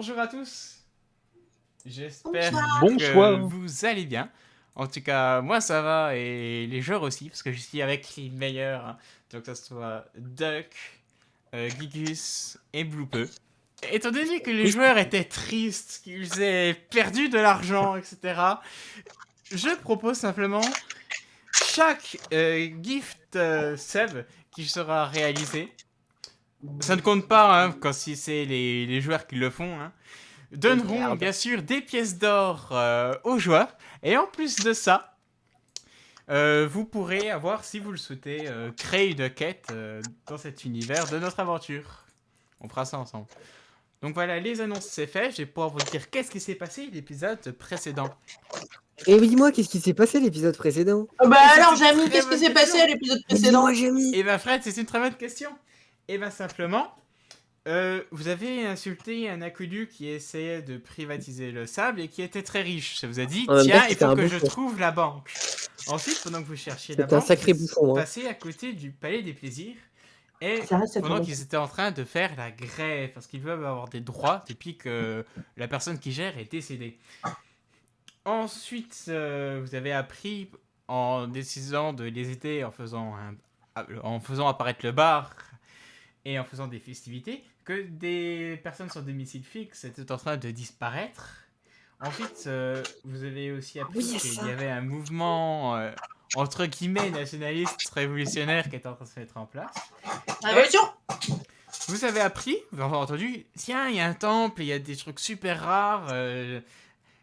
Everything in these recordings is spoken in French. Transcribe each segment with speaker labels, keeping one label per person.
Speaker 1: Bonjour à tous, j'espère
Speaker 2: Bonsoir.
Speaker 1: que
Speaker 3: Bonsoir.
Speaker 1: vous allez bien. En tout cas, moi ça va et les joueurs aussi, parce que je suis avec les meilleurs. Donc que ce soit Duck, Gigus et Bloopeux. Étant donné que les
Speaker 3: Oui.
Speaker 1: joueurs étaient tristes, qu'ils aient perdu de l'argent, etc., je propose simplement chaque gift sub qui sera réalisé. Ça ne compte pas quand si c'est les joueurs qui le font. Donneront
Speaker 2: Merde.
Speaker 1: bien sûr des pièces d'or aux joueurs. Et en plus de ça, vous pourrez avoir, si vous le souhaitez, créer une quête dans cet univers de notre aventure. On fera ça ensemble. Donc voilà, les annonces c'est fait. Je vais pouvoir vous dire qu'est-ce qui s'est passé l'épisode précédent.
Speaker 3: Et dis-moi, qu'est-ce qui s'est passé l'épisode précédent?
Speaker 2: Bah
Speaker 1: Et
Speaker 2: alors,
Speaker 1: c'est une
Speaker 2: Jamy,
Speaker 1: très
Speaker 2: qu'est-ce qui
Speaker 1: bonne
Speaker 2: s'est passé
Speaker 1: question.
Speaker 2: à l'épisode
Speaker 3: Mais
Speaker 2: précédent?
Speaker 3: dis-moi, Jamy.
Speaker 1: Et ben Fred, c'est une très bonne question. Et ben simplement, vous avez insulté un inconnu qui essayait de privatiser le sable et qui était très riche. Ça vous a dit,
Speaker 3: En même temps,
Speaker 1: tiens, il
Speaker 3: c'était
Speaker 1: faut
Speaker 3: un
Speaker 1: que je
Speaker 3: bouffon.
Speaker 1: trouve la banque. Ensuite, pendant que vous cherchiez la
Speaker 3: C'était un
Speaker 1: banque,
Speaker 3: sacré
Speaker 1: vous
Speaker 3: bouffon, hein.
Speaker 1: passez à côté du palais des plaisirs. Et
Speaker 2: Ça reste
Speaker 1: pendant
Speaker 2: ton
Speaker 1: qu'ils étaient en train de faire la grève, parce qu'ils veulent avoir des droits depuis que la personne qui gère est décédée. Ensuite, vous avez appris en décidant de les aider en faisant apparaître le bar et en faisant des festivités, que des personnes sans domicile fixe étaient en train de disparaître. Ensuite, vous avez aussi appris
Speaker 3: Oui,
Speaker 1: qu'il
Speaker 3: ça.
Speaker 1: y avait un mouvement, entre guillemets, nationaliste révolutionnaire qui était en train de se mettre en place.
Speaker 2: Révolution.
Speaker 1: Vous avez appris, vous avez entendu, tiens, il y a un temple, il y a des trucs super rares,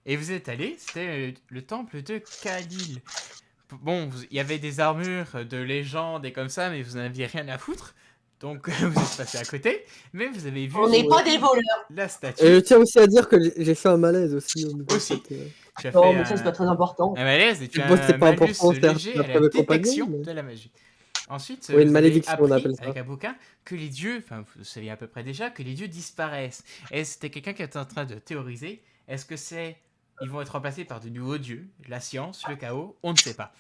Speaker 1: et vous êtes allé, c'était le temple de Khalil. Bon, il y avait des armures de légende et comme ça, mais vous n'en aviez rien à foutre. Donc vous êtes passé à côté, mais vous avez vu
Speaker 2: On n'est pas des voleurs.
Speaker 1: la
Speaker 3: Et je
Speaker 1: statue
Speaker 3: tiens aussi à dire que j'ai fait un malaise aussi au niveau
Speaker 1: aussi.
Speaker 3: de cette,
Speaker 1: Tu as
Speaker 2: Non,
Speaker 1: fait
Speaker 2: mais ça, c'est pas très important.
Speaker 1: un malaise et tu
Speaker 3: Bon,
Speaker 1: as
Speaker 3: c'est
Speaker 1: un
Speaker 3: pas
Speaker 1: malus
Speaker 3: important, c'est
Speaker 1: léger
Speaker 3: la
Speaker 1: à la
Speaker 3: preuve compagnon,
Speaker 1: détection
Speaker 3: mais...
Speaker 1: de la magie. Ensuite,
Speaker 3: Oui, une
Speaker 1: vous avez
Speaker 3: malédiction, on
Speaker 1: appris
Speaker 3: appelle ça.
Speaker 1: avec un bouquin que les dieux, enfin vous saviez à peu près déjà, que les dieux disparaissent. Et c'était quelqu'un qui était en train de théoriser, est-ce que ils vont être remplacés par de nouveaux dieux, la science, le chaos, on ne sait pas.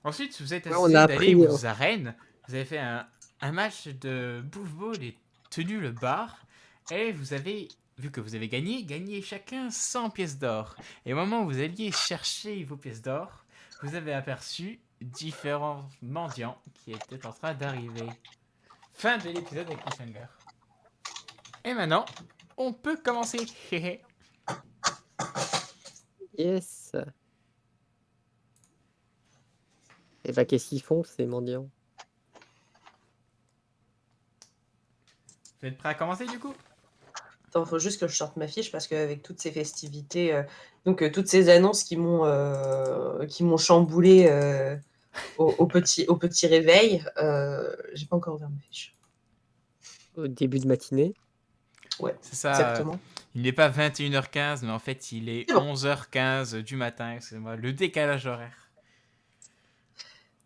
Speaker 1: Ensuite, vous êtes
Speaker 3: Ouais, on
Speaker 1: essayé
Speaker 3: a
Speaker 1: d'aller
Speaker 3: appris...
Speaker 1: aux arènes, vous avez fait un match de bouffball et tenu le bar, et vous avez, vu que vous avez gagné chacun 100 pièces d'or. Et au moment où vous alliez chercher vos pièces d'or, vous avez aperçu différents mendiants qui étaient en train d'arriver. Fin de l'épisode avec Cliffhanger. Et maintenant, on peut commencer.
Speaker 3: Yes. Et bah, qu'est-ce qu'ils font, ces mendiants?
Speaker 1: Vous êtes prêts à commencer du coup?
Speaker 2: Attends, faut juste que je sorte ma fiche parce qu'avec toutes ces festivités, toutes ces annonces qui m'ont chamboulé au petit réveil, j'ai pas encore ouvert ma fiche.
Speaker 3: Au début de matinée.
Speaker 2: Ouais,
Speaker 1: C'est ça.
Speaker 2: exactement.
Speaker 1: Il n'est pas 21h15, mais en fait, il est
Speaker 2: C'est bon.
Speaker 1: 11h15 du matin. Excusez-moi, le décalage horaire.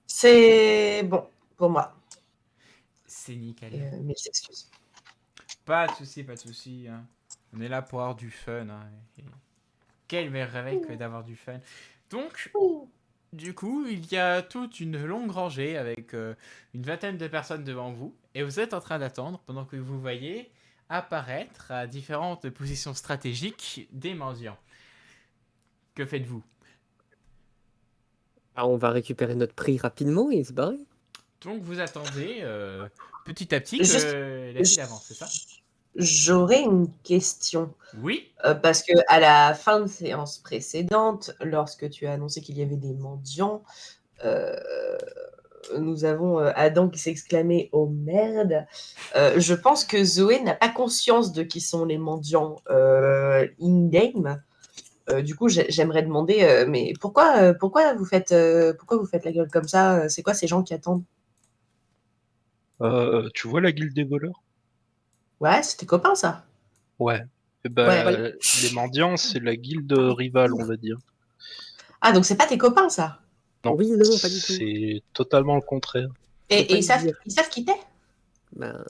Speaker 2: C'est bon pour moi.
Speaker 1: C'est nickel.
Speaker 2: Et, mes excuses.
Speaker 1: Pas de souci, pas de souci. On est là pour avoir du fun. Et quel meilleur réveil que d'avoir du fun. Donc, du coup, il y a toute une longue rangée avec une vingtaine de personnes devant vous. Et vous êtes en train d'attendre pendant que vous voyez apparaître à différentes positions stratégiques des mendiants. Que faites-vous?
Speaker 3: Ah, on va récupérer notre prix rapidement et se barrer.
Speaker 1: Donc vous attendez petit à petit
Speaker 2: Juste-
Speaker 1: que la file avance, c'est ça?
Speaker 2: J'aurais une question.
Speaker 1: Oui.
Speaker 2: Parce que à la fin de séance précédente, lorsque tu as annoncé qu'il y avait des mendiants, nous avons Adam qui s'exclamait oh merde. Je pense que Zoé n'a pas conscience de qui sont les mendiants in-game. Du coup, j'aimerais demander, mais pourquoi vous faites la gueule comme ça? C'est quoi ces gens qui attendent?
Speaker 4: Tu vois la guilde des voleurs?
Speaker 2: Ouais, c'est tes copains, ça.
Speaker 4: Ouais. Eh ben,
Speaker 2: Ouais.
Speaker 4: les mendiants, c'est la guilde rivale, on va dire.
Speaker 2: Ah, donc c'est pas tes copains, ça.
Speaker 4: Non,
Speaker 3: Oui, non, pas du tout.
Speaker 4: c'est totalement le contraire.
Speaker 2: Et,
Speaker 3: Faut pas
Speaker 2: et
Speaker 3: le dire.
Speaker 2: ils savent qui t'es?
Speaker 3: Ben,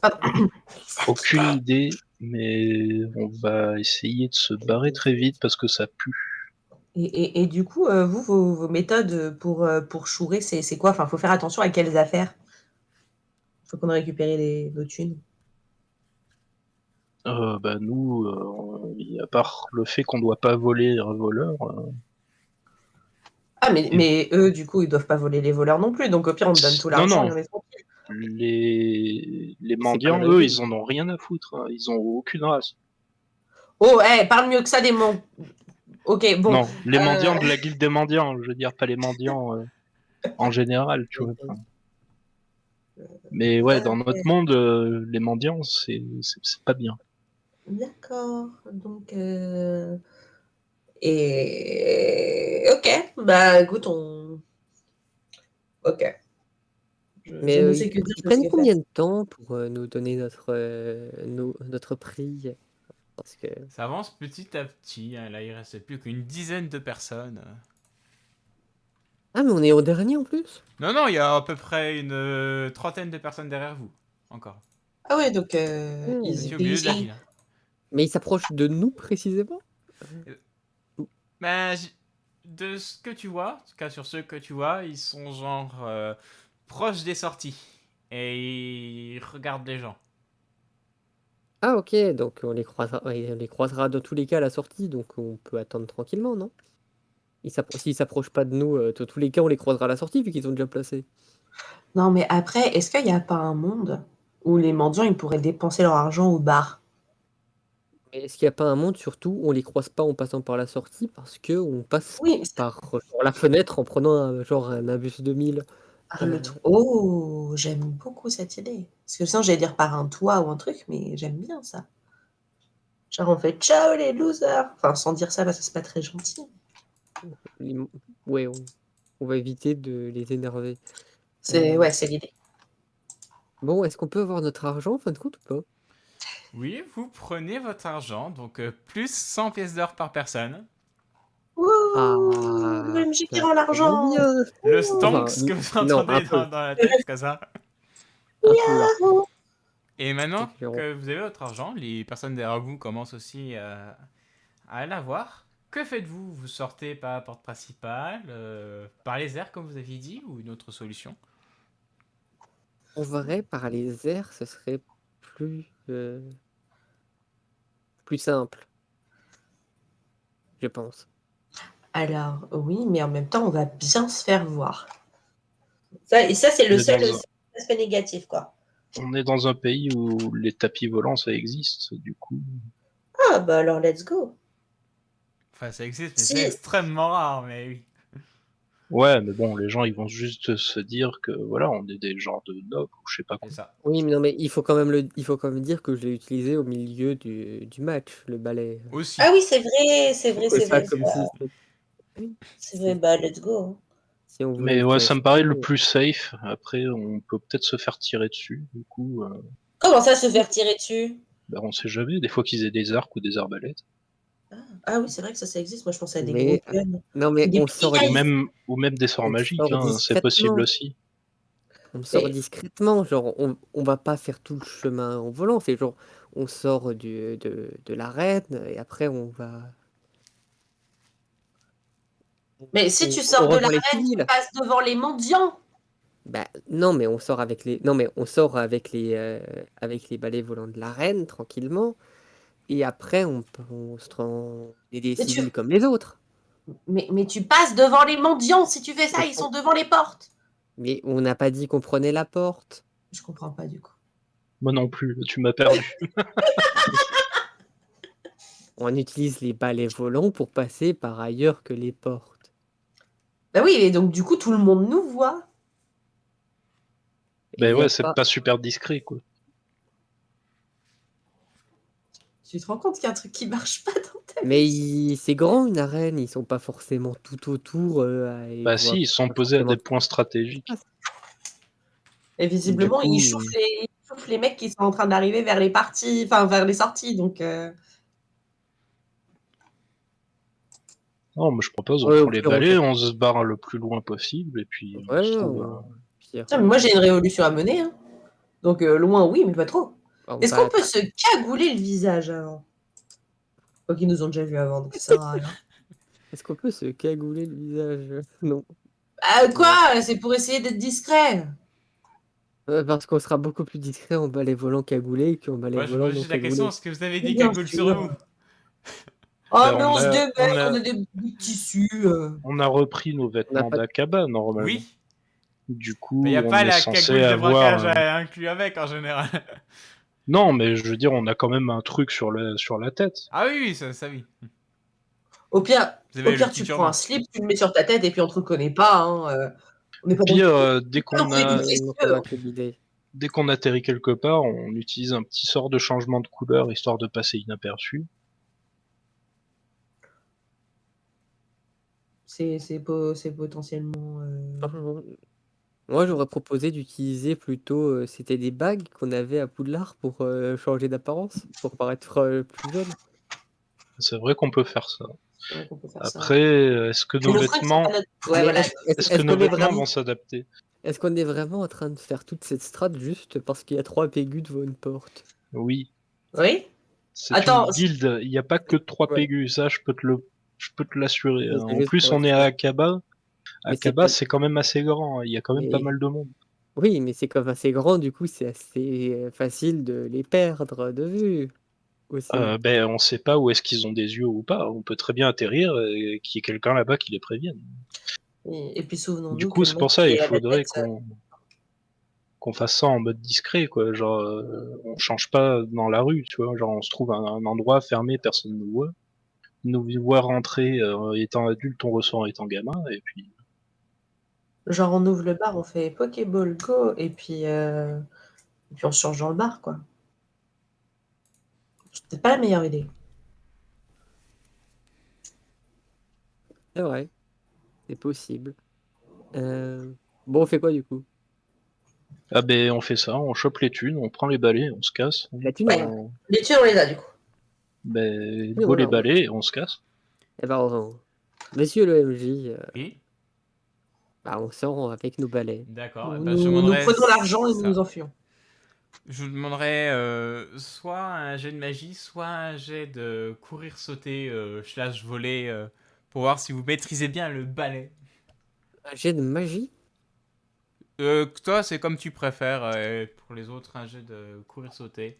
Speaker 4: Aucune idée, mais on va essayer de se barrer très vite parce que ça pue.
Speaker 2: Et du coup, vous, vos méthodes pour chourer, c'est quoi? Enfin, faut faire attention à quelles affaires? Faut qu'on ait récupéré nos thunes.
Speaker 4: Bah nous, à part le fait qu'on doit pas voler un voleur,
Speaker 2: Ah,
Speaker 4: et-
Speaker 2: mais eux, du coup, ils doivent pas voler les voleurs non plus. Donc, au pire, on te donne tout
Speaker 4: non,
Speaker 2: l'argent et
Speaker 4: non,
Speaker 2: on est tranquille.
Speaker 4: les
Speaker 3: C'est pas la
Speaker 4: mendiants,
Speaker 3: même
Speaker 4: eux,
Speaker 3: chose.
Speaker 4: ils en ont rien à foutre, hein. Ils ont aucune race.
Speaker 2: Oh, parle mieux que ça des monts. Ok, bon.
Speaker 4: Non, les mendiants de la guilde des mendiants, je veux dire pas les mendiants en général, tu vois. Enfin, mais ouais, dans notre monde, les mendiants, c'est pas bien.
Speaker 2: D'accord. Donc, ok. Bah, écoute, Ok. Je
Speaker 3: Mais
Speaker 2: ne sais que dire,
Speaker 3: ils
Speaker 2: je ne sais
Speaker 3: prennent
Speaker 2: que faire.
Speaker 3: combien de temps pour nous donner notre prix? Parce que...
Speaker 1: Ça avance petit à petit, hein. Là, il reste plus qu'une dizaine de personnes.
Speaker 3: Ah, mais on est au dernier en plus?
Speaker 1: Non, non, il y a à peu près une trentaine de personnes derrière vous. Encore.
Speaker 2: Ah ouais, donc
Speaker 1: Vous
Speaker 2: easy
Speaker 1: étiez au milieu de la
Speaker 2: peasy.
Speaker 1: ville, hein.
Speaker 3: Mais ils s'approchent de nous précisément?
Speaker 1: Euh, Ben, de ce que tu vois, en tout cas sur ceux que tu vois, ils sont genre proches des sorties. Et ils regardent les gens.
Speaker 3: Ah ok, donc ouais, on les croisera dans tous les cas à la sortie, donc on peut attendre tranquillement, non? S'ils s'approchent pas de nous, dans tous les cas on les croisera à la sortie vu qu'ils sont déjà placés.
Speaker 2: Non, mais après, est-ce qu'il n'y a pas un monde où les mendiants, ils pourraient dépenser leur argent au bar?
Speaker 3: Mais est-ce qu'il n'y a pas un monde, surtout, on les croise pas en passant par la sortie parce que on passe
Speaker 2: Oui,
Speaker 3: par genre, la fenêtre en prenant genre un Abus 2000.
Speaker 2: Oh, j'aime beaucoup cette idée. Parce que sinon, j'allais dire par un toit ou un truc, mais j'aime bien ça. Genre, on fait ciao les losers. Enfin, sans dire ça, parce que c'est pas très gentil.
Speaker 3: les- Ouais, on va éviter de les énerver.
Speaker 2: Ouais, c'est l'idée.
Speaker 3: Bon, est-ce qu'on peut avoir notre argent en fin de compte ou pas?
Speaker 1: Oui, vous prenez votre argent, donc plus 100 pièces d'or par personne.
Speaker 2: Wouh,
Speaker 3: Ah,
Speaker 2: l'OMG qui
Speaker 3: ça
Speaker 2: rend
Speaker 3: tombe
Speaker 2: l'argent.
Speaker 3: bien.
Speaker 1: Le
Speaker 3: Enfin,
Speaker 1: stonks que vous
Speaker 3: non, un
Speaker 1: entendez
Speaker 3: peu,
Speaker 1: dans la tête, comme ça.
Speaker 3: un peu là.
Speaker 2: Yahoo.
Speaker 1: Et maintenant
Speaker 3: Exactement.
Speaker 1: que vous avez votre argent, les personnes derrière vous commencent aussi à l'avoir. Que faites-vous? Vous sortez par la porte principale, par les airs comme vous aviez dit, ou une autre solution?
Speaker 3: En vrai, par les airs, ce serait plus simple, je pense.
Speaker 2: Alors, oui, mais en même temps, on va bien se faire voir. Ça c'est
Speaker 4: On
Speaker 2: le
Speaker 4: est
Speaker 2: seul
Speaker 4: dans un,
Speaker 2: aspect négatif, quoi.
Speaker 4: on est dans un pays où les tapis volants, ça existe, du coup.
Speaker 2: Ah, bah alors, let's go.
Speaker 1: Enfin, ça existe, mais c'est
Speaker 2: Si,
Speaker 1: extrêmement rare, mais oui.
Speaker 4: Ouais, mais bon, les gens, ils vont juste se dire que, voilà, on est des genres de nobles, ou je sais pas
Speaker 1: C'est
Speaker 4: quoi.
Speaker 1: ça.
Speaker 3: Oui, mais non, mais il faut quand même dire que je l'ai utilisé au milieu du match, le balai.
Speaker 1: Aussi.
Speaker 2: Ah oui, c'est vrai, c'est vrai,
Speaker 3: C'est
Speaker 2: c'est
Speaker 3: pas
Speaker 2: vrai.
Speaker 1: Aussi,
Speaker 3: comme
Speaker 1: aussi.
Speaker 2: C'est vrai, bah let's go.
Speaker 3: si on voulait
Speaker 4: Mais
Speaker 3: le
Speaker 4: ouais, ça me paraît le
Speaker 3: cacher.
Speaker 4: plus safe. Après, on peut peut-être se faire tirer dessus. Du coup,
Speaker 2: Comment ça se faire tirer dessus?
Speaker 4: bah, on sait jamais. Des fois qu'ils aient des arcs ou des arbalètes.
Speaker 2: Ah oui, c'est vrai que ça existe. Moi, je pensais à des gros
Speaker 3: Mais
Speaker 2: guns.
Speaker 3: non, mais
Speaker 2: Des petits guys.
Speaker 4: Ou même des sorts
Speaker 3: on
Speaker 4: magiques,
Speaker 3: sort
Speaker 4: hein, c'est possible
Speaker 3: discrètement.
Speaker 4: aussi.
Speaker 3: On sort
Speaker 2: Mais,
Speaker 3: discrètement, genre on va pas faire tout le chemin en volant, c'est genre on sort de l'arène et après
Speaker 2: mais si tu
Speaker 3: on
Speaker 2: sors de
Speaker 3: rejoint les
Speaker 2: l'arène, tu
Speaker 3: civils.
Speaker 2: passes devant les mendiants.
Speaker 3: Bah non, mais on sort avec les non mais on sort avec les balais volants de l'arène tranquillement et après on est des
Speaker 2: Mais tu,
Speaker 3: civils comme les autres.
Speaker 2: mais tu passes devant les mendiants. Si tu fais ça,
Speaker 3: Mais,
Speaker 2: ils sont devant les portes.
Speaker 3: mais on n'a pas dit qu'on prenait la porte.
Speaker 2: Je comprends pas du coup.
Speaker 4: Moi non plus, tu m'as perdu.
Speaker 3: On utilise les balais volants pour passer par ailleurs que les portes.
Speaker 2: Bah oui, et donc du coup, tout le monde nous voit.
Speaker 3: Et il
Speaker 4: Ben
Speaker 3: y a
Speaker 4: ouais, c'est
Speaker 3: pas
Speaker 4: pas super discret, quoi.
Speaker 2: Tu te rends compte qu'il y a un truc qui marche pas dans ta
Speaker 3: Mais
Speaker 2: vie.
Speaker 3: c'est grand une arène, ils sont pas forcément tout autour et
Speaker 4: Bah
Speaker 3: voient
Speaker 4: si, ils sont
Speaker 3: pas
Speaker 4: posés à
Speaker 3: forcément
Speaker 4: des
Speaker 3: tout
Speaker 4: points
Speaker 3: ce qui se
Speaker 4: stratégiques.
Speaker 3: passe.
Speaker 2: Et
Speaker 3: Du
Speaker 2: visiblement,
Speaker 3: coup,
Speaker 2: ils chauffent les mecs qui sont en train d'arriver vers les parties, enfin vers les sorties. Donc,
Speaker 4: Non, mais je propose, on
Speaker 3: ouais,
Speaker 4: prend
Speaker 3: au
Speaker 4: les
Speaker 3: pire,
Speaker 4: balais, on se barre le plus loin possible, et puis on se
Speaker 3: ouais,
Speaker 4: trouve
Speaker 3: pire,
Speaker 2: tiens, mais moi j'ai une révolution à mener. Hein. Donc loin, oui, mais pas trop.
Speaker 3: on
Speaker 2: Est-ce
Speaker 3: va
Speaker 2: qu'on peut se cagouler le visage avant? Quoi qu'ils nous ont déjà vu avant, donc ça sert à rien.
Speaker 3: Est-ce qu'on peut se cagouler le visage? Non.
Speaker 2: Ah,
Speaker 3: Non.
Speaker 2: quoi? C'est pour essayer d'être discret.
Speaker 3: Parce qu'on sera beaucoup plus discret en balai volant cagoulé qu'en balai
Speaker 1: Moi, je me
Speaker 3: volant
Speaker 1: pose
Speaker 3: non
Speaker 1: juste la question,
Speaker 3: cagoulé.
Speaker 1: est-ce que vous avez des
Speaker 2: Bien
Speaker 1: cagoules sur
Speaker 2: sûr.
Speaker 1: vous?
Speaker 2: Oh,
Speaker 4: Ben,
Speaker 2: mais on se démerde,
Speaker 4: on a-
Speaker 2: on a des bouts de tissu.
Speaker 4: On a repris nos vêtements
Speaker 3: pas de-
Speaker 4: d'Akaba, normalement.
Speaker 1: Oui,
Speaker 4: Du
Speaker 1: mais il
Speaker 4: coup,
Speaker 1: n'y a
Speaker 4: on
Speaker 1: pas
Speaker 4: est
Speaker 1: la
Speaker 4: censé
Speaker 1: cagoule de
Speaker 4: avoir...
Speaker 1: braquage inclus avec en général.
Speaker 4: Non, mais je veux dire, on a quand même un truc sur la tête.
Speaker 1: Ah oui, oui, ça oui.
Speaker 2: Au pire,
Speaker 1: Vous
Speaker 2: au
Speaker 1: avez le
Speaker 2: pire,
Speaker 1: petit
Speaker 2: tu prends un
Speaker 1: turban.
Speaker 2: slip, tu le mets sur ta tête et puis on te reconnaît pas. Hein. On n'est pas dans
Speaker 4: Pire,
Speaker 2: dès qu'on fait du
Speaker 3: Non, pas
Speaker 2: précieux.
Speaker 3: dans Club Idée.
Speaker 4: dès qu'on atterrit quelque part, on utilise un petit sort de changement de couleur, histoire de passer inaperçu.
Speaker 2: C'est potentiellement.
Speaker 3: Franchement, moi, j'aurais proposé d'utiliser plutôt, c'était des bagues qu'on avait à Poudlard pour changer d'apparence, pour paraître plus jeune.
Speaker 4: C'est vrai qu'on peut faire ça.
Speaker 2: C'est vrai qu'on peut faire ça.
Speaker 4: Après, est-ce que
Speaker 2: Mais
Speaker 4: nos
Speaker 2: nos fringues sont
Speaker 4: vêtements,
Speaker 2: pas notre. Ouais,
Speaker 3: Mais
Speaker 2: voilà.
Speaker 4: est-ce que
Speaker 3: est-ce
Speaker 4: nos
Speaker 3: qu'on est
Speaker 4: vêtements
Speaker 3: vraiment,
Speaker 4: vont s'adapter?
Speaker 3: est-ce qu'on est vraiment en train de faire toute cette strate juste parce qu'il y a 3 pégus devant une porte?
Speaker 4: Oui,
Speaker 2: Oui.
Speaker 4: c'est
Speaker 2: Attends.
Speaker 4: une guilde. Il n'y a pas que 3
Speaker 3: Ouais,
Speaker 4: pégus, ça, je peux te l'assurer.
Speaker 3: mais c'est
Speaker 4: En
Speaker 3: juste
Speaker 4: plus,
Speaker 3: pour
Speaker 4: on
Speaker 3: être
Speaker 4: est à
Speaker 3: sûr.
Speaker 4: Akaba.
Speaker 3: Mais c'est
Speaker 4: Akaba,
Speaker 3: pas.
Speaker 4: c'est quand même assez grand. Il y a quand même pas
Speaker 3: Mais
Speaker 4: mal de monde.
Speaker 3: oui, mais c'est comme assez grand, du coup, c'est assez facile de les perdre de vue aussi.
Speaker 4: Ben, on sait pas où est-ce qu'ils ont des yeux ou pas. On peut très bien atterrir et qu'il y ait quelqu'un là-bas qui les prévienne.
Speaker 2: Et puis
Speaker 4: Du
Speaker 2: souvenons-nous
Speaker 4: coup,
Speaker 2: que le
Speaker 4: c'est
Speaker 2: mec
Speaker 4: pour ça,
Speaker 2: qui
Speaker 4: il
Speaker 2: est à la
Speaker 4: faudrait
Speaker 2: tête.
Speaker 4: qu'on fasse ça en mode discret, quoi. Genre, on change pas dans la rue, tu vois. Genre, on se trouve un endroit fermé, personne ne nous voit. Nous voit rentrer étant adulte, on ressort étant gamin, et puis
Speaker 2: Genre, on ouvre le bar, on fait Pokéball Go et puis on se change dans le bar, quoi. C'est peut-être pas la meilleure idée.
Speaker 3: C'est vrai, c'est possible. Bon, on fait quoi du coup?
Speaker 4: ah ben on fait ça, on chope les thunes, on prend les balais, on se casse.
Speaker 3: La thune,
Speaker 2: Ouais. Les tueurs, on les a, du coup.
Speaker 4: Ben
Speaker 3: oui,
Speaker 4: go les
Speaker 3: voilà.
Speaker 4: balais et on se casse.
Speaker 3: Eh ben, monsieur le MJ,
Speaker 1: Oui,
Speaker 3: bah, on sort avec nos balais.
Speaker 1: d'accord. Eh ben, je
Speaker 2: Nous
Speaker 1: demanderai
Speaker 2: prenons l'argent et nous
Speaker 1: ça.
Speaker 2: nous enfuyons.
Speaker 1: Je vous demanderai soit un jet de magie, soit un jet de courir, sauter, slash voler, pour voir si vous maîtrisez bien le balai.
Speaker 3: Un jet de magie?
Speaker 1: Toi, c'est comme tu préfères. Pour les autres, un jet de courir, sauter.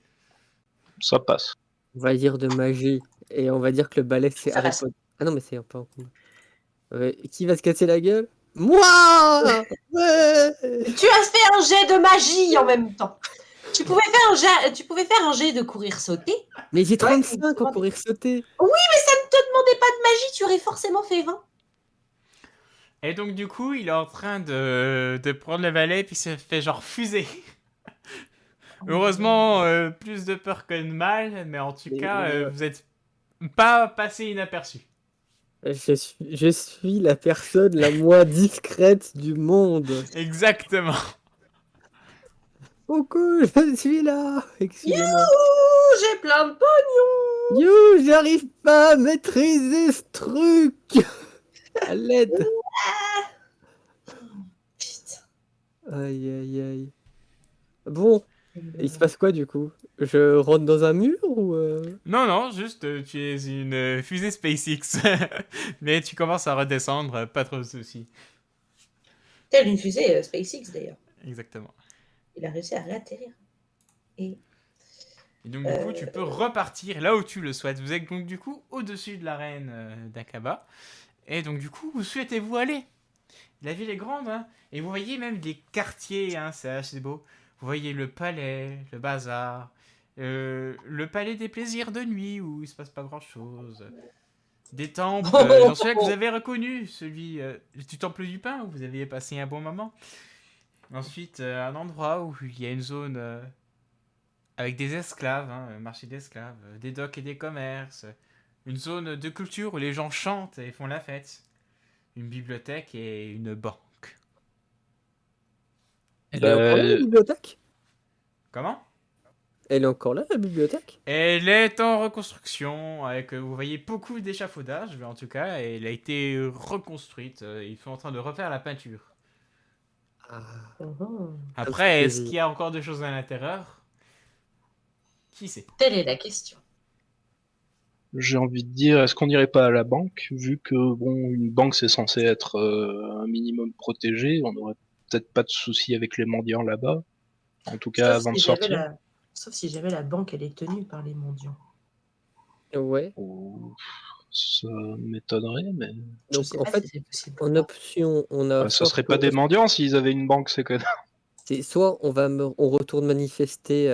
Speaker 4: Ça passe.
Speaker 3: On va dire de magie. Et on va dire que le balai, c'est
Speaker 2: Ça
Speaker 3: Harry
Speaker 2: passe.
Speaker 3: Potter. Ah non, mais c'est pas en commun. Qui va se casser la gueule? Moi! Ouais!
Speaker 2: Tu as fait un jet de magie en même temps. Tu pouvais faire un jet de courir sauter.
Speaker 3: Mais j'ai
Speaker 2: Ouais,
Speaker 3: 35 en courir sauter.
Speaker 2: mais ça ne te demandait pas de magie, tu aurais forcément fait 20.
Speaker 1: Et donc, du coup, il est en train de prendre le balai, puis se fait genre fuser. Heureusement, plus de peur que de mal, mais en tout
Speaker 3: Mais,
Speaker 1: cas, vous êtes pas passé inaperçu.
Speaker 3: je suis la personne la moins discrète du monde.
Speaker 1: Exactement.
Speaker 3: Coucou, je suis là. Excusez-moi.
Speaker 2: Youhou, j'ai plein de pognon.
Speaker 3: You, j'arrive pas à maîtriser ce truc. À l'aide.
Speaker 2: Putain.
Speaker 3: Aïe, aïe, aïe. Bon, il se passe quoi du coup? Je rentre dans un mur ou
Speaker 1: Non, non, juste tu es une fusée SpaceX. Mais tu commences à redescendre, pas trop de soucis.
Speaker 2: Telle une fusée SpaceX d'ailleurs.
Speaker 1: Exactement.
Speaker 2: Il a réussi à réatterrir. Et
Speaker 1: Et donc, du coup, tu peux repartir là où tu le souhaites. Vous êtes donc, du coup, au-dessus de l'arène d'Akaba. Et donc, du coup, où souhaitez-vous aller? La ville est grande, hein. Et vous voyez même des quartiers, hein, c'est assez beau. Vous voyez le palais, le bazar, le palais des plaisirs de nuit où il se passe pas grand-chose. Des temples, dans celui-là que vous avez reconnu, celui du temple du pain où vous aviez passé un bon moment. Ensuite, un endroit où il y a une zone avec des esclaves, hein, un marché d'esclaves, des docks et des commerces. Une zone de culture où les gens chantent et font la fête. Une bibliothèque et une banque.
Speaker 3: elle est encore là la
Speaker 4: Ben,
Speaker 3: bibliothèque?
Speaker 1: Comment?
Speaker 3: Elle est encore là la bibliothèque?
Speaker 1: Elle est en reconstruction, avec, vous voyez, beaucoup d'échafaudages, mais en tout cas, elle a été reconstruite. Ils sont en train de refaire la peinture.
Speaker 3: Ah,
Speaker 1: Après, est-ce
Speaker 3: plaisir.
Speaker 1: qu'il y a encore des choses à l'intérieur? Qui sait?
Speaker 2: telle est la question.
Speaker 4: j'ai envie de dire, est-ce qu'on n'irait pas à la banque, vu que bon, une banque c'est censé être un minimum protégé, on n'aurait peut-être pas de soucis avec les mendiants là-bas. En tout cas, avant de sortir.
Speaker 2: Sauf si j'avais la banque, elle est tenue par les mendiants.
Speaker 3: Ouais.
Speaker 4: Oh, ça m'étonnerait, mais
Speaker 2: Je
Speaker 3: Donc
Speaker 2: sais
Speaker 3: en
Speaker 2: pas
Speaker 3: fait,
Speaker 2: si c'est possible.
Speaker 3: en option, on a
Speaker 4: ça
Speaker 3: soit
Speaker 4: serait pas des mendiants s'ils avaient une banque, ces connards.
Speaker 3: c'est soit on retourne manifester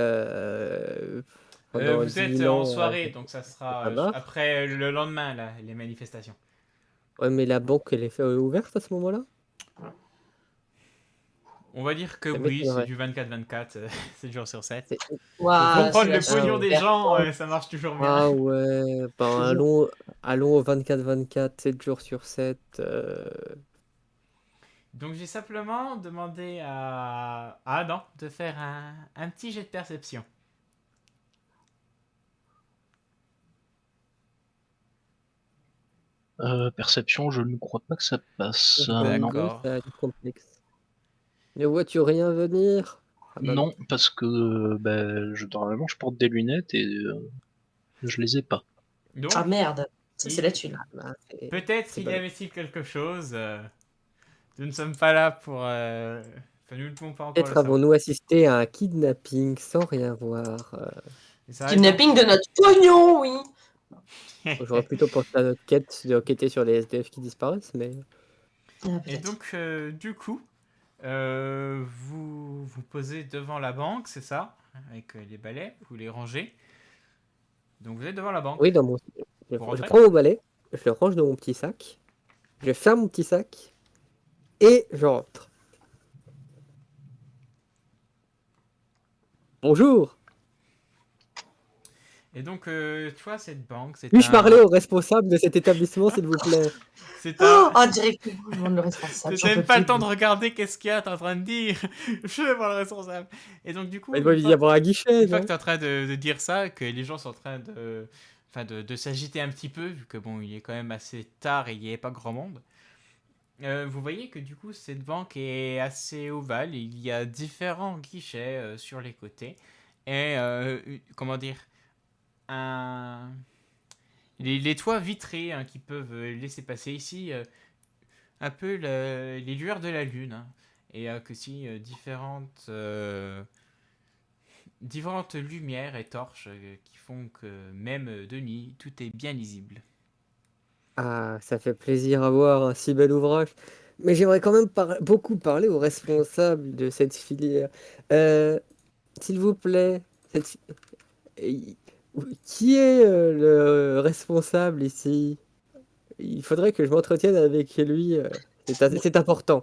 Speaker 3: pendant
Speaker 1: Vous
Speaker 3: 10
Speaker 1: êtes
Speaker 3: 000
Speaker 1: en
Speaker 3: ans
Speaker 1: soirée, donc ça
Speaker 3: à
Speaker 1: sera
Speaker 3: Bar.
Speaker 1: après le lendemain, là, les manifestations.
Speaker 3: Ouais, mais la banque, elle est ouverte à ce moment-là?
Speaker 1: On va dire que
Speaker 3: Ça
Speaker 1: oui, c'est
Speaker 3: m'étonnerait.
Speaker 1: du 24-24, 7 jours sur 7.
Speaker 3: C'est-
Speaker 1: Pour
Speaker 2: Ouah,
Speaker 1: prendre
Speaker 2: c'est
Speaker 1: le
Speaker 2: vachement
Speaker 1: pognon des
Speaker 2: ouvert.
Speaker 1: gens, ça marche toujours bien.
Speaker 3: Ah ouais, ben allons au 24-24, 7 jours sur 7.
Speaker 1: Donc j'ai simplement demandé à Adam de faire un petit jet de perception.
Speaker 4: Perception, je ne crois pas que ça passe. Non.
Speaker 1: D'accord.
Speaker 3: Ça a du complexe. Ne vois-tu rien venir? Ah bah
Speaker 4: Non, parce que normalement je porte des lunettes et je les ai pas.
Speaker 1: Donc,
Speaker 2: Ah merde, ça c'est
Speaker 1: il-
Speaker 2: la thune.
Speaker 3: bah,
Speaker 1: peut-être
Speaker 3: c'est
Speaker 1: qu'il
Speaker 3: pas
Speaker 1: y
Speaker 3: mal.
Speaker 1: avait-il quelque chose. Nous ne sommes pas là pour... Enfin, nous ne pouvons pas encore le
Speaker 3: Peut-être
Speaker 1: savoir.
Speaker 3: avons-nous assisté à un kidnapping sans rien voir.
Speaker 1: Et ça reste
Speaker 2: Kidnapping de notre pognon, oui.
Speaker 3: J'aurais plutôt pensé à notre quête d'enquêter sur les SDF qui disparaissent, mais
Speaker 2: Ah,
Speaker 1: Et
Speaker 2: peut-être.
Speaker 1: donc, du coup, vous vous posez devant la banque, c'est ça? Avec les balais, vous les rangez. Donc vous êtes devant la banque.
Speaker 3: oui, je
Speaker 1: Vous rentrez?
Speaker 3: prends mon balai, je le range dans mon petit sac, je ferme mon petit sac et je rentre. Bonjour!
Speaker 1: Et donc, tu vois, cette banque,
Speaker 3: Puis-je parler au responsable de cet établissement, s'il vous plaît?
Speaker 1: c'est
Speaker 2: Oh,
Speaker 1: un...
Speaker 2: directement, je demande le responsable.
Speaker 1: T'as
Speaker 2: J'en peux
Speaker 1: même pas le
Speaker 2: plus.
Speaker 1: temps de regarder qu'est-ce qu'il y a, t'es en train de dire. Je vais voir le responsable. Et donc, du coup,
Speaker 3: Il doit y avoir un guichet,
Speaker 1: une fois que
Speaker 3: non?
Speaker 1: t'es en train de dire ça, que les gens sont en train enfin, de s'agiter un petit peu, vu que bon, il est quand même assez tard et il n'y avait pas grand monde. Vous voyez que du coup, cette banque est assez ovale. Il y a différents guichets sur les côtés. Et, comment dire, un... les toits vitrés qui peuvent laisser passer ici un peu les lueurs de la lune. Et que si différentes lumières et torches qui font que même de nuit, tout est bien lisible.
Speaker 3: Ah, ça fait plaisir à voir un si bel ouvrage. Mais j'aimerais quand même beaucoup parler au responsable de cette filière. Euh, S'il vous plaît, euh, qui est le responsable ici? Il faudrait que je m'entretienne avec lui. C'est important.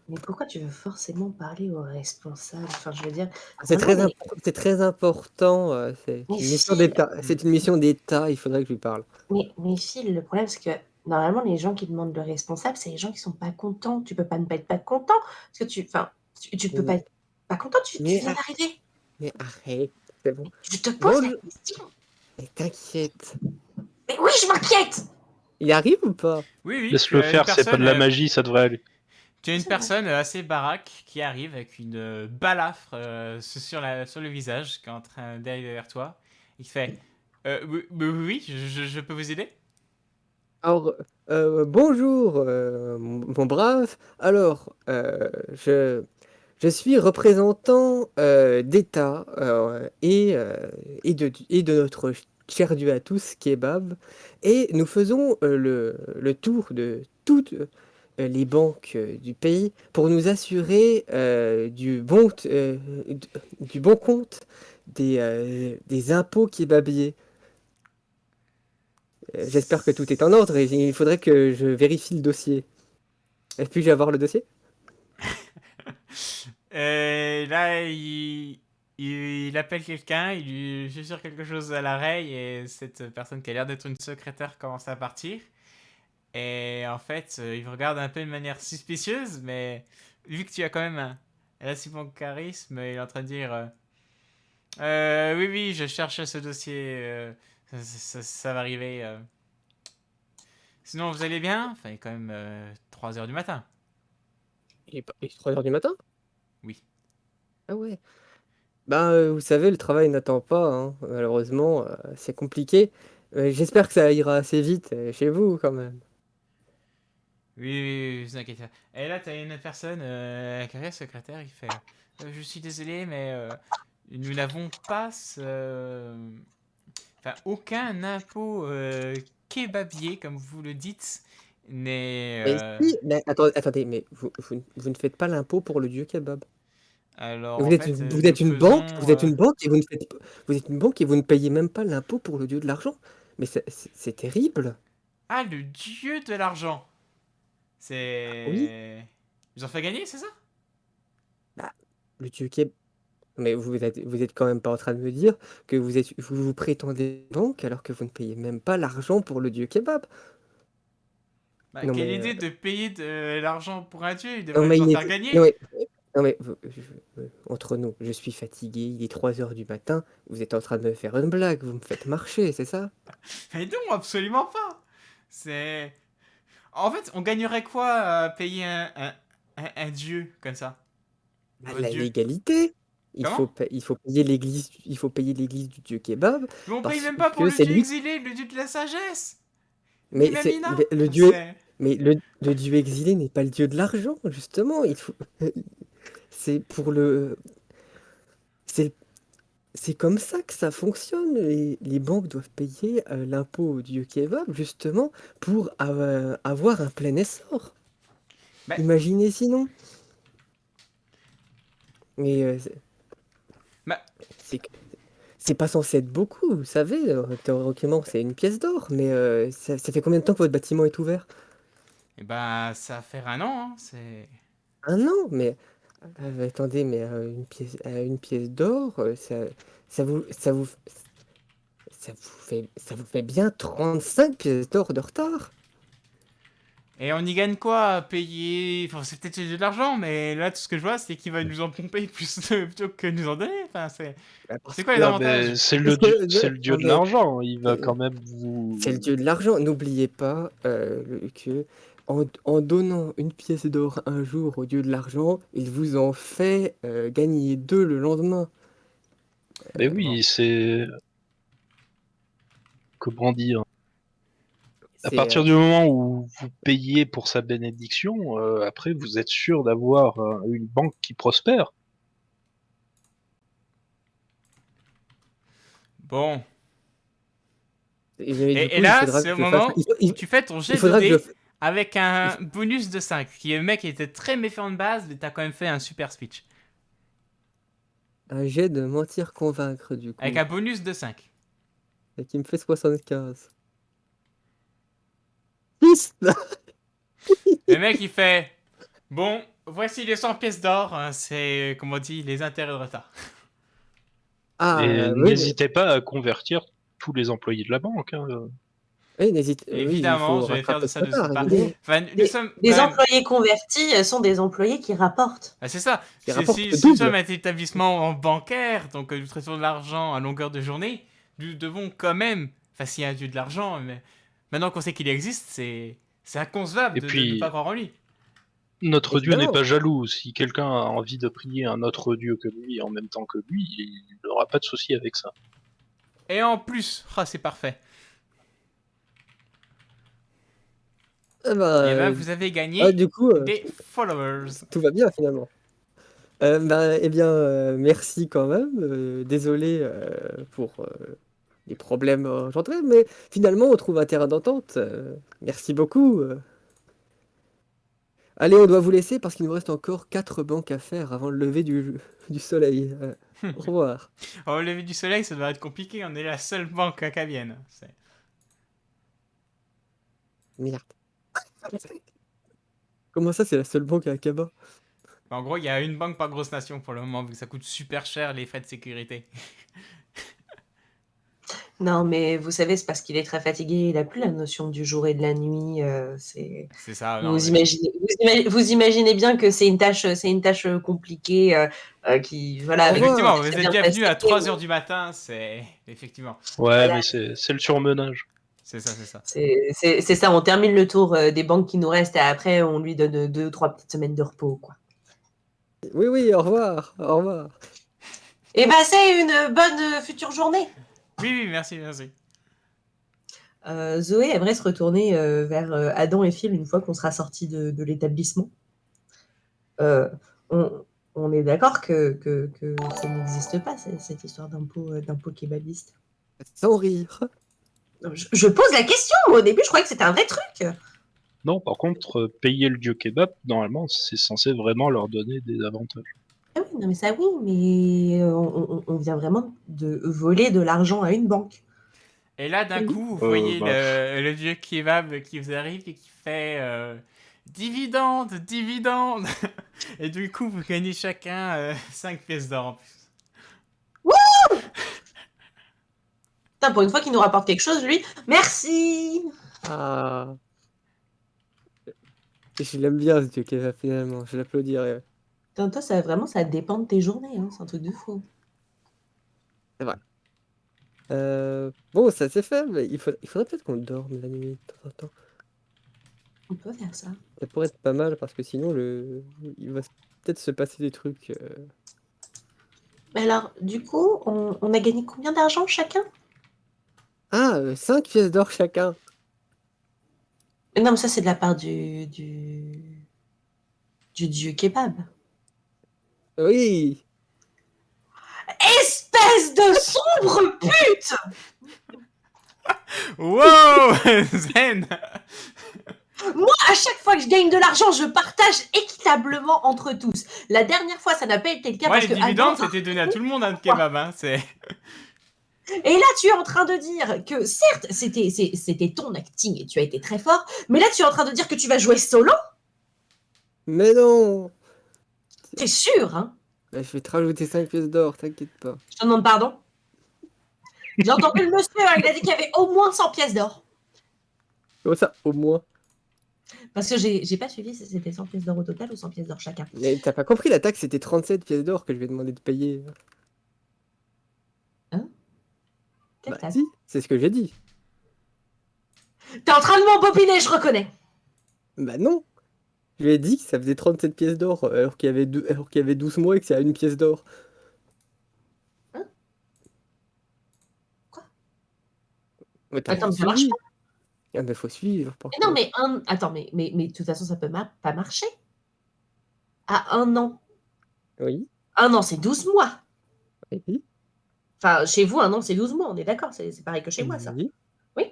Speaker 2: Mais pourquoi tu veux forcément parler au responsable? Enfin, je veux dire,
Speaker 3: C'est
Speaker 2: normalement,
Speaker 3: c'est très important. C'est
Speaker 2: mais
Speaker 3: une mission
Speaker 2: Phil,
Speaker 3: d'État. C'est une mission d'État. Il faudrait que je lui parle.
Speaker 2: mais Phil, le problème, c'est que normalement, les gens qui demandent le responsable, c'est les gens qui sont pas contents. Tu peux pas ne pas être pas content. Parce que enfin, tu peux pas
Speaker 3: Mais,
Speaker 2: être pas content, tu
Speaker 3: mais
Speaker 2: viens d'arriver.
Speaker 3: mais arrête. C'est bon.
Speaker 2: Je te pose
Speaker 3: Bon,
Speaker 2: la question.
Speaker 3: mais t'inquiète.
Speaker 2: Mais oui, je m'inquiète.
Speaker 3: Il arrive ou pas?
Speaker 1: Oui, oui, tu
Speaker 4: Laisse-le
Speaker 1: as une
Speaker 4: faire, c'est pas de la
Speaker 1: personne,
Speaker 4: magie, ça devrait aller.
Speaker 1: tu as une
Speaker 2: C'est vrai.
Speaker 1: personne assez baraque qui arrive avec une balafre sur le visage, qui est en train d'aller vers toi, et qui fait oui, je peux vous aider?
Speaker 3: Alors, bonjour, mon brave. Alors, je suis représentant d'État et de notre cher Dieu à tous, kebab, et nous faisons le tour de toutes les banques du pays pour nous assurer du bon compte des impôts kebabiers. J'espère que tout est en ordre et il faudrait que je vérifie le dossier. Puis-je avoir le dossier?
Speaker 1: Là, il appelle quelqu'un, il lui fait sur quelque chose à l'oreille et cette personne qui a l'air d'être une secrétaire commence à partir. Et en fait, il vous regarde un peu de manière suspicieuse, mais vu que tu as quand même un assez bon charisme, il est en train de dire oui, oui, je cherche ce dossier, ça va arriver. Sinon, vous allez bien? Enfin, il est quand même 3 heures du matin.
Speaker 3: Il est 3 heures du matin?
Speaker 1: Oui.
Speaker 3: Ah ouais. Ben, vous savez, le travail n'attend pas, hein. Malheureusement, c'est compliqué. J'espère que ça ira assez vite chez vous quand même.
Speaker 1: Oui, oui, oui, vous inquiétez pas. Et là, t'as une personne, qui est secrétaire, il fait je suis désolé, mais nous n'avons pas enfin, aucun impôt kebabier, comme vous le dites, n'est...
Speaker 3: Mais si, mais attendez, mais vous ne faites pas l'impôt pour le dieu kebab.
Speaker 1: Alors, en
Speaker 3: Vous êtes
Speaker 1: fait,
Speaker 3: une, vous
Speaker 1: nous
Speaker 3: êtes une banque,
Speaker 1: faisons...
Speaker 3: vous êtes une banque et vous êtes une banque et vous ne payez même pas l'impôt pour le dieu de l'argent. Mais c'est terrible.
Speaker 1: Ah, le dieu de l'argent.
Speaker 3: Oui,
Speaker 1: C'est... Ils ont fait gagner, c'est ça?
Speaker 3: bah, le dieu kebab. Mais vous êtes quand même pas en train de me dire que vous prétendez banque alors que vous ne payez même pas l'argent pour le dieu kebab.
Speaker 1: Bah,
Speaker 3: Non
Speaker 1: quelle
Speaker 3: mais,
Speaker 1: idée de payer de l'argent pour un dieu, il
Speaker 3: non
Speaker 1: devrait
Speaker 3: mais
Speaker 1: nous en
Speaker 3: il
Speaker 1: faire
Speaker 3: est,
Speaker 1: gagner.
Speaker 3: non mais, non mais, entre nous, je suis fatigué, il est 3 heures du matin, vous êtes en train de me faire une blague, vous me faites marcher, c'est ça?
Speaker 1: Mais non, absolument pas. C'est... En fait, on gagnerait quoi à payer un dieu comme ça?
Speaker 3: À
Speaker 1: Votre
Speaker 3: la
Speaker 1: dieu.
Speaker 3: légalité.
Speaker 1: Comment?
Speaker 3: Il faut payer l'église du dieu kebab
Speaker 1: Mais on paye
Speaker 3: parce
Speaker 1: même pas pour
Speaker 3: que
Speaker 1: le
Speaker 3: c'est
Speaker 1: dieu
Speaker 3: lui.
Speaker 1: exilé, le dieu de la sagesse.
Speaker 3: Mais
Speaker 1: Minamina.
Speaker 3: le dieu,
Speaker 1: C'est...
Speaker 3: mais le dieu exilé n'est pas le dieu de l'argent, justement. C'est pour le, c'est, c'est comme ça que ça fonctionne. Les banques doivent payer l'impôt au dieu kebab, justement, pour avoir un plein essor.
Speaker 1: Bah,
Speaker 3: Imaginez sinon. Mais
Speaker 1: bah,
Speaker 3: c'est c'est pas censé être beaucoup, vous savez. Théoriquement, c'est une pièce d'or, mais ça fait combien de temps que votre bâtiment est ouvert?
Speaker 1: et bah, ça va faire un an, hein. C'est...
Speaker 3: Un an, mais attendez, mais une pièce d'or, ça vous, ça vous, ça vous fait bien 35 pièces d'or de retard.
Speaker 1: Et on y gagne quoi à payer... Enfin, c'est peut-être de l'argent, mais là, tout ce que je vois, c'est qu'il va nous en pomper plus plutôt que nous en donner. Enfin, c'est...
Speaker 3: Bah, parce
Speaker 1: C'est quoi les
Speaker 3: que,
Speaker 4: Ah, mais
Speaker 1: avantages?
Speaker 4: c'est le dieu
Speaker 3: non,
Speaker 4: de
Speaker 3: mais
Speaker 4: l'argent. Il va
Speaker 3: euh,
Speaker 4: quand même
Speaker 3: c'est le
Speaker 4: vous.
Speaker 3: dieu de l'argent. N'oubliez pas que en donnant une pièce d'or un jour au dieu de l'argent, il vous en fait gagner deux le lendemain.
Speaker 4: Mais
Speaker 1: Bon.
Speaker 4: oui, c'est. Comment dire? À
Speaker 3: C'est
Speaker 4: partir du moment où vous payez pour sa bénédiction, après vous êtes sûr d'avoir une banque qui prospère.
Speaker 1: Bon.
Speaker 3: et du
Speaker 1: Et
Speaker 3: coup, il
Speaker 1: là,
Speaker 3: faudra
Speaker 1: c'est
Speaker 3: que
Speaker 1: au
Speaker 3: je fasse.
Speaker 1: moment où tu fais ton
Speaker 3: Il
Speaker 1: jet de
Speaker 3: faudra que je.
Speaker 1: dés avec
Speaker 3: il
Speaker 1: un
Speaker 3: f-
Speaker 1: bonus de 5. Qui est le mec qui était très méfiant de base, mais t'as quand même fait un super speech.
Speaker 3: Un jet de mentir convaincre, du
Speaker 1: Avec
Speaker 3: coup.
Speaker 1: un bonus de 5.
Speaker 3: Et qui me fait 75. 6.
Speaker 1: Le mec, il fait... Bon, voici les 100 pièces d'or. Hein, c'est, comme on dit, les intérêts de retard.
Speaker 3: Ah,
Speaker 4: Et
Speaker 3: oui, mais.
Speaker 4: n'hésitez pas à convertir tous les employés de la banque, hein.
Speaker 3: Oui, n'hésite. Oui, il
Speaker 1: Évidemment,
Speaker 3: faut
Speaker 1: je vais faire de
Speaker 3: rattraper
Speaker 1: ça
Speaker 3: ce
Speaker 1: de suite
Speaker 3: retard,
Speaker 1: pas.
Speaker 3: évidemment.
Speaker 1: Enfin, nous sommes quand
Speaker 2: Des
Speaker 1: même...
Speaker 2: employés convertis sont des employés qui rapportent.
Speaker 1: Ah, c'est ça.
Speaker 3: Qui rapporte le
Speaker 1: Si nous sommes
Speaker 3: double.
Speaker 1: un établissement bancaire, donc nous traitons de l'argent à longueur de journée, nous devons quand même... Enfin, s'il y a un dieu de l'argent, mais maintenant qu'on sait qu'il existe, c'est inconcevable
Speaker 4: Et
Speaker 1: de ne pas
Speaker 4: puis,
Speaker 1: croire en lui.
Speaker 4: notre dieu n'est
Speaker 3: Évidemment.
Speaker 4: pas jaloux. Si quelqu'un a envie de prier un autre dieu que lui en même temps que lui, il n'aura pas de souci avec ça.
Speaker 1: Et en plus, ah, c'est parfait.
Speaker 3: Ah bah,
Speaker 1: Et ben, vous avez
Speaker 3: ah,
Speaker 1: gagné
Speaker 3: du coup,
Speaker 1: des followers.
Speaker 3: tout va bien finalement. Eh bien, merci quand même. Désolé pour les problèmes engendrés, mais finalement, on trouve un terrain d'entente. Merci beaucoup. Allez, on doit vous laisser parce qu'il nous reste encore 4 banques à faire avant le lever du soleil. Au revoir.
Speaker 1: Au lever du soleil, ça doit être compliqué. On est la seule banque acadienne.
Speaker 3: Merde. Comment ça, c'est la seule banque à Akaba?
Speaker 1: En gros, il y a une banque par grosse nation pour le moment, vu que ça coûte super cher les frais de sécurité.
Speaker 2: Non, mais vous savez, c'est parce qu'il est très fatigué. Il n'a plus la notion du jour et de la nuit.
Speaker 1: C'est ça, non,
Speaker 2: Vous
Speaker 1: mais...
Speaker 2: imaginez, vous imaginez bien que c'est une tâche compliquée qui, voilà,
Speaker 3: Au
Speaker 2: avec qui
Speaker 3: revoir.
Speaker 1: Effectivement,
Speaker 2: s'est
Speaker 1: vous
Speaker 2: très
Speaker 1: êtes
Speaker 2: bien
Speaker 1: bienvenus
Speaker 2: passé.
Speaker 1: à 3 h du matin, c'est... Effectivement,
Speaker 4: Ouais,
Speaker 2: Voilà,
Speaker 4: mais c'est le surmenage.
Speaker 1: c'est ça, c'est ça.
Speaker 2: c'est ça. On termine le tour des banques qui nous restent et après, on lui donne 2 ou 3 petites semaines de repos, quoi.
Speaker 3: Oui, oui, au revoir. Au revoir.
Speaker 2: Et ben, c'est une bonne future journée.
Speaker 1: Oui, oui, merci, merci.
Speaker 2: Zoé aimerait se retourner vers Adam et Phil une fois qu'on sera sorti de l'établissement. Euh, on, On est d'accord que ça n'existe pas, cette histoire d'impôt kebabiste.
Speaker 3: Sans rire.
Speaker 2: Non, je pose la question. Au début, je croyais que c'était un vrai truc.
Speaker 4: Non, par contre, payer le dieu kebab, normalement, c'est censé vraiment leur donner des avantages.
Speaker 2: Ah oui, non, mais ça, oui, mais on vient vraiment de voler de l'argent à une banque.
Speaker 1: Et là, d'un
Speaker 3: Oui.
Speaker 1: coup, vous voyez
Speaker 4: Bah,
Speaker 1: le vieux kebab qui vous arrive et qui fait dividende, dividende. Et du coup, vous gagnez chacun 5 pièces d'or en plus.
Speaker 2: Putain, pour une fois qu'il nous rapporte quelque chose, lui. Merci.
Speaker 3: Ah. Je l'aime bien ce dieu kebab finalement, je l'applaudirais.
Speaker 2: Putain, toi, ça dépend de tes journées. Hein. C'est un truc de fou.
Speaker 3: C'est vrai. Bon, ça c'est fait, mais il faudrait peut-être qu'on dorme la nuit de temps en temps.
Speaker 2: On peut faire ça.
Speaker 3: Ça pourrait être pas mal parce que sinon il va peut-être se passer des trucs.
Speaker 2: Mais alors, du coup, on a gagné combien d'argent chacun?
Speaker 3: Ah, 5 pièces d'or chacun.
Speaker 2: Non, mais ça, c'est de la part du dieu kebab.
Speaker 3: Oui.
Speaker 2: Espèce de sombre pute!
Speaker 1: Wow Zen.
Speaker 2: Moi, à chaque fois que je gagne de l'argent, je partage équitablement entre tous. La dernière fois, ça n'a pas été le cas
Speaker 1: Moi,
Speaker 2: parce
Speaker 1: les
Speaker 2: que
Speaker 1: dividendes,
Speaker 2: Adam-
Speaker 1: c'était donné à tout le monde, un kebab. Hein, c'est...
Speaker 2: Et là, tu es en train de dire que certes, c'était ton acting et tu as été très fort, mais là, tu es en train de dire que tu vas jouer solo?
Speaker 3: Mais non.
Speaker 2: T'es sûr, hein?
Speaker 3: Bah, je vais te rajouter 5 pièces d'or, t'inquiète pas.
Speaker 2: Je te demande pardon. J'ai entendu le monsieur, hein, il a dit qu'il y avait au moins 100 pièces d'or.
Speaker 3: Comme ça, au moins.
Speaker 2: Parce que j'ai pas suivi si c'était 100 pièces d'or au total ou 100 pièces d'or chacun.
Speaker 3: Mais t'as pas compris, la taxe c'était 37 pièces d'or que je vais demander de payer.
Speaker 2: Quelle
Speaker 3: Bah
Speaker 2: taxe?
Speaker 3: si, c'est ce que j'ai dit.
Speaker 2: T'es en train de m'embobiner, je reconnais.
Speaker 3: Bah non. Je lui ai dit que ça faisait 37 pièces d'or alors qu'il y avait 12 mois et que c'est à une pièce d'or.
Speaker 2: Hein? Quoi?
Speaker 3: Mais t'as
Speaker 2: Attends,
Speaker 3: rien
Speaker 2: mais ça marche
Speaker 3: suivi.
Speaker 2: pas.
Speaker 3: Ah bah faut suivre par
Speaker 2: Mais non,
Speaker 3: contre.
Speaker 2: mais attends, mais de toute façon, ça peut pas marcher. À un an.
Speaker 3: Oui,
Speaker 2: Un an, c'est 12 mois.
Speaker 3: oui,
Speaker 2: Enfin, chez vous, un an, c'est 12 mois. On est d'accord, c'est pareil que chez moi, ça.
Speaker 3: oui.
Speaker 2: Oui.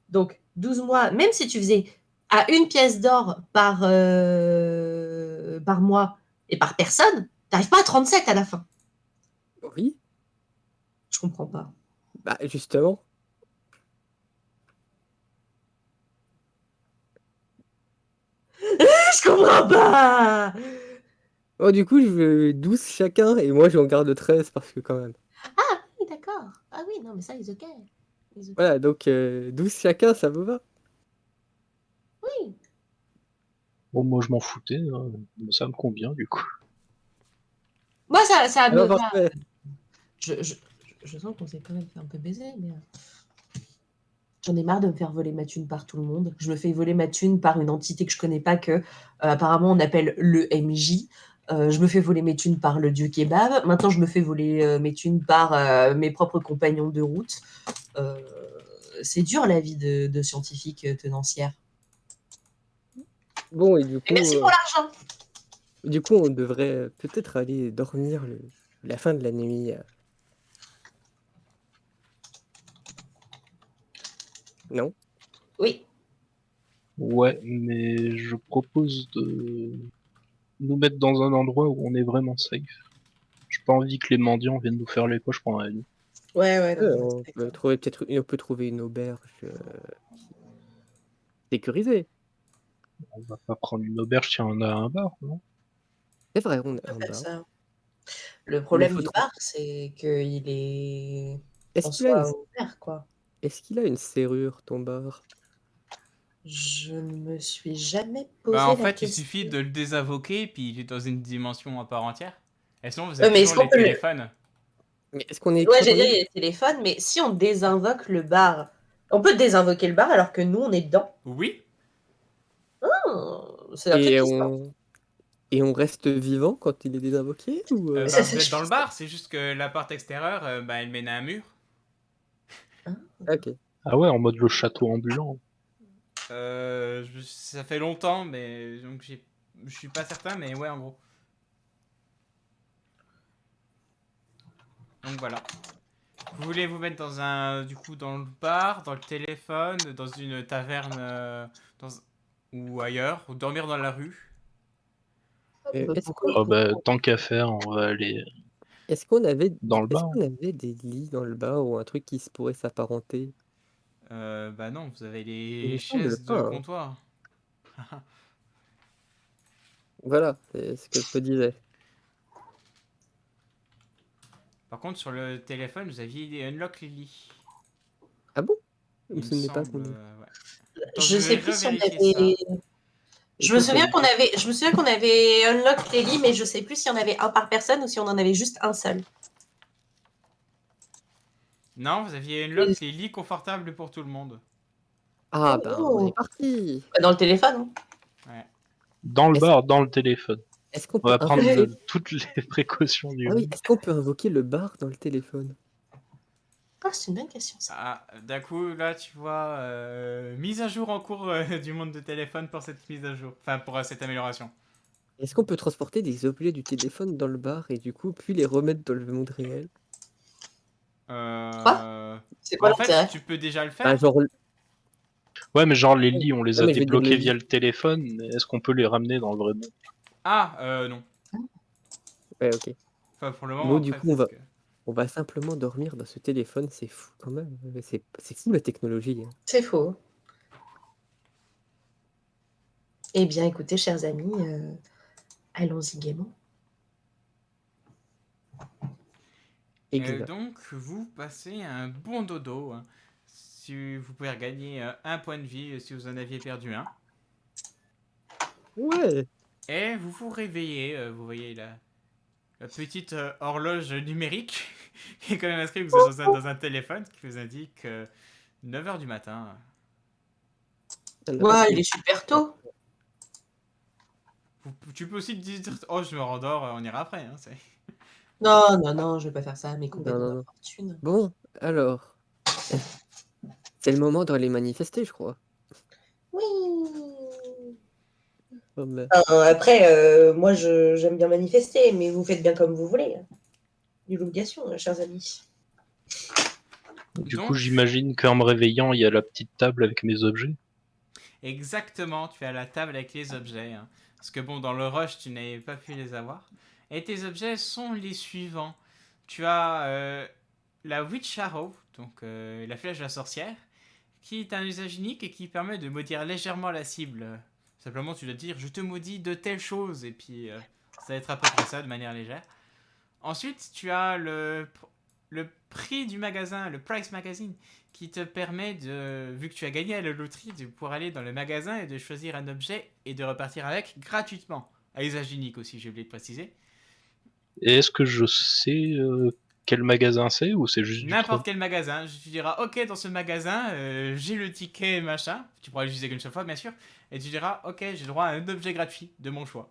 Speaker 2: Donc, 12 mois, même si tu faisais à une pièce d'or par mois et par personne, t'arrives pas à 37 à la fin.
Speaker 3: Oui,
Speaker 2: Je comprends pas.
Speaker 3: bah justement.
Speaker 2: Je comprends pas.
Speaker 3: Oh du coup je veux 12 chacun et moi j'en garde 13 parce que quand même.
Speaker 2: Ah oui, d'accord. Ah oui, non, mais ça, ils ok. Ils ok.
Speaker 3: Voilà, donc 12 chacun, ça vous va?
Speaker 2: Oui.
Speaker 4: bon, moi, je m'en foutais, hein. Ça me convient, du coup.
Speaker 2: Moi, ça me
Speaker 3: Alors
Speaker 2: va.
Speaker 3: parfait.
Speaker 2: Je sens qu'on s'est quand même fait un peu baiser, mais j'en ai marre de me faire voler ma thune par tout le monde. Je me fais voler ma thune par une entité que je connais pas, que apparemment on appelle le MJ. Je me fais voler mes thunes par le dieu kebab. Maintenant, je me fais voler mes thunes par mes propres compagnons de route. Euh, c'est dur la vie de scientifique tenancière.
Speaker 3: Bon et
Speaker 2: Et merci pour l'argent.
Speaker 3: du coup on devrait peut-être aller dormir la fin de la nuit. Non?
Speaker 2: Oui.
Speaker 4: Ouais, mais je propose de nous mettre dans un endroit où on est vraiment safe. J'ai pas envie que les mendiants viennent nous faire les poches pendant la nuit.
Speaker 2: Ouais, non, je
Speaker 3: On
Speaker 2: respecte.
Speaker 3: peut trouver on peut trouver une auberge sécurisée.
Speaker 4: On va pas prendre une auberge si on a un bar, non?
Speaker 3: C'est vrai, on
Speaker 2: On
Speaker 3: est
Speaker 2: peut
Speaker 3: un
Speaker 2: faire
Speaker 3: bar.
Speaker 2: ça. Le
Speaker 3: Mais
Speaker 2: problème du bar, c'est qu'il est en
Speaker 3: Est-ce qu'il a
Speaker 2: soi ouvert, quoi.
Speaker 3: est-ce qu'il a une serrure, ton bar?
Speaker 2: Je ne me suis jamais
Speaker 1: Bah, en
Speaker 2: posé la
Speaker 1: fait, il
Speaker 2: question.
Speaker 1: suffit de le désinvoquer, puis il est dans une dimension à part entière. Et sinon, vous avez
Speaker 2: Mais est-ce
Speaker 1: toujours
Speaker 2: qu'on
Speaker 1: les
Speaker 2: peut le...
Speaker 1: téléphones.
Speaker 3: Mais est-ce qu'on est
Speaker 2: Ouais, j'ai dit,
Speaker 3: curieux?
Speaker 2: il y a le téléphone, mais si on désinvoque le bar, on peut désinvoquer le bar alors que nous, on est dedans.
Speaker 1: Oui.
Speaker 2: C'est un truc
Speaker 3: Et
Speaker 2: qui se tente.
Speaker 3: on et on reste vivant quand il est désinvoqué ou
Speaker 1: Bah,
Speaker 2: Ça,
Speaker 1: vous êtes
Speaker 2: je
Speaker 1: dans le
Speaker 2: pense pas.
Speaker 1: bar, c'est juste que la porte extérieure, bah, elle mène à un mur.
Speaker 2: Hein.
Speaker 3: Ok.
Speaker 4: Ah ouais, en mode le château ambulant.
Speaker 1: Ça fait longtemps, mais donc je suis pas certain, mais ouais, en gros. Donc voilà. Vous voulez vous mettre dans dans le bar, dans le téléphone, dans une taverne, dans, ou ailleurs, ou dormir dans la rue.
Speaker 3: Est-ce
Speaker 2: Pourquoi
Speaker 3: qu'on
Speaker 4: Oh bah, tant qu'à faire, on va aller dans le
Speaker 3: est-ce
Speaker 4: bar.
Speaker 3: qu'on avait des lits dans le bar ou un truc qui se pourrait s'apparenter?
Speaker 1: Bah non, vous avez
Speaker 3: Il me
Speaker 1: les
Speaker 3: semble
Speaker 1: chaises
Speaker 3: pas,
Speaker 1: de
Speaker 3: hein.
Speaker 1: comptoir.
Speaker 3: Voilà, c'est ce que je me disais.
Speaker 1: Par contre, sur le téléphone, vous aviez des unlock les lits.
Speaker 3: Ah bon?
Speaker 1: Il me
Speaker 3: Ce n'est pas
Speaker 1: semble.
Speaker 3: qu'on
Speaker 1: Ouais. Attends,
Speaker 2: Je
Speaker 1: je
Speaker 2: sais
Speaker 1: vais
Speaker 2: plus si on
Speaker 1: revérifier ça.
Speaker 2: avait.
Speaker 3: Écoute,
Speaker 2: Je me souviens qu'on avait unlock les lits, mais je sais plus si on avait un par personne ou si on en avait juste un seul.
Speaker 1: Non, vous aviez
Speaker 2: Et-
Speaker 1: unlock les lits confortables pour tout le monde.
Speaker 3: ah ben, on est
Speaker 2: Oh,
Speaker 3: parti.
Speaker 2: dans le téléphone. Hein.
Speaker 1: Ouais.
Speaker 4: Dans le
Speaker 3: Est-ce
Speaker 4: bar, dans le téléphone.
Speaker 3: est-ce qu'on
Speaker 4: On
Speaker 3: peut
Speaker 4: va prendre
Speaker 3: invoquer...
Speaker 4: toutes les précautions du
Speaker 3: Ah oui,
Speaker 4: monde.
Speaker 3: est-ce qu'on peut invoquer le bar dans le téléphone?
Speaker 2: Ah, c'est une bonne question ça.
Speaker 1: Ah, d'un coup, là, tu vois, mise à jour en cours du monde de téléphone pour cette mise à jour. Enfin, pour cette amélioration.
Speaker 3: Est-ce qu'on peut transporter des objets du téléphone dans le bar et du coup, puis les remettre dans le monde réel?
Speaker 2: Quoi?
Speaker 1: Euh...
Speaker 2: C'est
Speaker 1: Bah,
Speaker 2: quoi
Speaker 1: en fait,
Speaker 2: l'intérêt?
Speaker 1: tu peux déjà le
Speaker 3: Bah
Speaker 1: faire.
Speaker 3: genre...
Speaker 4: Ouais, mais genre les lits, on les
Speaker 3: Non
Speaker 4: a
Speaker 3: mais je veux dire le
Speaker 4: débloqués via
Speaker 3: lit.
Speaker 4: le téléphone. Est-ce qu'on peut les ramener dans le vrai monde?
Speaker 1: Ah, non.
Speaker 3: Ouais, ok.
Speaker 1: Enfin, pour le moment,
Speaker 3: Bon, du
Speaker 1: après,
Speaker 3: coup,
Speaker 1: peut-être que...
Speaker 3: on va simplement dormir dans ce téléphone, c'est fou quand même. C'est fou la technologie, hein.
Speaker 2: C'est faux. Eh bien, écoutez, chers amis, allons-y gaiement.
Speaker 3: Exact.
Speaker 1: Donc, vous passez un bon dodo, hein. Si vous pouvez regagner un point de vie si vous en aviez perdu un.
Speaker 3: Ouais.
Speaker 1: Et vous vous réveillez, vous voyez la petite horloge numérique qui est quand même inscrite vous êtes dans un téléphone qui vous indique 9 h du matin.
Speaker 3: Ça n'a pas
Speaker 2: Ouais,
Speaker 3: pris
Speaker 2: il est super tôt.
Speaker 1: Tu peux aussi te dire, oh, je me rendors, on ira après. Hein,
Speaker 2: Non, non, non, je vais pas faire ça, mais
Speaker 3: non,
Speaker 2: complètement
Speaker 3: non,
Speaker 2: ma
Speaker 3: non.
Speaker 2: fortune.
Speaker 3: Bon, alors, c'est le moment d'aller manifester, je crois.
Speaker 2: Oui.
Speaker 3: Oh, mais-
Speaker 2: Après, moi, j'aime bien manifester, mais vous faites bien comme vous voulez. Nulle obligation, chers amis.
Speaker 4: Du coup,
Speaker 1: Donc,
Speaker 4: j'imagine qu'en me réveillant, il y a la petite table avec mes objets.
Speaker 1: exactement, tu es à la table avec les objets. Hein. Parce que bon, dans le rush, tu n'avais pas pu les avoir. Et tes objets sont les suivants. Tu as la Witch Arrow, donc la flèche de la sorcière, qui est un usage unique et qui permet de maudire légèrement la cible. Simplement, tu dois dire je te maudis de telle chose, et puis ça va être à peu près ça de manière légère. Ensuite, tu as le prix du magasin, le Price Magazine, qui te permet de, vu que tu as gagné à la loterie, de pouvoir aller dans le magasin et de choisir un objet et de repartir avec gratuitement. À usage unique aussi, j'ai oublié de préciser.
Speaker 4: Et est-ce que je sais quel magasin c'est ou c'est juste du troll?
Speaker 1: N'importe quel magasin, tu diras ok dans ce magasin, j'ai le ticket machin, tu pourras l'utiliser qu'une seule fois bien sûr, et tu diras ok j'ai droit à un objet gratuit de mon choix.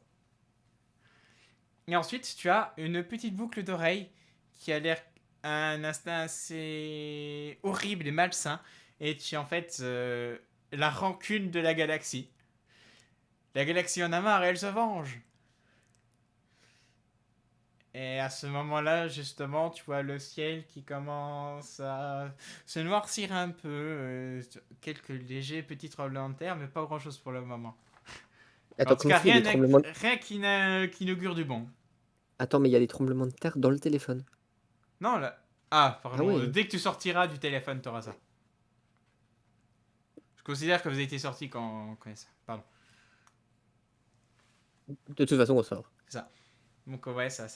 Speaker 1: Et ensuite tu as une petite boucle d'oreille qui a l'air un instinct assez horrible et malsain, et tu es en fait la rancune de la galaxie. La galaxie en a marre et elle se venge. Et à ce moment-là, justement, tu vois le ciel qui commence à se noircir un peu. Quelques légers petits tremblements de terre, mais pas grand-chose pour le moment. En
Speaker 3: Attends,
Speaker 1: tout
Speaker 3: comme
Speaker 1: cas,
Speaker 3: ça, il y a des tremblements de...
Speaker 1: rien qui n'augure du bon.
Speaker 3: Attends, mais il y a des tremblements de terre dans le téléphone.
Speaker 1: Non, là... Ah,
Speaker 3: Ah
Speaker 1: pardon.
Speaker 3: ouais.
Speaker 1: Dès que tu sortiras du téléphone, t'auras ça. Je considère que vous avez été sorti quand ça. Pardon.
Speaker 3: De toute façon, on sort.
Speaker 1: C'est ça. Donc, ouais, ça...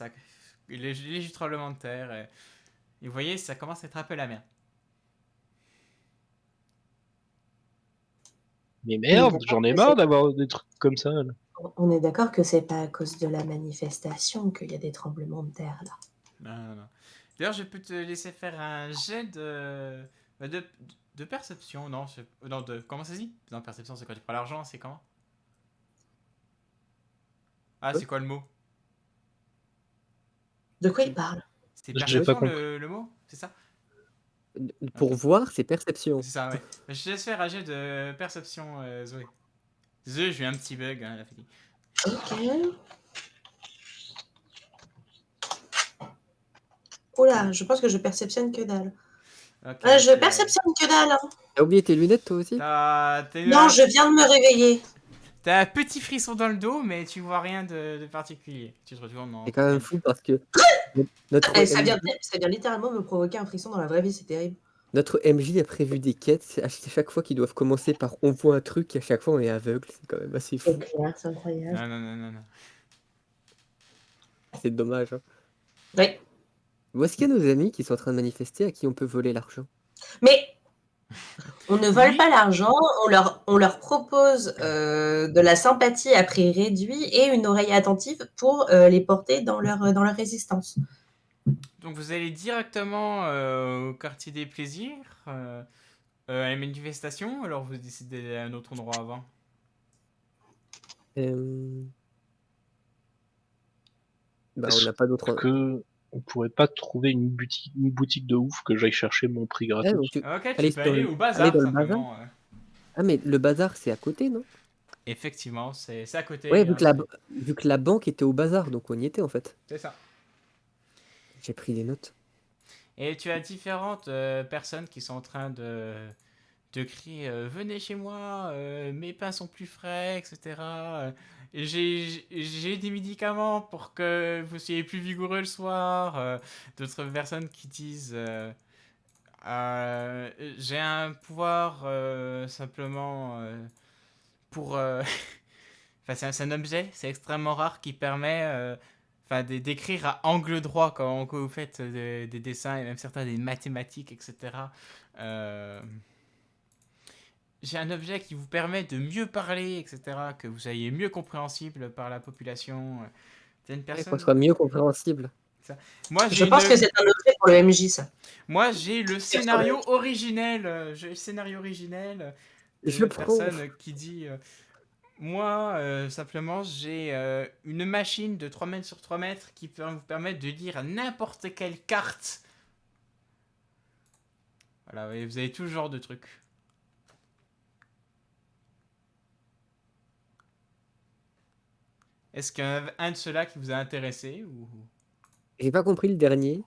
Speaker 1: Les légers tremblements de terre. Et vous voyez, ça commence à être un peu la merde.
Speaker 4: Mais
Speaker 2: On est
Speaker 4: merde,
Speaker 2: d'accord
Speaker 4: j'en ai
Speaker 2: que
Speaker 4: marre d'avoir des trucs comme ça, là.
Speaker 2: on est d'accord que c'est pas à cause de la manifestation qu'il y a des tremblements de terre là.
Speaker 1: Non, non, non. D'ailleurs, je peux te laisser faire un jet bah, de perception. Non, non, de. Comment ça se dit? Non, perception, c'est quand tu prends l'argent, c'est comment? Ah, c'est quoi le mot?
Speaker 2: De quoi il parle?
Speaker 1: C'est
Speaker 4: J'ai pas
Speaker 1: perception
Speaker 4: compris.
Speaker 1: le mot? C'est ça?
Speaker 3: Pour
Speaker 1: Ok.
Speaker 3: voir, c'est perception.
Speaker 1: C'est ça, ouais. Bah, je te laisse faire un jet de perception, Zoé. Désolé, j'ai eu un petit bug, hein, la fatigue.
Speaker 2: Ok. Oula, je pense que je perceptionne que dalle.
Speaker 1: Ok,
Speaker 2: Je
Speaker 1: ok.
Speaker 2: perceptionne que dalle. Hein.
Speaker 3: T'as oublié tes lunettes toi aussi?
Speaker 2: Non, je viens de me réveiller.
Speaker 1: T'as un petit frisson dans le dos, mais tu vois rien de particulier. Tu te retournes en
Speaker 3: C'est quand même
Speaker 1: pleine
Speaker 3: fou
Speaker 1: vue.
Speaker 3: parce que notre
Speaker 2: Ça
Speaker 3: MJ,
Speaker 2: vient littéralement me provoquer un frisson dans la vraie vie, c'est terrible.
Speaker 3: notre MJ a prévu des quêtes. C'est à chaque fois qu'ils doivent commencer par on voit un truc et à chaque fois on est aveugle. C'est quand même assez fou.
Speaker 2: C'est clair, c'est incroyable.
Speaker 1: Non, non, non, non, non.
Speaker 3: C'est dommage. Hein.
Speaker 2: Oui.
Speaker 3: Où est-ce qu'il y a nos amis qui sont en train de manifester à qui on peut voler l'argent?
Speaker 2: Mais on ne vole
Speaker 1: Oui.
Speaker 2: pas l'argent, on leur propose de la sympathie à prix réduit et une oreille attentive pour les porter dans leur résistance.
Speaker 1: Donc vous allez directement au quartier des plaisirs, à la manifestation, ou alors vous décidez d'aller à un autre endroit avant?
Speaker 3: Bah, on
Speaker 4: Est-ce
Speaker 3: n'a pas d'autre.
Speaker 4: que on pourrait pas trouver une boutique de ouf que j'aille chercher mon prix
Speaker 3: Ah,
Speaker 4: gratos?
Speaker 3: donc
Speaker 1: Ok, tu
Speaker 3: aller
Speaker 1: peux
Speaker 3: dans
Speaker 1: aller
Speaker 3: le...
Speaker 1: au
Speaker 3: aller
Speaker 1: bazar
Speaker 3: dans le bazar?
Speaker 1: simplement.
Speaker 3: Ah, mais le bazar, c'est à côté, non?
Speaker 1: Effectivement, c'est à côté.
Speaker 3: Ouais,
Speaker 1: hein,
Speaker 3: vu que la banque était au bazar, donc on y était en fait.
Speaker 1: c'est ça.
Speaker 3: J'ai pris des notes.
Speaker 1: Et tu as différentes personnes qui sont en train de crier venez chez moi, mes pains sont plus frais, etc. J'ai des médicaments pour que vous soyez plus vigoureux le soir. D'autres personnes qui disent j'ai un pouvoir simplement pour. Enfin, c'est un objet, c'est extrêmement rare qui permet d'écrire à angle droit quand vous faites des dessins et même certains des mathématiques, etc. Euh, j'ai un objet qui vous permet de mieux parler, etc., que vous soyez mieux compréhensible par la population. C'est une
Speaker 3: Ouais, qu'on
Speaker 1: personne.
Speaker 3: soit mieux compréhensible.
Speaker 1: Ça. Moi,
Speaker 2: Je pense que c'est un objet pour le MJ, ça.
Speaker 1: Moi, j'ai le
Speaker 2: Sur
Speaker 1: scénario originel. J'ai le scénario originel
Speaker 3: Je
Speaker 1: d'une
Speaker 3: prends.
Speaker 1: personne qui dit moi, simplement, j'ai une machine de 3 mètres sur 3 mètres qui peut vous permettre de lire n'importe quelle carte. Voilà, et vous avez tout ce genre de trucs. Est-ce qu'il y en a un de ceux-là qui vous a intéressé ou...
Speaker 3: J'ai pas compris le dernier.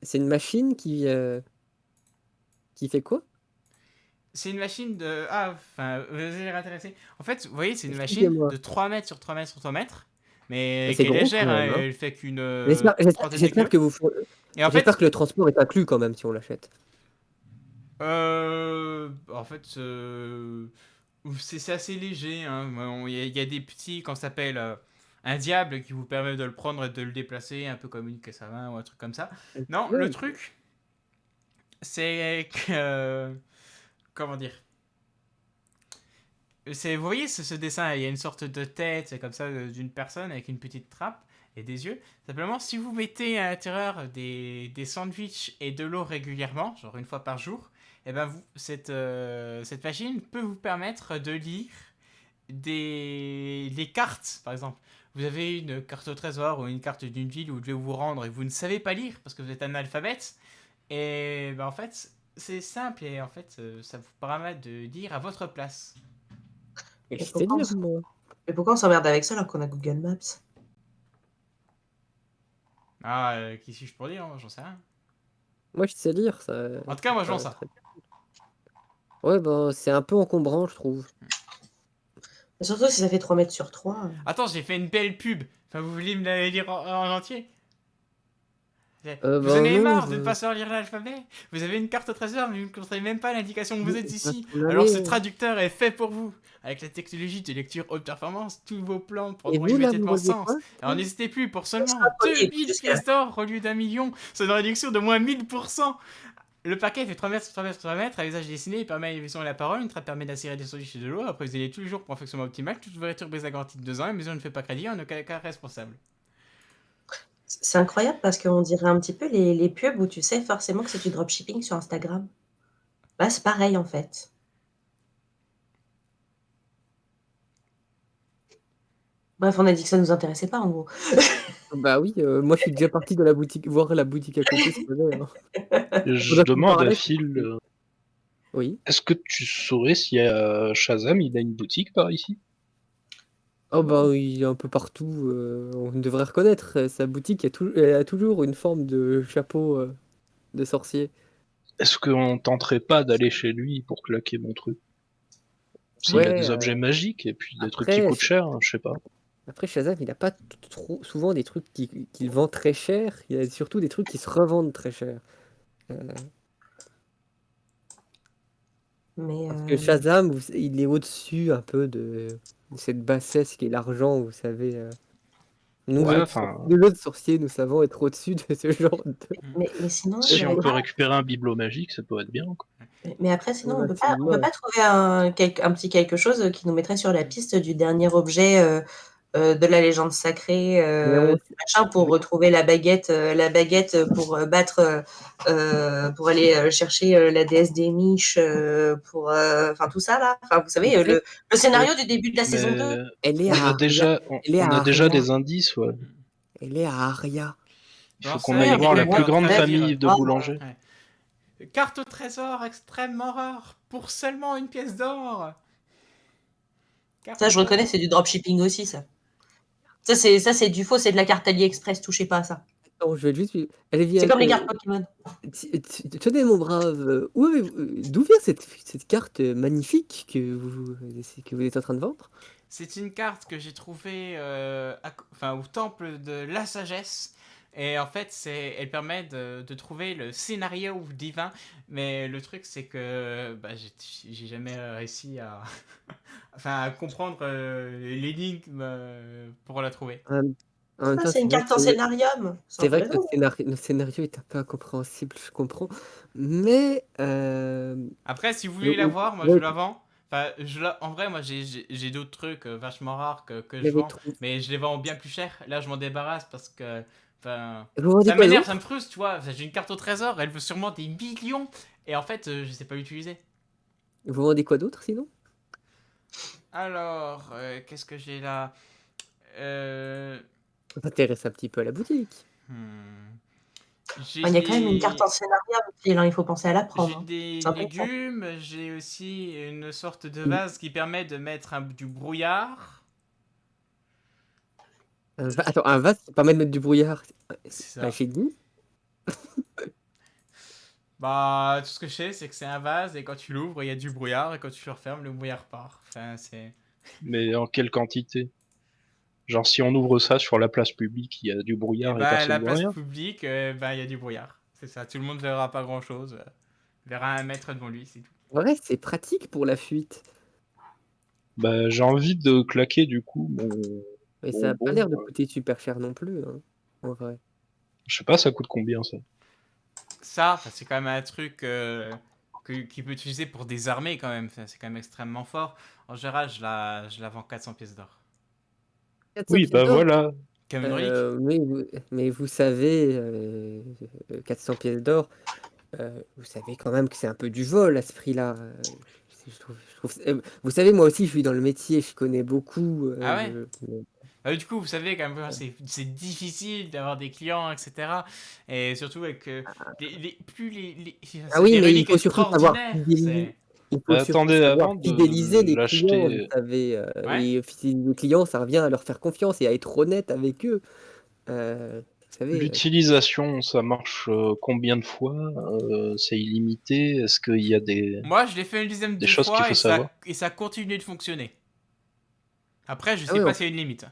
Speaker 3: C'est une machine qui fait quoi?
Speaker 1: C'est une machine de... Ah, enfin, vous allez être intéressé. En fait, vous voyez, c'est une machine
Speaker 3: Expliquez-moi.
Speaker 1: de 3 mètres sur 3 mètres sur 3 mètres,
Speaker 3: Mais
Speaker 1: mais
Speaker 3: c'est
Speaker 1: qui est
Speaker 3: gros
Speaker 1: légère,
Speaker 3: quand
Speaker 1: hein,
Speaker 3: même. Hein.
Speaker 1: elle fait qu'une trentaine de
Speaker 3: J'espère
Speaker 1: kilos.
Speaker 3: que vous.
Speaker 1: Et en
Speaker 3: J'espère
Speaker 1: fait,
Speaker 3: que le transport est inclus quand même si on l'achète.
Speaker 1: en fait, c'est assez léger. Hein. Il y a des petits, qu'on s'appelle un diable qui vous permet de le prendre et de le déplacer, un peu comme une caisse à vin ou un truc comme ça. Non,
Speaker 3: Ouais.
Speaker 1: le truc, c'est que... comment dire? Vous voyez ce dessin, il y a une sorte de tête, c'est comme ça, d'une personne avec une petite trappe et des yeux. Simplement, si vous mettez à l'intérieur des sandwichs et de l'eau régulièrement, genre une fois par jour, et ben cette machine peut vous permettre de lire des cartes, par exemple. Vous avez une carte au trésor ou une carte d'une ville où vous devez vous rendre et vous ne savez pas lire parce que vous êtes analphabète. Et ben en fait, c'est simple et en fait, ça vous permet de lire à votre place.
Speaker 3: Et
Speaker 2: Mais
Speaker 3: je sais
Speaker 2: pourquoi
Speaker 3: lire, moi.
Speaker 2: Mais pourquoi on s'emmerde avec ça alors qu'on a Google Maps?
Speaker 1: Ah, qui suis-je pour dire? J'en sais rien.
Speaker 3: Moi, je sais lire, ça.
Speaker 1: En tout cas, moi, je
Speaker 3: ça
Speaker 1: lance ça.
Speaker 3: très- Ouais, bah, c'est un peu encombrant, je trouve.
Speaker 2: Et surtout si ça fait 3 mètres sur 3.
Speaker 1: Attends, j'ai fait une belle pub. Enfin, vous voulez me la lire en entier? Vous en
Speaker 3: Bah,
Speaker 1: avez
Speaker 3: non.
Speaker 1: marre de ne pas savoir lire l'alphabet? Vous avez une carte au trésor, mais vous ne comprenez même pas l'indication que vous êtes ici. Alors ce traducteur est fait pour vous. Avec la technologie de lecture haute performance, tous vos plans
Speaker 3: Et
Speaker 1: prendront
Speaker 3: vous, là, vous
Speaker 1: immédiatement
Speaker 3: voyez
Speaker 1: sens.
Speaker 3: quoi?
Speaker 1: Alors n'hésitez plus, pour seulement
Speaker 2: Poli,
Speaker 1: 2000
Speaker 2: jusqu'à là.
Speaker 1: pièces d'or au lieu d'1 million, c'est une réduction de moins 1000%. Le paquet fait 3 mètres sur 3 mètres sur 3 mètres, à visage dessiné, il permet l'émission de la parole, une trappe permet d'insérer des sandwichs de l'eau, après vous allez tous les jours pour un fonctionnement optimal, toute voiture brise la garantie de 2 ans, et maison ne fait pas crédit, en aucun cas responsable.
Speaker 2: C'est incroyable parce qu'on dirait un petit peu les pubs où tu sais forcément que c'est du dropshipping sur Instagram. Bah, c'est pareil en fait. Bref, on a dit que ça nous intéressait pas en gros.
Speaker 3: Bah oui, moi, je suis déjà parti de la boutique, voir la boutique à côté, c'est vrai. Hein.
Speaker 4: Je
Speaker 3: Faudrait qu'on
Speaker 4: demande à
Speaker 3: parlait.
Speaker 4: Phil,
Speaker 3: Oui.
Speaker 4: est-ce que tu saurais si Shazam il a une boutique par ici?
Speaker 3: Oh bah il est un peu partout, on devrait reconnaître sa boutique, elle a toujours une forme de chapeau de sorcier.
Speaker 4: Est-ce qu'on tenterait pas d'aller chez lui pour claquer mon truc? S'il a
Speaker 3: Ouais,
Speaker 4: des objets magiques et puis des trucs qui
Speaker 3: après,
Speaker 4: coûtent cher, hein, je sais pas.
Speaker 3: après Shazam, il a pas trop souvent des trucs qu'il vend très cher, il a surtout des trucs qui se revendent très cher. Euh,
Speaker 2: Mais
Speaker 3: Parce que Shazam, il est au-dessus un peu de cette bassesse qui est l'argent, vous savez. Nous,
Speaker 4: Ouais,
Speaker 3: nous autres sorciers, nous savons être au-dessus de ce genre de...
Speaker 2: mais sinon,
Speaker 4: si on
Speaker 2: j'aimerais
Speaker 4: peut récupérer un bibelot magique, ça peut être bien, quoi.
Speaker 2: mais après, sinon,
Speaker 3: Bah, c'est
Speaker 2: on peut pas
Speaker 3: moche.
Speaker 2: trouver un petit quelque chose qui nous mettrait sur la piste du dernier objet de la légende sacrée,
Speaker 3: Mais on...
Speaker 2: du machin, pour retrouver la baguette pour battre, pour aller chercher la déesse des Miches, pour, enfin tout ça là. Enfin, vous savez,
Speaker 3: Après,
Speaker 2: le scénario du début de la saison 2.
Speaker 4: Mais
Speaker 3: elle est
Speaker 4: on
Speaker 3: à
Speaker 4: a
Speaker 3: Aria.
Speaker 4: déjà,
Speaker 3: Elle est
Speaker 4: on
Speaker 3: à
Speaker 4: a déjà
Speaker 3: Aria.
Speaker 4: des indices, ouais.
Speaker 3: Elle est à Aria.
Speaker 4: Il
Speaker 1: J'en
Speaker 4: faut qu'on
Speaker 1: sais,
Speaker 4: aille
Speaker 2: Oui,
Speaker 4: voir
Speaker 2: mais
Speaker 4: la
Speaker 2: bon,
Speaker 4: plus grande
Speaker 2: bref.
Speaker 4: famille de
Speaker 2: Ah,
Speaker 4: boulangers.
Speaker 1: Ouais. Carte au trésor extrêmement rare pour seulement une pièce d'or. Carte
Speaker 2: ça,
Speaker 1: au
Speaker 2: je reconnais,
Speaker 1: trésor.
Speaker 2: c'est du dropshipping aussi, ça. Ça, c'est du faux, c'est de la carte AliExpress, touchez pas à ça.
Speaker 3: Attends, je vais juste... Elle
Speaker 2: C'est
Speaker 3: vient...
Speaker 2: comme les cartes Pokémon.
Speaker 3: Tenez, mon brave, d'où vient cette carte magnifique que vous êtes en train de vendre?
Speaker 1: C'est une carte que j'ai trouvée enfin, au temple de la sagesse. Et en fait, elle permet de trouver le scénario divin. Mais le truc, c'est que bah, j'ai jamais réussi à, enfin, à comprendre l'énigme pour la trouver.
Speaker 3: En même
Speaker 2: Ah,
Speaker 3: temps,
Speaker 2: c'est une carte en scénarium. C'est
Speaker 3: c'est vrai que
Speaker 2: intéressant.
Speaker 3: notre scénario est un peu incompréhensible, je comprends. Mais...
Speaker 1: Après, si vous voulez la
Speaker 3: vous
Speaker 1: voir, moi je
Speaker 3: l'avez
Speaker 1: la vends. Enfin, en vrai, moi j'ai d'autres trucs vachement rares que
Speaker 3: vous
Speaker 1: je
Speaker 3: l'avez
Speaker 1: vends,
Speaker 3: trouvé.
Speaker 1: mais je les vends bien plus cher. Là, je m'en débarrasse parce que, enfin,
Speaker 3: Vous vendez
Speaker 1: ça
Speaker 3: quoi
Speaker 1: m'énerve, ça
Speaker 3: d'autre?
Speaker 1: me frustre, tu vois. Enfin, j'ai une carte au trésor, elle veut sûrement des millions, et en fait, je sais pas l'utiliser.
Speaker 3: Vous vendez quoi d'autre sinon?
Speaker 1: Alors, qu'est-ce que j'ai là? Euh,
Speaker 3: On s'intéresse un petit peu à la boutique.
Speaker 1: hmm,
Speaker 2: Il y a quand même une carte en scénarium, Phil, hein, il faut penser à la
Speaker 1: j'ai
Speaker 2: prendre, hein.
Speaker 1: des
Speaker 2: C'est important.
Speaker 1: légumes, j'ai aussi une sorte de
Speaker 3: Mm.
Speaker 1: vase qui permet de mettre du brouillard.
Speaker 3: Attends, un vase qui permet de mettre du brouillard. C'est
Speaker 1: C'est
Speaker 3: un
Speaker 1: ça.
Speaker 3: génie.
Speaker 1: Bah, tout ce que je sais, c'est que c'est un vase et quand tu l'ouvres, il y a du brouillard et quand tu le refermes, le brouillard part. Enfin, c'est.
Speaker 4: Mais en quelle quantité? Genre, si on ouvre ça sur la place publique, il y a du
Speaker 1: Et
Speaker 4: brouillard et
Speaker 1: bah,
Speaker 4: personne
Speaker 1: la
Speaker 4: ne voit
Speaker 1: place
Speaker 4: rien.
Speaker 1: publique, bah, il y a du brouillard. C'est ça, tout le monde verra pas grand chose. Verra un mètre devant lui, c'est tout.
Speaker 3: Ouais, c'est pratique pour la fuite.
Speaker 4: Bah, j'ai envie de claquer du coup
Speaker 3: Mais ça
Speaker 4: mon
Speaker 3: a pas
Speaker 4: bon.
Speaker 3: l'air de coûter super cher non plus, hein, en vrai.
Speaker 4: Je sais pas, ça coûte combien ça?
Speaker 1: Ça, enfin, c'est quand même un truc qui peut utiliser pour des armées quand même. Enfin, c'est quand même extrêmement fort. En général, je la vends 400 pièces d'or.
Speaker 3: 400
Speaker 4: Oui,
Speaker 3: pièces
Speaker 4: bah
Speaker 3: d'or.
Speaker 4: voilà.
Speaker 1: Comme une relique.
Speaker 3: Mais vous savez, 400 pièces d'or, vous savez quand même que c'est un peu du vol à ce prix-là. Vous savez, moi aussi, je suis dans le métier, je connais beaucoup.
Speaker 1: Ah ouais? Du coup, vous savez, quand même, c'est difficile d'avoir des clients, etc. Et surtout avec plus
Speaker 3: Ah
Speaker 1: c'est
Speaker 3: oui,
Speaker 1: des
Speaker 3: mais il
Speaker 1: reliques
Speaker 3: faut surtout savoir
Speaker 1: extraordinaires.
Speaker 3: fidéliser.
Speaker 1: C'est.
Speaker 3: Il faut surtout
Speaker 4: Attendez,
Speaker 3: savoir
Speaker 4: avant
Speaker 3: fidéliser
Speaker 4: de
Speaker 3: les clients, vous
Speaker 4: l'acheter,
Speaker 3: savez.
Speaker 1: Ouais.
Speaker 3: Et fidéliser les clients, ça revient à leur faire confiance et à être honnête avec eux. Vous savez,
Speaker 4: l'utilisation, ça marche combien de fois? C'est illimité? Est-ce qu'il y a
Speaker 1: Moi, je l'ai fait une dizaine
Speaker 4: des
Speaker 1: de
Speaker 4: choses qu'il
Speaker 1: fois
Speaker 4: faut savoir?
Speaker 1: et ça continue de fonctionner. Après, je
Speaker 3: ah
Speaker 1: sais
Speaker 3: ouais,
Speaker 1: pas s'il y a une limite.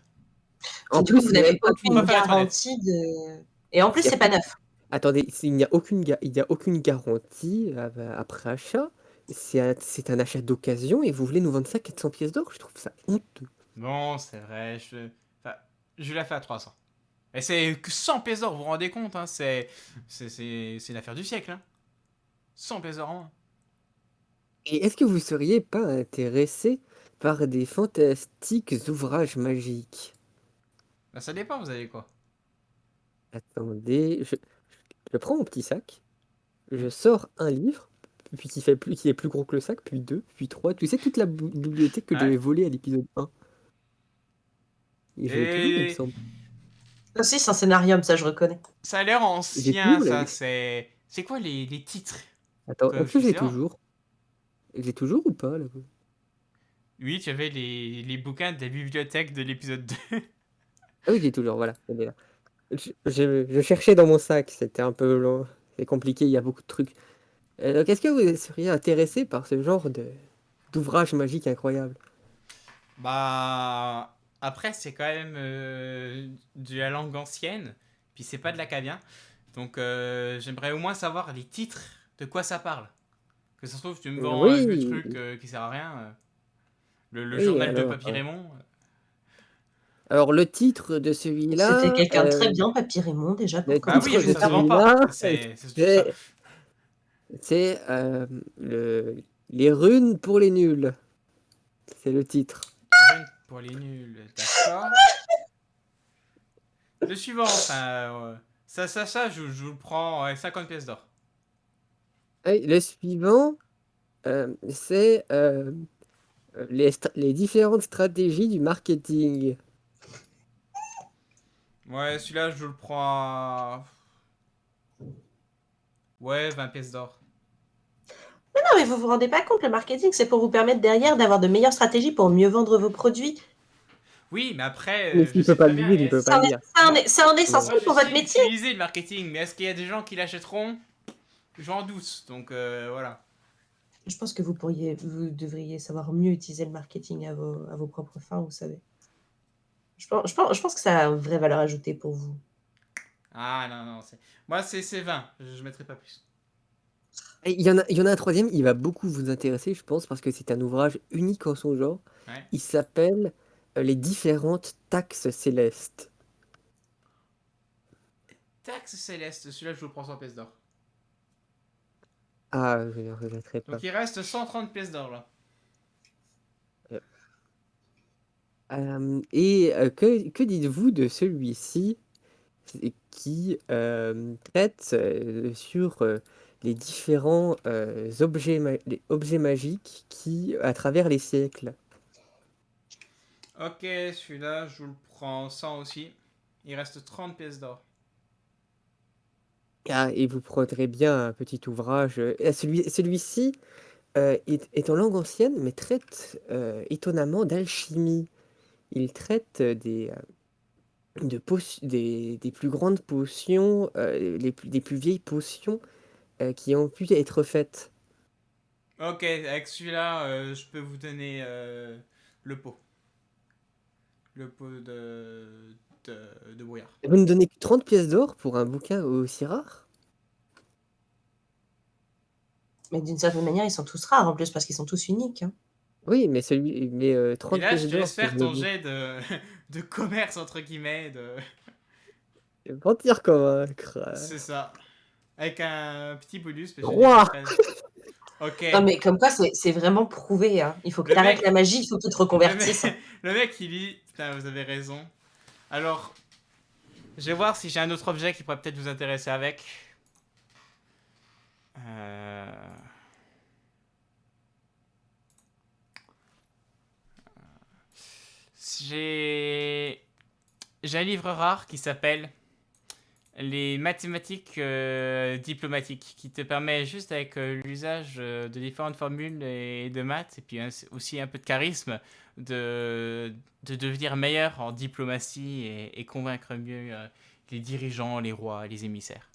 Speaker 3: en
Speaker 2: Du coup,
Speaker 3: plus,
Speaker 2: vous
Speaker 3: il n'y a
Speaker 2: n'avez
Speaker 3: même pas
Speaker 1: Faut pas
Speaker 2: aucune
Speaker 1: faire être honnête.
Speaker 2: garantie de. Et en plus,
Speaker 3: il y a
Speaker 2: c'est pas neuf.
Speaker 3: Attendez, il n'y a aucune garantie après achat. C'est un achat d'occasion et vous voulez nous vendre ça 400 pièces d'or? Je trouve ça honteux.
Speaker 1: Non, c'est vrai. Enfin, je l'ai fait à 300. Et c'est que 100 pièces d'or, vous vous rendez compte, hein, c'est l'affaire du siècle. Hein. 100 pièces d'or en moins.
Speaker 3: Et est-ce que vous seriez pas intéressé par des fantastiques ouvrages magiques?
Speaker 1: Bah, ça dépend, vous avez quoi.
Speaker 3: Attendez, je prends mon petit sac,
Speaker 1: Hmm.
Speaker 3: je sors un livre, puis qui est plus gros que le sac, puis deux, puis trois. Tu sais, toute la bibliothèque que
Speaker 1: Ouais.
Speaker 3: j'avais volée à l'épisode 1. Et je l'ai toujours, il me
Speaker 1: Et
Speaker 3: semble.
Speaker 2: Ça aussi, c'est un scénarium, ça, je reconnais.
Speaker 1: ça a l'air
Speaker 3: J'ai
Speaker 1: ancien,
Speaker 3: toujours la...
Speaker 1: ça. C'est quoi les titres
Speaker 3: Attends,
Speaker 1: que
Speaker 3: est-ce
Speaker 1: je
Speaker 3: que
Speaker 1: puisse
Speaker 3: j'ai
Speaker 1: les voir?
Speaker 3: toujours? J'ai toujours ou pas là?
Speaker 1: Oui, tu avais les bouquins de la bibliothèque de l'épisode 2.
Speaker 3: Ah oui, il est toujours, voilà. Il est là. Je cherchais dans mon sac, c'était un peu long. C'est compliqué, il y a beaucoup de trucs. Donc, est-ce que vous seriez intéressé par ce genre d'ouvrage magique incroyable?
Speaker 1: Bah, après, c'est quand même de la langue ancienne, puis c'est pas de l'acadien. Donc, j'aimerais au moins savoir les titres, de quoi ça parle. Que ça se trouve, tu me vends un vieux
Speaker 3: Oui,
Speaker 1: truc qui sert à rien. Le
Speaker 3: oui,
Speaker 1: journal de
Speaker 3: alors.
Speaker 1: Papy Raymond.
Speaker 3: Alors, le titre de
Speaker 2: C'était
Speaker 3: celui-là,
Speaker 2: quelqu'un de très bien, Papy Raymond, déjà,
Speaker 3: le
Speaker 2: pour
Speaker 1: Bah oui,
Speaker 3: titre
Speaker 2: commencer.
Speaker 1: mais
Speaker 2: Je
Speaker 3: de
Speaker 2: me
Speaker 1: ça se vend
Speaker 2: permets.
Speaker 1: pas.
Speaker 3: celui-là,
Speaker 1: C'est surtout ça.
Speaker 3: c'est c'est, Les runes pour les nuls. C'est le titre.
Speaker 1: Rune pour les nuls, d'accord. Le suivant, je vous le prends 50 pièces d'or.
Speaker 3: Et le suivant, c'est les différentes stratégies du marketing.
Speaker 1: Ouais, celui-là, je vous le prends ouais, 20 pièces d'or.
Speaker 2: Mais non, mais vous vous rendez pas compte, le marketing, c'est pour vous permettre derrière d'avoir de meilleures stratégies pour mieux vendre vos produits.
Speaker 1: Oui, mais après,
Speaker 3: Mais
Speaker 1: je
Speaker 3: s'il peut
Speaker 1: sais
Speaker 3: pas
Speaker 1: très
Speaker 3: le
Speaker 1: bien.
Speaker 3: lire, il peut pas le lire.
Speaker 1: Moi,
Speaker 2: C'est un
Speaker 1: moi,
Speaker 2: essentiel
Speaker 1: je
Speaker 2: pour votre
Speaker 1: sais
Speaker 2: métier.
Speaker 1: utiliser le marketing, mais est-ce qu'il y a des gens qui l'achèteront? J'en doute. Donc, voilà.
Speaker 2: Je pense que vous devriez savoir mieux utiliser le marketing à vos propres fins, vous savez. Je pense que ça a une vraie valeur ajoutée pour vous.
Speaker 1: Ah non, non. Moi, c'est 20. Je mettrai pas plus.
Speaker 3: Et il y en a un troisième, il va beaucoup vous intéresser, je pense, parce que c'est un ouvrage unique en son genre.
Speaker 1: Ouais.
Speaker 3: Il s'appelle Les différentes taxes célestes.
Speaker 1: Taxe céleste. Celui-là, je vous le prends 100 pièces d'or.
Speaker 3: Ah, je ne regretterai pas.
Speaker 1: Donc, il reste 130 pièces d'or là.
Speaker 3: Que dites-vous de celui-ci qui traite sur les différents les objets magiques qui, à travers les siècles?
Speaker 1: Ok, celui-là, je vous le prends 100 aussi. Il reste 30 pièces d'or.
Speaker 3: Ah, et vous prendrez bien un petit ouvrage. Celui-ci est en langue ancienne, mais traite étonnamment d'alchimie. Il traite des plus grandes potions, des plus vieilles potions qui ont pu être faites.
Speaker 1: Ok, avec celui-là, je peux vous donner le pot. Le pot de brouillard.
Speaker 3: Vous me donnez que 30 pièces d'or pour un bouquin aussi rare?
Speaker 2: Mais d'une certaine manière, ils sont tous rares en plus parce qu'ils sont tous uniques, hein.
Speaker 3: Oui, mais
Speaker 1: Et
Speaker 3: 30
Speaker 1: là, je
Speaker 3: pièces
Speaker 1: te
Speaker 3: d'or
Speaker 1: laisse
Speaker 3: pour
Speaker 1: faire
Speaker 3: le
Speaker 1: ton
Speaker 3: bouquin.
Speaker 1: jet de commerce, entre guillemets.
Speaker 3: Mentir convaincre.
Speaker 1: C'est ça. Avec un petit bonus, parce que j'ai
Speaker 3: Roi!
Speaker 1: 13. Ok.
Speaker 2: Non, mais comme quoi, c'est vraiment prouvé, hein. Il faut que
Speaker 1: Le
Speaker 2: tu arrêtes
Speaker 1: mec,
Speaker 2: la magie, il faut que tu te
Speaker 1: le
Speaker 2: reconvertisses, hein.
Speaker 1: mec, le mec, il dit, putain, vous avez raison. Alors, je vais voir si j'ai un autre objet qui pourrait peut-être vous intéresser avec. Euh, J'ai j'ai un livre rare qui s'appelle Les mathématiques diplomatiques, qui te permet juste avec l'usage de différentes formules et de maths, et puis aussi un peu de charisme, de devenir meilleur en diplomatie et convaincre mieux les dirigeants, les rois, les émissaires.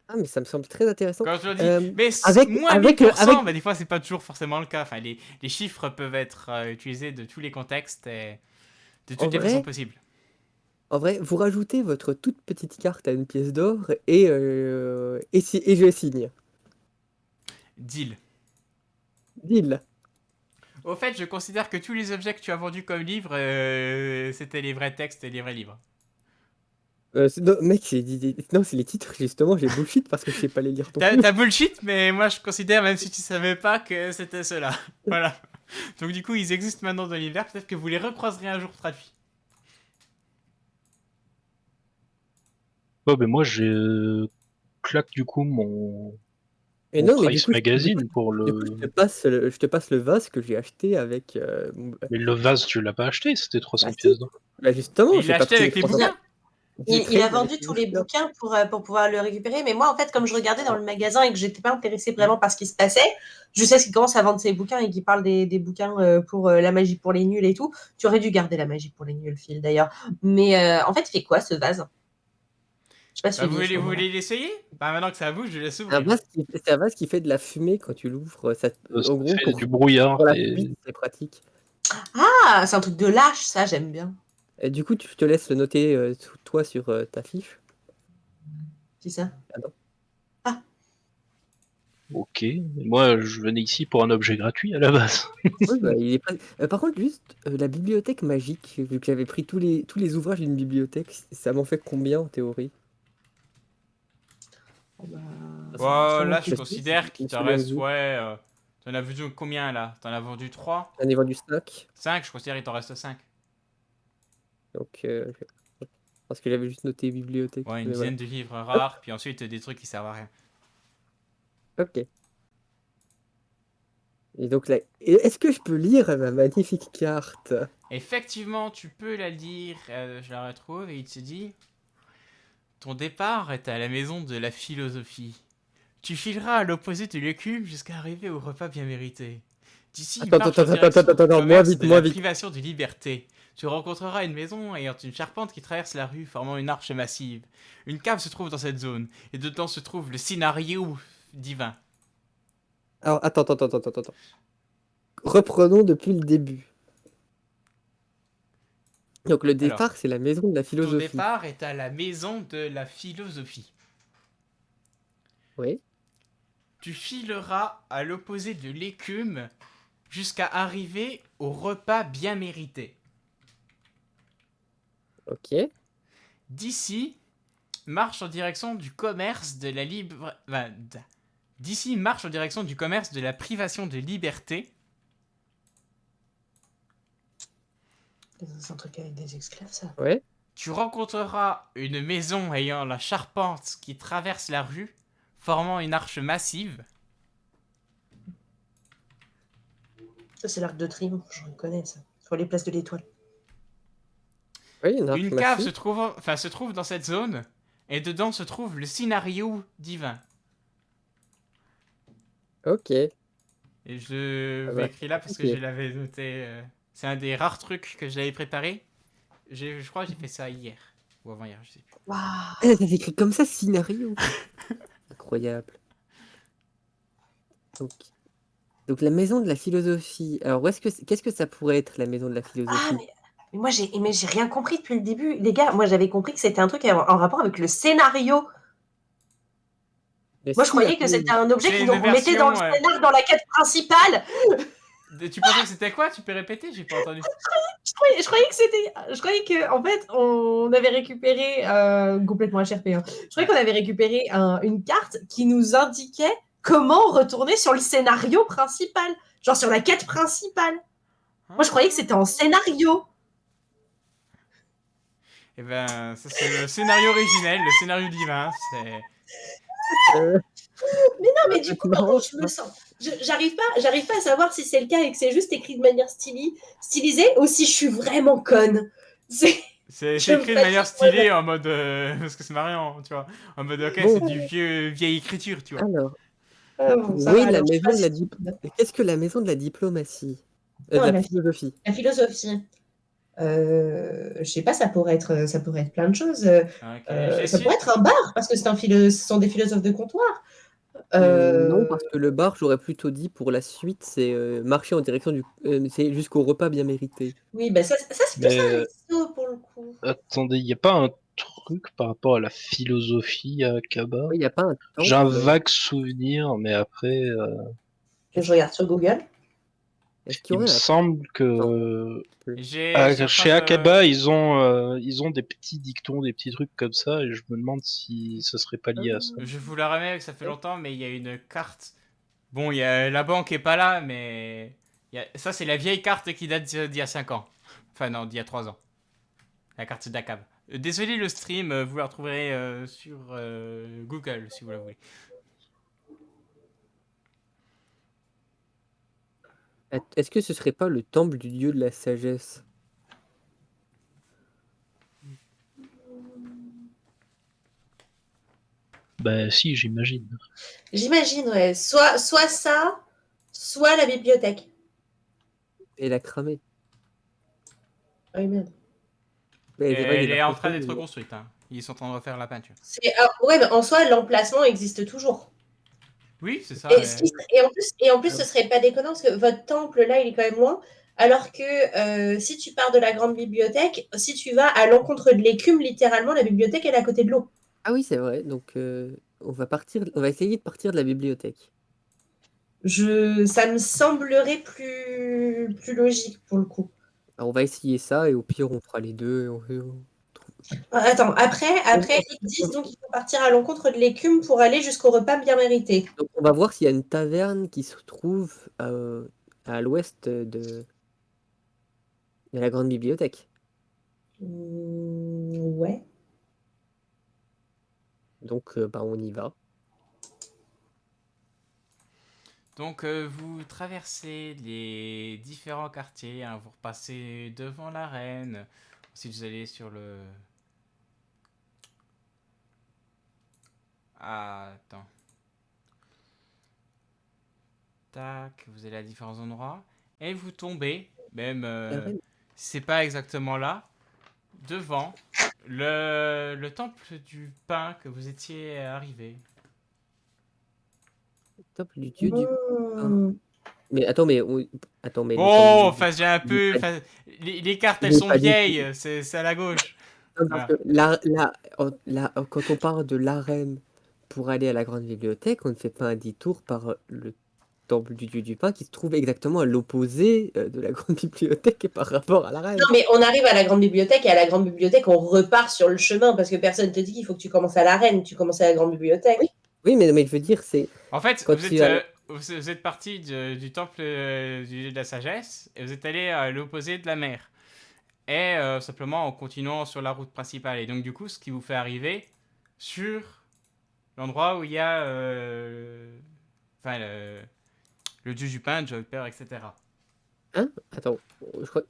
Speaker 3: Ah, mais ça me semble très intéressant.
Speaker 1: Quand je le dis, mais
Speaker 3: Avec,
Speaker 1: moins
Speaker 3: avec,
Speaker 1: 1000%, bah, des fois c'est pas toujours forcément le cas. Enfin, les chiffres peuvent être utilisés de tous les contextes et de
Speaker 3: En
Speaker 1: toutes les façons
Speaker 3: vrai,
Speaker 1: possibles.
Speaker 3: en vrai, vous rajoutez votre toute petite carte à une pièce d'or et je signe.
Speaker 1: Deal.
Speaker 3: Deal.
Speaker 1: Au fait, je considère que tous les objets que tu as vendus comme livres, c'était les vrais textes et les vrais livres.
Speaker 3: Non, mec, non, c'est les titres, justement, j'ai bullshit parce que je sais pas les lire non plus.
Speaker 1: T'as bullshit, mais moi je considère, même si tu savais pas, que c'était ceux-là. Voilà. Donc du coup, ils existent maintenant dans l'univers. Peut-être que vous les recroiserez un jour traduits.
Speaker 4: Ouais, ben moi, j'ai claque du coup mon
Speaker 3: Et non, mais
Speaker 4: Price Magazine pour le.
Speaker 3: je te passe le vase que j'ai acheté avec.
Speaker 4: Mais le vase, tu l'as pas acheté, c'était
Speaker 3: Bah
Speaker 4: 300
Speaker 3: si,
Speaker 4: pièces d'or.
Speaker 3: bah justement,
Speaker 1: Et il
Speaker 3: j'ai
Speaker 1: l'a
Speaker 3: pas
Speaker 1: acheté
Speaker 3: pris les
Speaker 1: avec les
Speaker 3: 300.
Speaker 1: bouquins.
Speaker 2: Il a vendu tous les bouquins pour pouvoir le récupérer. Mais moi, en fait, comme je regardais dans le magasin et que j'étais pas intéressée vraiment par ce qui se passait, je sais qu'il commence à vendre ses bouquins et qu'il parle des bouquins pour la magie pour les nuls et tout. Tu aurais dû garder la magie pour les nuls, Phil, d'ailleurs. Mais en fait, il fait quoi, ce vase? Je sais pas
Speaker 1: Bah,
Speaker 2: suivi à ce
Speaker 1: vous
Speaker 2: moment-là.
Speaker 1: voulez l'essayer? Bah, maintenant que ça bouge, je laisse
Speaker 3: C'est un
Speaker 1: ouvrir.
Speaker 3: vase c'est un vase qui fait de la fumée quand tu l'ouvres.
Speaker 4: Ça
Speaker 3: En gros,
Speaker 4: fait du brouillard.
Speaker 3: pour la
Speaker 4: Et...
Speaker 3: fuite, c'est pratique.
Speaker 2: Ah, c'est un truc de lâche, ça, j'aime bien.
Speaker 3: Et du coup, je te laisse le noter toi sur ta fiche.
Speaker 2: C'est ça.
Speaker 3: Ah non.
Speaker 4: Ok. Moi, je venais ici pour un objet gratuit à la base.
Speaker 3: Oui, bah, il est par contre, juste la bibliothèque magique, vu que j'avais pris tous les ouvrages d'une bibliothèque, ça m'en fait combien en théorie?
Speaker 2: Oh, bah,
Speaker 1: Bon,
Speaker 2: sûrement
Speaker 1: là, je
Speaker 2: plus.
Speaker 1: considère qu'il
Speaker 3: Une
Speaker 1: te
Speaker 3: seule
Speaker 1: reste,
Speaker 3: MJ.
Speaker 1: ouais. T'en as vendu combien là? T'en as vendu 3?
Speaker 3: J'en ai vendu 5.
Speaker 1: 5, je considère qu'il t'en reste 5.
Speaker 3: Donc, parce que j'avais juste noté bibliothèque.
Speaker 1: Ouais, une
Speaker 3: Mais voilà.
Speaker 1: dizaine de livres rares, puis ensuite des trucs qui servent à rien.
Speaker 3: Ok. Et donc là, est-ce que je peux lire ma magnifique carte?
Speaker 1: Effectivement, tu peux la lire, je la retrouve, et il te dit: ton départ est à la maison de la philosophie. Tu fileras à l'opposé de l'écume jusqu'à arriver au repas bien mérité. D'ici,
Speaker 3: Attends,
Speaker 1: marche en
Speaker 3: attends, attends,
Speaker 1: direction
Speaker 3: attends,
Speaker 1: du
Speaker 3: attends, moins
Speaker 1: commerce
Speaker 3: vite,
Speaker 1: de
Speaker 3: moins
Speaker 1: la
Speaker 3: vite.
Speaker 1: privation de liberté. Tu rencontreras une maison ayant une charpente qui traverse la rue formant une arche massive. Une cave se trouve dans cette zone, et dedans se trouve le scénario divin.
Speaker 3: Alors, attends. Reprenons depuis le début. Donc, le
Speaker 1: Alors,
Speaker 3: départ, c'est la maison de la
Speaker 1: ton
Speaker 3: philosophie.
Speaker 1: départ est à la maison de la philosophie.
Speaker 3: Oui,
Speaker 1: Tu fileras à l'opposé de l'écume jusqu'à arriver au repas bien mérité.
Speaker 3: ok.
Speaker 1: D'ici, marche en direction du commerce de la D'ici, marche en direction du commerce de la privation de liberté.
Speaker 2: C'est un truc avec des esclaves, ça.
Speaker 3: Ouais,
Speaker 1: Tu rencontreras une maison ayant la charpente qui traverse la rue, formant une arche massive.
Speaker 2: Ça, c'est l'Arc de Triomphe, je reconnais ça. Sur les places de l'Étoile.
Speaker 3: oui, une arche
Speaker 1: Une cave
Speaker 3: massive.
Speaker 1: se trouve dans cette zone, et dedans se trouve le scénario divin.
Speaker 3: Ok.
Speaker 1: Et je
Speaker 3: Ah
Speaker 1: vais
Speaker 3: bah,
Speaker 1: écrire là parce que je
Speaker 3: compliqué.
Speaker 1: l'avais noté. C'est un des rares trucs que j'avais préparé. Je crois que j'ai fait ça hier. Ou avant-hier, je sais plus.
Speaker 2: Waouh.
Speaker 3: Ah, ça s'écrit comme ça, scénario. Incroyable. Donc, donc, la maison de la philosophie. Alors, qu'est-ce que ça pourrait être, la maison de la
Speaker 2: Ah,
Speaker 3: philosophie?
Speaker 2: mais moi, j'ai rien compris depuis le début. Les gars, moi, j'avais compris que c'était un truc en rapport avec le scénario.
Speaker 3: Le
Speaker 2: Moi, je croyais que
Speaker 3: scénario.
Speaker 2: c'était un objet
Speaker 1: C'est
Speaker 2: qui
Speaker 1: une
Speaker 2: nous remettait dans le
Speaker 1: version.
Speaker 2: scénar, dans la quête principale.
Speaker 1: Tu pensais que c'était quoi? Tu peux répéter? J'ai pas entendu.
Speaker 2: Je croyais que, en fait, on avait récupéré complètement HRP. Hein. Je croyais qu'on avait récupéré une carte qui nous indiquait comment retourner sur le scénario principal, genre sur la quête principale. Moi, je croyais que c'était en scénario.
Speaker 1: Et ben, ça c'est le scénario originel, le scénario divin. C'est.
Speaker 3: Euh,
Speaker 2: Mais non, mais du
Speaker 3: c'est
Speaker 2: coup,
Speaker 3: marrant,
Speaker 2: comment je me sens J'arrive pas à savoir si c'est le cas et que c'est juste écrit de manière stylisée ou si je suis vraiment conne. C'est.
Speaker 1: C'est
Speaker 2: Je me
Speaker 1: écrit de manière
Speaker 2: fatigue.
Speaker 1: stylée en mode. Parce que c'est marrant, tu vois. En mode, ok,
Speaker 3: Bon,
Speaker 1: c'est du vieille écriture, tu vois.
Speaker 3: alors,
Speaker 2: Ah bon, ça
Speaker 3: où
Speaker 2: va,
Speaker 3: est la
Speaker 2: alors je sais
Speaker 3: maison
Speaker 2: pas
Speaker 3: de la
Speaker 2: si.
Speaker 3: Qu'est-ce que la maison de la diplomatie? De
Speaker 2: Non,
Speaker 3: la philosophie.
Speaker 2: la philosophie. Je sais pas, ça pourrait être plein de choses.
Speaker 1: Ok,
Speaker 2: Ça pourrait être un bar, parce que ce sont des philosophes de comptoir.
Speaker 3: Non,
Speaker 2: Euh,
Speaker 3: parce que le bar, j'aurais plutôt dit pour la suite, c'est marcher en direction c'est jusqu'au repas bien mérité.
Speaker 2: oui, bah ça c'est plus un
Speaker 4: Mais
Speaker 2: resto pour le coup.
Speaker 4: attendez, il n'y a pas un truc par rapport à la philosophie à Kaba?
Speaker 3: Oui, il n'y a pas un
Speaker 4: J'ai un
Speaker 3: temple.
Speaker 4: vague souvenir, mais après,
Speaker 2: Que je regarde sur Google.
Speaker 3: Est-ce qu'il y
Speaker 4: il me
Speaker 3: aurait un
Speaker 4: semble
Speaker 3: temple?
Speaker 4: que
Speaker 1: Je suis en train
Speaker 4: chez
Speaker 1: de.
Speaker 4: Akaba, ils ont des petits dictons, des petits trucs comme ça, et je me demande si ce serait pas lié à ça.
Speaker 1: Je vous la remets, ça fait longtemps, mais il y a une carte. Bon, il y a la banque est pas là, mais ça c'est la vieille carte qui date d'il y a 5 ans. Enfin non, d'il y a 3 ans. La carte d'Akab. Désolé le stream, vous la retrouverez sur Google si vous la voulez.
Speaker 3: Est-ce que ce serait pas le temple du dieu de la sagesse?
Speaker 4: Bah si, j'imagine.
Speaker 2: J'imagine, ouais. Soit ça, soit la bibliothèque.
Speaker 3: Et la cramée.
Speaker 2: Ah oui, merde.
Speaker 3: Mais c'est vrai
Speaker 1: Elle
Speaker 3: qu'il a
Speaker 1: est en
Speaker 3: pas
Speaker 1: train
Speaker 3: fait,
Speaker 1: d'être
Speaker 3: mais-
Speaker 1: reconstruite. Hein. Ils sont en train de refaire la peinture.
Speaker 2: Ouais, mais en soi, l'emplacement existe toujours.
Speaker 1: Oui, c'est ça. Mais...
Speaker 2: Et en plus, ce serait pas déconnant parce que votre temple, là, il est quand même loin. Alors que si tu pars de la grande bibliothèque, si tu vas à l'encontre de l'écume, littéralement, la bibliothèque, elle est à côté de l'eau.
Speaker 3: Ah oui, c'est vrai. Donc, on va essayer de partir de la bibliothèque.
Speaker 2: Ça me semblerait plus logique pour le coup.
Speaker 3: Alors, on va essayer ça et au pire, on fera les deux.
Speaker 2: Attends, après, ils disent donc qu'il faut partir à l'encontre de l'écume pour aller jusqu'au repas bien mérité.
Speaker 3: Donc, on va voir s'il y a une taverne qui se trouve à l'ouest de la grande bibliothèque.
Speaker 2: Ouais.
Speaker 3: Donc, bah, on y va.
Speaker 1: Donc, vous traversez les différents quartiers. Hein, vous repassez devant l'arène. Ensuite, vous allez sur le... Ah, attends. Tac, vous allez à différents endroits. Et vous tombez, même
Speaker 3: L'arène.
Speaker 1: c'est pas exactement là, devant le temple du pain que vous étiez arrivé.
Speaker 3: Temple du dieu du pain.
Speaker 2: Mmh.
Speaker 3: Mais attends, mais le temple
Speaker 1: Bon,
Speaker 3: du
Speaker 1: enfin, j'ai un
Speaker 3: il est
Speaker 1: peu.
Speaker 3: pas,
Speaker 1: Enfin, les cartes,
Speaker 3: il
Speaker 1: elles
Speaker 3: est
Speaker 1: sont
Speaker 3: pas du tout.
Speaker 1: vieilles, c'est à la gauche.
Speaker 3: Non, parce
Speaker 1: Voilà.
Speaker 3: que quand on part de l'arène pour aller à la grande bibliothèque, on ne fait pas un détour par le temple du dieu du pain qui se trouve exactement à l'opposé de la grande bibliothèque et par rapport à
Speaker 2: Non,
Speaker 3: l'arène.
Speaker 2: mais on arrive à la grande bibliothèque et à la grande bibliothèque, on repart sur le chemin parce que personne te dit qu'il faut que tu commences à l'arène, tu commences à la grande
Speaker 3: Oui,
Speaker 2: bibliothèque.
Speaker 3: oui, mais je veux dire, c'est
Speaker 1: En fait,
Speaker 3: quand tu as...
Speaker 1: vous êtes parti du temple du dieu de la sagesse et vous êtes allé à l'opposé de la mer. Et simplement en continuant sur la route principale. Et donc, du coup, ce qui vous fait arriver sur l'endroit où il y a enfin, le dieu du pain, Joyper, etc.
Speaker 3: Hein? Attends, je crois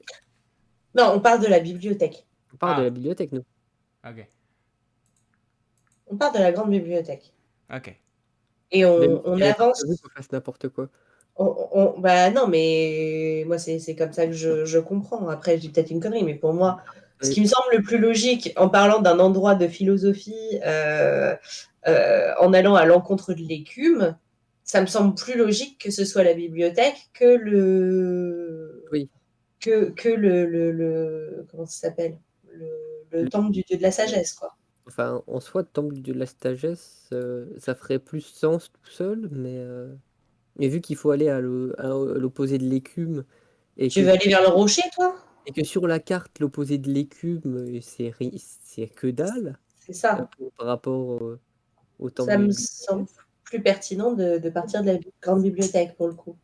Speaker 2: Non, on part de la bibliothèque.
Speaker 3: qu'on part de la
Speaker 1: Ah,
Speaker 3: bibliothèque, nous.
Speaker 1: ok,
Speaker 2: On part de la grande bibliothèque.
Speaker 1: ok.
Speaker 2: Et
Speaker 3: Même
Speaker 2: on
Speaker 3: il aurait pas
Speaker 2: avance.
Speaker 3: prévu qu'on fasse n'importe quoi.
Speaker 2: Bah non, mais moi, c'est comme ça que je comprends. Après, je dis peut-être une connerie, mais pour moi, ce
Speaker 3: Oui,
Speaker 2: qui me semble le plus logique en parlant d'un endroit de philosophie, en allant à l'encontre de l'écume, ça me semble plus logique que ce soit la bibliothèque
Speaker 3: oui.
Speaker 2: que comment ça s'appelle? Le
Speaker 3: Le-
Speaker 2: temple du dieu de la sagesse, quoi.
Speaker 3: Enfin, en soi, temple du dieu de la sagesse, ça ferait plus sens tout seul, mais vu qu'il faut aller à l'opposé de l'écume et
Speaker 2: Tu veux aller vers le rocher, toi?
Speaker 3: et que sur la carte, l'opposé de l'écume, c'est que dalle
Speaker 2: C'est ça.
Speaker 3: par rapport au temple
Speaker 2: Ça
Speaker 3: du
Speaker 2: me
Speaker 3: dieu de la
Speaker 2: semble
Speaker 3: sagesse.
Speaker 2: plus pertinent de partir de la grande bibliothèque, pour le coup.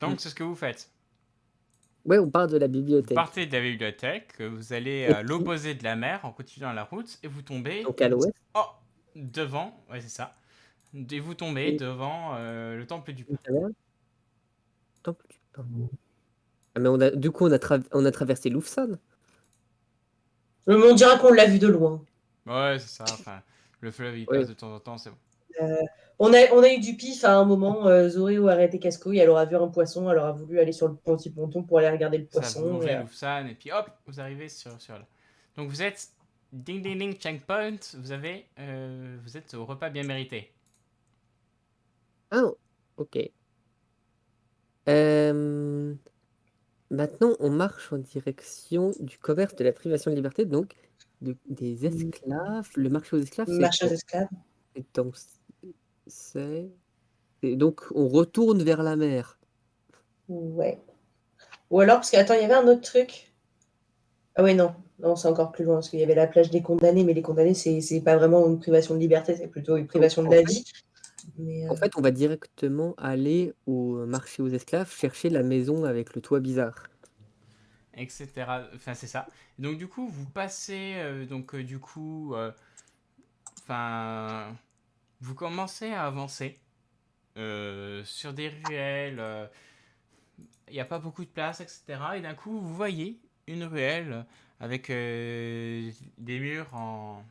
Speaker 3: Mm.
Speaker 1: Donc, c'est ce que vous faites.
Speaker 3: Ouais, on part de la
Speaker 1: Vous
Speaker 3: bibliothèque.
Speaker 1: partez de la bibliothèque, vous allez
Speaker 3: Et
Speaker 1: à
Speaker 3: puis,
Speaker 1: l'opposé de la mer en continuant la route et vous tombez
Speaker 3: donc à l'ouest,
Speaker 1: oh, devant, ouais, c'est ça. Et vous tombez
Speaker 3: et
Speaker 1: devant le temple du
Speaker 3: une
Speaker 1: pain.
Speaker 3: taverne, temple du pain. Ah, mais du coup, on a traversé Loufsan.
Speaker 2: Le monde dira qu'on l'a vu de loin.
Speaker 1: Ouais, c'est ça. Enfin, le fleuve il passe
Speaker 3: Ouais.
Speaker 1: de temps en temps, c'est bon.
Speaker 2: Euh, on a eu du pif à un moment. Zoé a arrêté casse-couille. Elle aura vu un poisson. Elle aura voulu aller sur le petit ponton pour aller regarder le
Speaker 1: Ça, vous
Speaker 2: poisson.
Speaker 1: longez Loufsan et puis hop, vous arrivez sur là. Donc vous êtes ding ding ding checkpoint. Vous êtes au repas bien mérité.
Speaker 3: Ah, ok. Euh, Maintenant, on marche en direction du commerce de la privation de liberté, donc des esclaves. Le marché aux esclaves,
Speaker 2: Marche aux esclaves.
Speaker 3: c'est dans- c'est- et donc on retourne vers la mer.
Speaker 2: Ouais. Ou alors, parce qu'attends, il y avait un autre truc. Ah ouais, non. Non, c'est encore plus loin. Parce qu'il y avait la plage des condamnés. Mais les condamnés, c'est pas vraiment une privation de liberté. C'est plutôt une
Speaker 3: Donc,
Speaker 2: privation de la vie. Mais
Speaker 3: en fait, on va directement aller au marché aux esclaves chercher la maison avec le toit bizarre.
Speaker 1: Etc. Enfin, c'est ça. Donc, du coup, vous passez. Du coup. Enfin. Vous commencez à avancer sur des ruelles. Il n'y a pas beaucoup de place, etc. Et d'un coup, vous voyez une ruelle avec des murs en...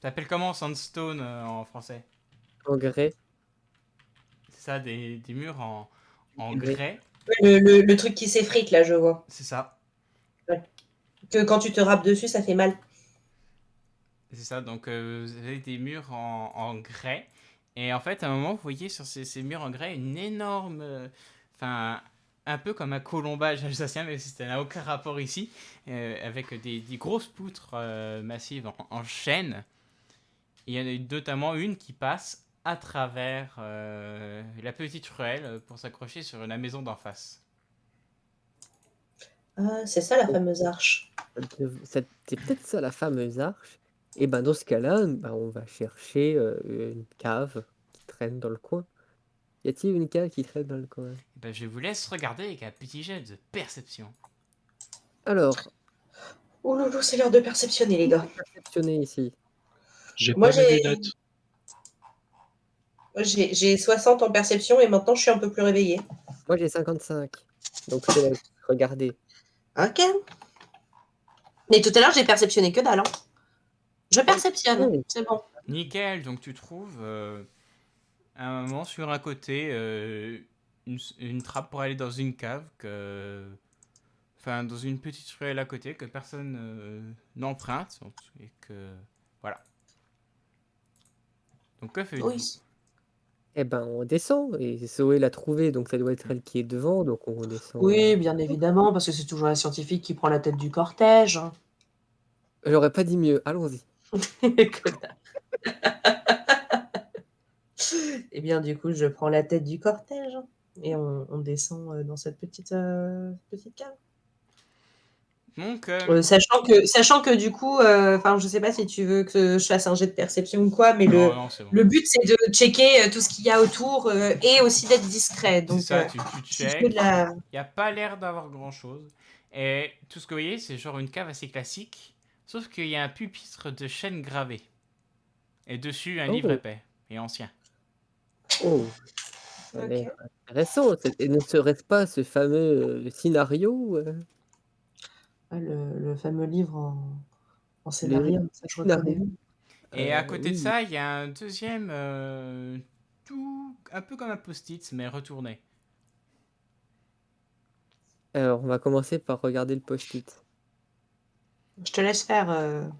Speaker 1: T'appelles comment sandstone en français?
Speaker 3: En grès.
Speaker 1: C'est ça, des murs en
Speaker 3: Grès.
Speaker 1: grès,
Speaker 2: Le truc qui s'effrite, là, je vois.
Speaker 1: c'est ça.
Speaker 2: Que quand tu te rappes dessus, ça fait mal.
Speaker 1: C'est ça, donc vous avez des murs en grès. Et en fait, à un moment, vous voyez sur ces murs en grès une énorme. Enfin, un peu comme un colombage alsacien, mais ça n'a aucun rapport ici. Avec des grosses poutres massives en chêne. Et il y en a notamment une qui passe à travers la petite ruelle pour s'accrocher sur la maison d'en face.
Speaker 2: Ah, c'est ça la fameuse arche.
Speaker 3: C'est peut-être ça la fameuse arche. Et ben dans ce cas-là, ben, on va chercher une cave qui traîne dans le coin. Y a-t-il une cave qui traîne dans le coin?
Speaker 1: Ben, je vous laisse regarder avec un petit jet de perception.
Speaker 3: Alors,
Speaker 2: Oh loulou, c'est l'heure de perceptionner, les gars.
Speaker 3: perceptionner ici.
Speaker 4: J'ai
Speaker 2: Moi,
Speaker 4: pas mes lunettes.
Speaker 2: j'ai 60 en perception et maintenant je suis un peu plus réveillée.
Speaker 3: Moi j'ai 55. Donc je te laisse regarder.
Speaker 2: Ok. Mais tout à l'heure, j'ai perceptionné que dalle. Hein. Je perceptionne,
Speaker 3: Oui.
Speaker 2: c'est bon.
Speaker 1: Nickel, donc tu trouves à un moment sur un côté une trappe pour aller dans une cave enfin dans une petite ruelle à côté que personne n'emprunte et que voilà. Donc que faites-vous?
Speaker 2: Oui.
Speaker 3: Eh ben on descend. Et Zoé l'a trouvé, donc ça doit être elle qui est devant. Donc on descend.
Speaker 2: Oui, bien évidemment, parce que c'est toujours la scientifique qui prend la tête du cortège. Hein.
Speaker 3: J'aurais pas dit mieux. Allons-y.
Speaker 2: Que dalle. Eh bien, du coup, je prends la tête du cortège hein, et on descend dans cette petite cave.
Speaker 1: Donc
Speaker 2: Sachant que du coup, enfin, je sais pas si tu veux que je fasse un jet de perception ou quoi, mais
Speaker 1: non non c'est bon.
Speaker 2: le but c'est de checker tout ce qu'il y a autour et aussi d'être discret.
Speaker 1: C'est
Speaker 2: Donc,
Speaker 1: ça, tu
Speaker 2: si tu veux
Speaker 1: check.
Speaker 2: de la...
Speaker 1: Il n'y a pas l'air d'avoir grand chose. Et tout ce que vous voyez, c'est genre une cave assez classique. Sauf qu'il y a un pupitre de chêne gravé. Et dessus, un livre
Speaker 3: Oh,
Speaker 1: épais et ancien.
Speaker 3: oh, ça a
Speaker 2: Ok.
Speaker 3: l'air intéressant. Et ne serait-ce pas ce fameux scénario
Speaker 2: Le fameux livre en
Speaker 3: le
Speaker 2: scénario, ça je
Speaker 3: scénario
Speaker 2: reconnais.
Speaker 1: Et à côté de
Speaker 3: oui.
Speaker 1: ça, il y a un deuxième, tout un peu comme un post-it, mais retourné.
Speaker 3: Alors, on va commencer par regarder le post-it.
Speaker 2: Je te laisse faire.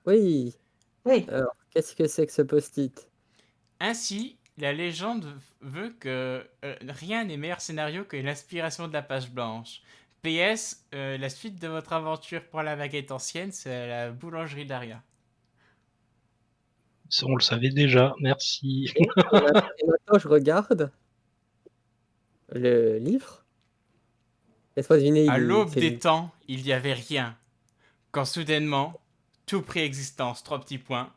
Speaker 3: Oui.
Speaker 2: Oui.
Speaker 3: Alors, qu'est-ce que c'est que ce post-it?
Speaker 1: Ainsi, la légende veut que rien n'est meilleur scénario que l'inspiration de la page blanche. PS, la suite de votre aventure pour la baguette ancienne, c'est la boulangerie d'Aria.
Speaker 4: Ça, on le savait déjà, merci.
Speaker 3: Et maintenant, je regarde le livre. Laisse-moi deviner,
Speaker 1: À l'aube
Speaker 3: c'est
Speaker 1: des temps, il n'y avait rien. Quand soudainement, tout prit existence, trois petits points.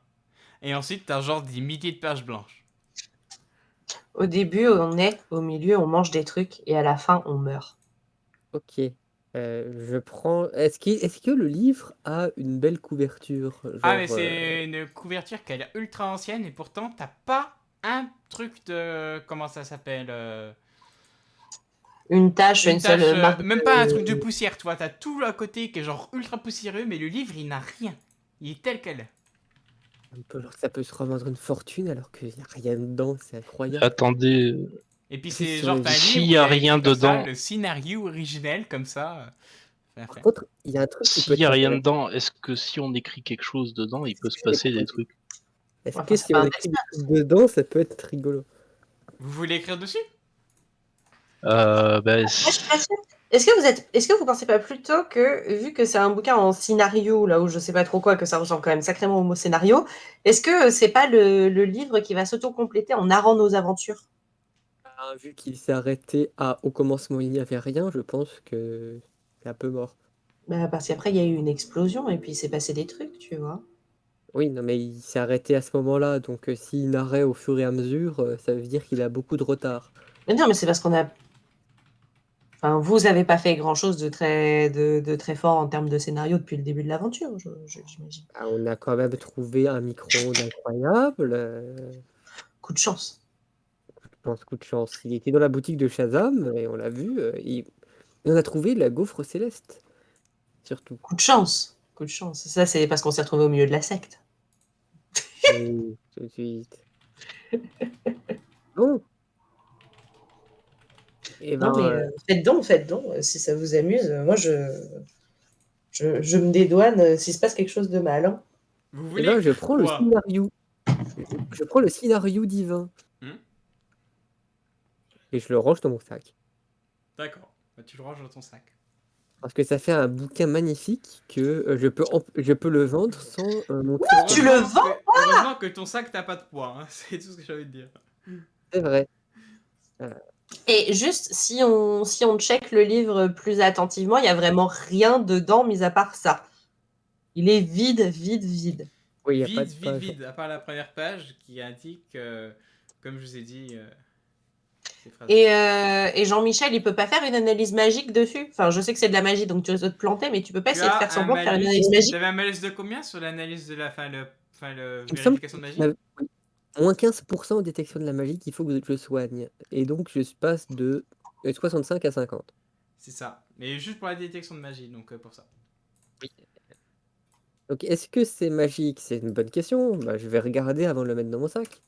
Speaker 1: Et ensuite, t'as genre des milliers de pages blanches.
Speaker 2: Au début, on est, au milieu, on mange des trucs et à la fin, on meurt.
Speaker 3: Ok. Je prends. Est-ce que le livre a une belle couverture?
Speaker 1: Ah, mais
Speaker 3: Genre.
Speaker 1: c'est une couverture qui est ultra ancienne et pourtant, t'as pas un truc de... Comment ça s'appelle
Speaker 2: Une tâche,
Speaker 1: Une
Speaker 2: une seule
Speaker 1: tache,
Speaker 2: marque
Speaker 1: même pas un truc de
Speaker 2: de...
Speaker 1: poussière, tu vois. T'as tout à côté qui est genre ultra poussiéreux, mais le livre, il n'a rien. Il est tel quel est.
Speaker 3: Ça peut se revendre une fortune alors qu'il n'y a rien dedans, c'est incroyable.
Speaker 4: Attendez,
Speaker 1: Et puis
Speaker 3: C'est
Speaker 1: c'est
Speaker 3: sur
Speaker 1: genre,
Speaker 3: le-
Speaker 1: t'as un
Speaker 4: S'il
Speaker 1: livre
Speaker 4: y
Speaker 1: où il
Speaker 4: a
Speaker 1: a
Speaker 4: rien
Speaker 1: écrit comme ça,
Speaker 4: dedans-
Speaker 1: le scénario originel, comme ça.
Speaker 3: Par contre, il y a un truc qui peut
Speaker 4: s'il y a
Speaker 3: être
Speaker 4: rien
Speaker 3: intéressant.
Speaker 4: dedans, est-ce que si on écrit quelque chose dedans, il peut se passer des trucs?
Speaker 3: Est-ce
Speaker 2: Enfin,
Speaker 3: que
Speaker 2: c'est
Speaker 3: si
Speaker 2: pas
Speaker 3: on
Speaker 2: un
Speaker 3: écrit des trucs dedans, ça peut être rigolo?
Speaker 1: Vous voulez écrire dessus?
Speaker 4: Bah,
Speaker 2: Moi, je suis pas sûre. Est-ce que vous pensez pas plutôt que, vu que c'est un bouquin en scénario, là où je sais pas trop quoi, que ça ressemble quand même sacrément au mot scénario, est-ce que c'est pas le livre qui va s'auto-compléter en narrant nos aventures?
Speaker 3: Vu qu'il s'est arrêté au commencement, il n'y avait rien, je pense que c'est un peu mort.
Speaker 2: Bah, parce qu'après, il y a eu une explosion et puis il s'est passé des trucs, tu vois.
Speaker 3: Oui, non, mais il s'est arrêté à ce moment-là, donc s'il narrait au fur et à mesure, ça veut dire qu'il a beaucoup de retard.
Speaker 2: Mais non, mais c'est parce qu'on a. Enfin, vous avez pas fait grand-chose de très fort en termes de scénario depuis le début de l'aventure, j'imagine.
Speaker 3: Ah, on a quand même trouvé un micro-ondes incroyable.
Speaker 2: Coup de chance.
Speaker 3: Je pense coup de chance. Il était dans la boutique de Shazam et on l'a vu. Et on a trouvé la gaufre céleste. surtout.
Speaker 2: Coup de chance. Coup de chance. Ça, c'est parce qu'on s'est retrouvé au milieu de la secte.
Speaker 3: Oui, tout de suite. Bon, et
Speaker 2: Non,
Speaker 3: ben,
Speaker 2: mais faites donc, si ça vous amuse. Moi, je me dédouane s'il se passe quelque chose de mal. Hein.
Speaker 1: Vous
Speaker 3: eh
Speaker 1: voulez
Speaker 3: ben, je prends le
Speaker 1: quoi?
Speaker 3: scénario. Je prends le scénario divin
Speaker 1: Hmm.
Speaker 3: et je le range dans mon sac.
Speaker 1: D'accord. Bah, tu le ranges dans ton sac.
Speaker 3: Parce que ça fait un bouquin magnifique que je peux le vendre sans montrer.
Speaker 2: Tu le vends?
Speaker 1: Heureusement que ton sac t'as pas de poids, hein. C'est tout ce que j'ai envie de dire.
Speaker 3: C'est vrai.
Speaker 2: Et juste, si on check le livre plus attentivement, il n'y a vraiment rien dedans, mis à part ça. Il est vide, vide, vide.
Speaker 3: Oui, il n'y a pas
Speaker 1: Vide,
Speaker 3: de
Speaker 1: vide,
Speaker 3: page.
Speaker 1: vide, à part la première page qui indique, comme je vous ai dit, ces phrases.
Speaker 2: Et Jean-Michel, il peut pas faire une analyse magique dessus. Enfin, je sais que c'est de la magie, donc tu risques de te planter, mais tu peux pas
Speaker 1: Tu
Speaker 2: essayer de
Speaker 1: as
Speaker 2: faire
Speaker 1: un
Speaker 2: semblant de faire une
Speaker 1: malus.
Speaker 2: analyse magique.
Speaker 1: T'avais un malus de combien sur l'analyse de la fin,
Speaker 3: Il me semble
Speaker 1: vérification de
Speaker 3: que
Speaker 1: magie?
Speaker 3: oui. Moins 15% en détection de la magie qu'il faut que je soigne. Et donc, je passe de 65 à 50.
Speaker 1: C'est ça. Mais juste pour la détection de magie, donc pour ça.
Speaker 3: Oui. Donc, est-ce que c'est magique? C'est une bonne question. Bah, je vais regarder avant de le mettre dans mon sac.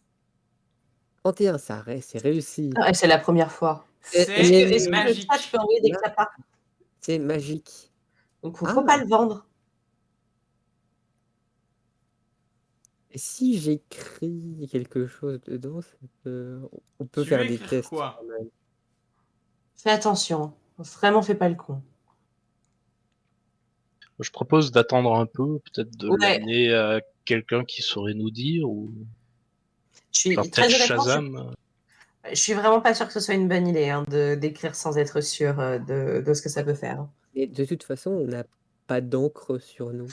Speaker 3: 31, c'est réussi.
Speaker 2: Ah, c'est la première fois.
Speaker 1: C'est
Speaker 2: Est-ce que le
Speaker 1: magique.
Speaker 2: chat peut envoyer des clapas?
Speaker 3: C'est magique.
Speaker 2: Donc, faut pas le vendre.
Speaker 3: Et si j'écris quelque chose dedans, on peut
Speaker 1: Tu
Speaker 3: faire
Speaker 1: veux
Speaker 3: des
Speaker 1: écrire
Speaker 3: tests.
Speaker 1: quoi?
Speaker 3: quand même.
Speaker 2: Fais attention. Vraiment, fais pas le con.
Speaker 4: Je propose d'attendre un peu, peut-être de
Speaker 2: Ouais.
Speaker 4: l'amener à quelqu'un qui saurait nous dire, ou
Speaker 2: Je suis
Speaker 4: genre
Speaker 2: très
Speaker 4: peut-être
Speaker 2: honnêtement,
Speaker 4: Shazam.
Speaker 2: je suis vraiment pas sûre que ce soit une bonne idée hein, d'écrire sans être sûr de ce que ça peut faire. Hein.
Speaker 3: Et de toute façon, on n'a pas d'encre sur nous.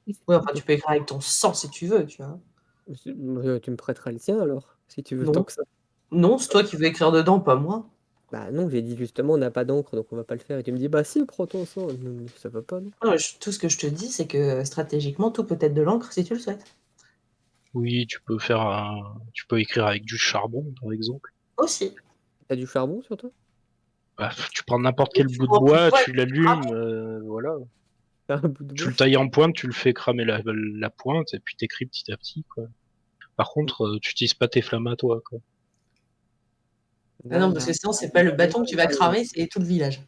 Speaker 2: Oui, enfin, tu peux écrire avec ton sang si tu veux, tu vois.
Speaker 3: Tu me prêteras le tien alors, si tu veux
Speaker 2: Non.
Speaker 3: tant que ça.
Speaker 2: Non, c'est toi qui veux écrire dedans, pas moi.
Speaker 3: Bah non, j'ai dit justement, on n'a pas d'encre, donc on va pas le faire. Et tu me dis, bah si, prends ton sang. Non, ça va pas, non?
Speaker 2: Non, tout ce que je te dis, c'est que stratégiquement, tout peut être de l'encre si tu le souhaites.
Speaker 4: Oui, tu peux écrire avec du charbon, par exemple.
Speaker 2: Aussi.
Speaker 3: T'as du charbon sur toi?
Speaker 4: Bah, tu prends n'importe quel
Speaker 2: Tu
Speaker 4: bout de
Speaker 2: prends un bout de
Speaker 4: bois,
Speaker 2: bois
Speaker 4: tu l'allumes, voilà.
Speaker 3: T'as un bout de
Speaker 4: Tu
Speaker 3: bois?
Speaker 4: le tailles en pointe, tu le fais cramer la pointe, et puis t'écris petit à petit, quoi. Par contre, tu utilises pas tes flammes à toi, quoi.
Speaker 2: Ah non, parce que sinon, c'est pas le bâton que tu vas cramer, c'est tout le village.